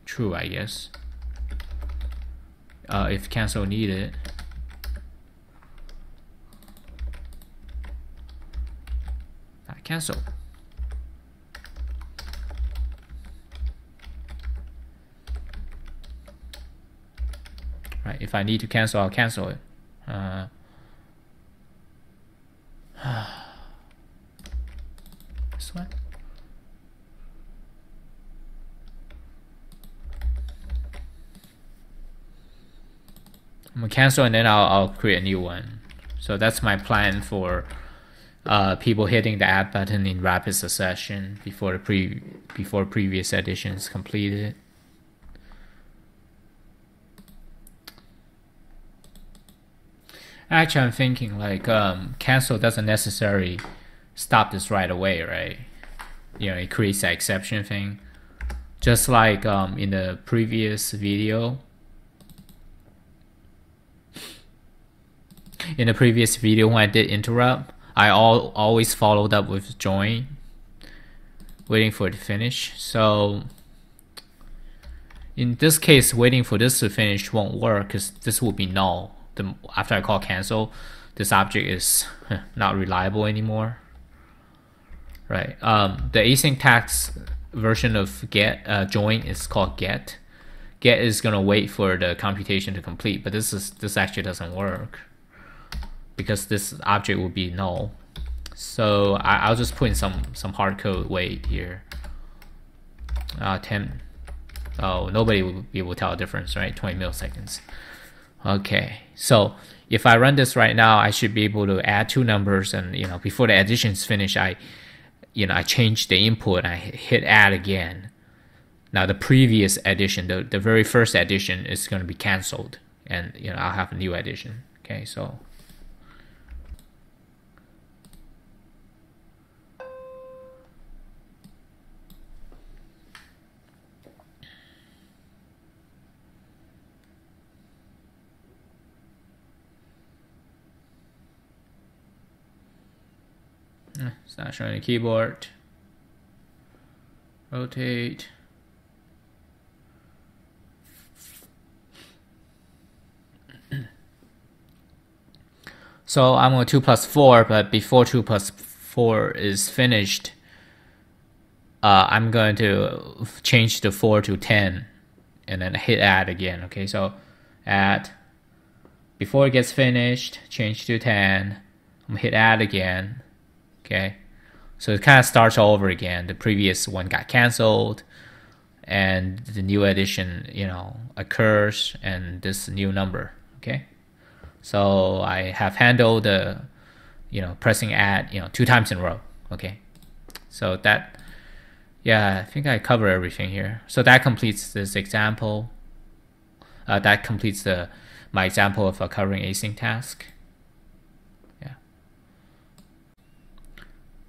true, I guess. If cancel needed, cancel. Right, if I need to cancel, I'll cancel it. This one. I'm gonna cancel and then I'll create a new one. So that's my plan for people hitting the add button in rapid succession before previous editions completed. Actually, I'm thinking like cancel doesn't necessarily stop this right away, right? It creates that exception thing, just like in the previous video. In the previous video, when I did interrupt, I always followed up with join, waiting for it to finish. So in this case, waiting for this to finish won't work because this will be null. After I call cancel, this object is not reliable anymore. Right. The AsyncTask version of join is called get. Get is gonna wait for the computation to complete, but this actually doesn't work because this object will be null. So I'll just put in some hard code wait here. 10. Oh, nobody will be able to tell the difference, right? 20 milliseconds. Okay, so if I run this right now, I should be able to add two numbers, and before the addition is finished, I change the input and I hit add again. Now the previous addition, the very first addition, is going to be canceled, and I'll have a new addition. Okay, so it's not showing the keyboard. Rotate. So I'm on 2 plus 4, but before 2 plus 4 is finished, I'm going to change the 4 to 10 and then hit add again. Okay, so add. Before it gets finished, change to 10. I'm gonna hit add again. Okay, so it kind of starts all over again. The previous one got canceled, and the new addition, occurs, and this new number. Okay, so I have handled the, pressing add, 2 times in a row. Okay, so that, yeah, I think I cover everything here. So that completes this example. That completes my example of covering AsyncTask.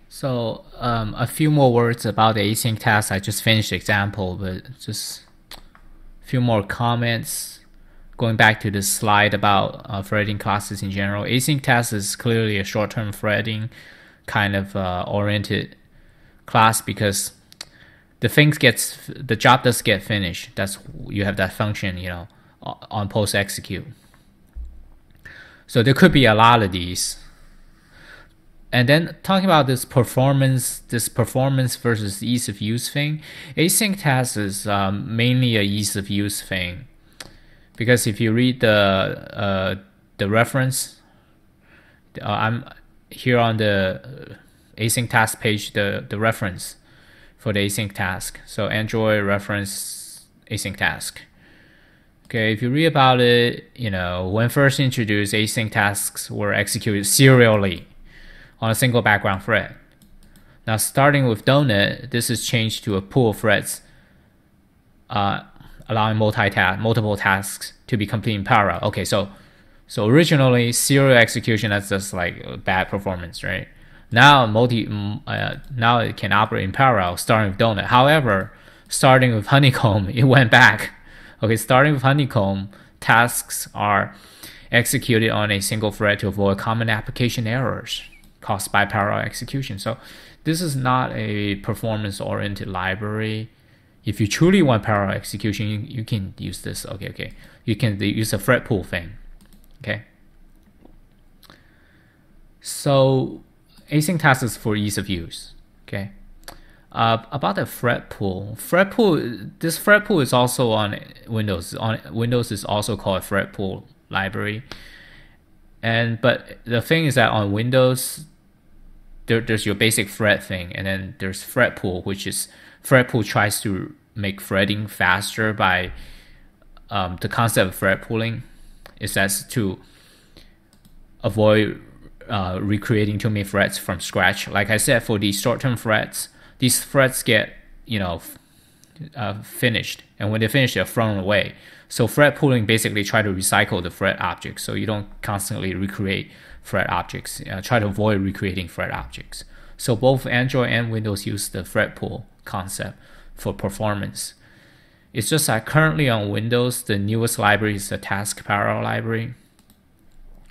So a few more words about the AsyncTask. I just finished the example, but just a few more comments. Going back to this slide about threading classes in general, AsyncTask is clearly a short-term threading kind of oriented class because the job does get finished. You have that function, on post execute. So there could be a lot of these. And then talking about this performance versus ease of use thing, AsyncTask is mainly a ease of use thing, because if you read the reference, I'm here on the AsyncTask page, the reference for the AsyncTask. So Android reference AsyncTask. Okay, if you read about it, when first introduced, AsyncTasks were executed serially on a single background thread. Now, starting with Donut, this is changed to a pool of threads, allowing multiple tasks to be complete in parallel. Okay, so So originally serial execution, that's just like bad performance, right? Now now it can operate in parallel, starting with donut. However, starting with honeycomb, it went back. Okay, starting with honeycomb, tasks are executed on a single thread to avoid common application errors caused by parallel execution. So this is not a performance-oriented library. If you truly want parallel execution, you can use this. Okay. You can use a thread pool thing. Okay. So AsyncTask is for ease of use. Okay. About the thread pool, this thread pool is also on Windows. On Windows is also called thread pool library. But the thing is that on Windows, there's your basic thread thing, and then there's thread pool, which is thread pool tries to make threading faster by the concept of thread pooling is that to avoid recreating too many threads from scratch. Like I said, for these short-term threads, these threads get finished, and when they finish, they're thrown away. So thread pooling basically try to recycle the thread objects, so you don't constantly recreate thread objects. Try to avoid recreating thread objects. So both Android and Windows use the thread pool concept for performance. It's just that currently on Windows, the newest library is the task parallel library.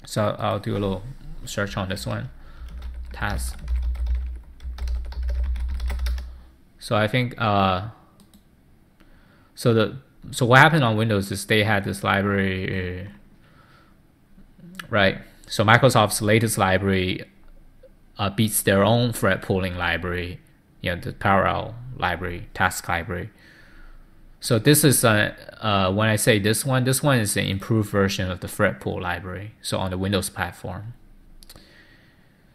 So I'll do a little search on this one, task. So I think so what happened on Windows is they had this library, right? So Microsoft's latest library beats their own thread pooling library, the parallel library, task library. So this is when I say this one is an improved version of the thread pool library. So on the Windows platform.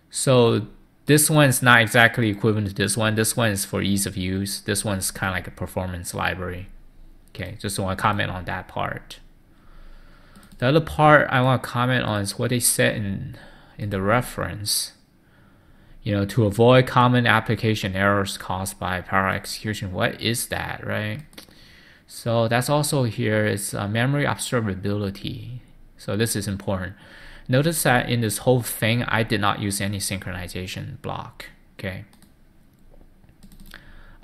So this one is not exactly equivalent to this one. This one is for ease of use. This one's kind of like a performance library. Okay, just want to comment on that part. The other part I want to comment on is what they said in the reference. To avoid common application errors caused by parallel execution. What is that, right? So that's also here is memory observability. So this is important. Notice that in this whole thing, I did not use any synchronization block. Okay,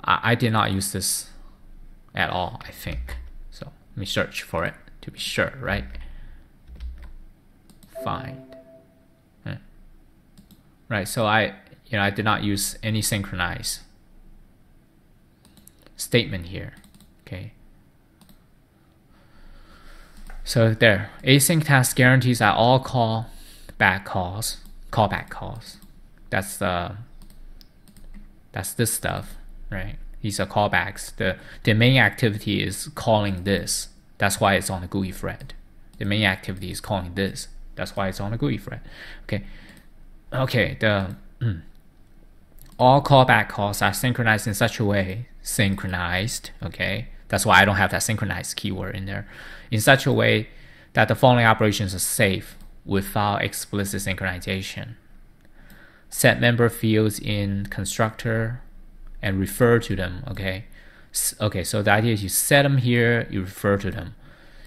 I did not use this at all, I think. So let me search for it to be sure, right? Find. Right, so I did not use any synchronize statement here. Okay. So there, AsyncTask guarantees that all callback calls. That's this stuff, right? These are callbacks. The main activity is calling this. That's why it's on the GUI thread. The main activity is calling this. That's why it's on the GUI thread. Okay. All callback calls are synchronized in such a way. Okay. That's why I don't have that synchronized keyword in there. In such a way that the following operations are safe without explicit synchronization. Set member fields in constructor and refer to them. Okay, so the idea is you set them here, you refer to them.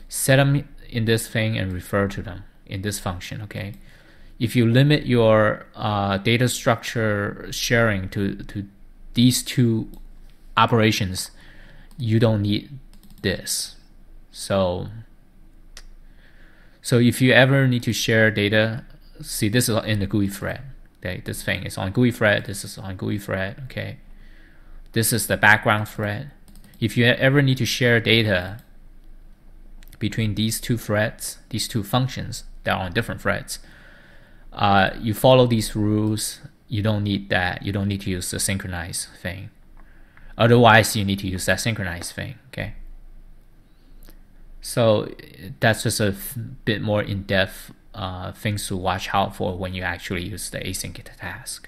Set them in this thing and refer to them in this function. Okay, if you limit your data structure sharing to these two operations, you don't need this. So if you ever need to share data, see, this is in the GUI thread. Okay, this thing is on GUI thread. This is on GUI thread. Okay, this is the background thread. If you ever need to share data between these two threads, these two functions that are on different threads, you follow these rules. You don't need that. You don't need to use the synchronize thing. Otherwise, you need to use that synchronize thing. Okay. So that's just a bit more in-depth things to watch out for when you actually use the async task.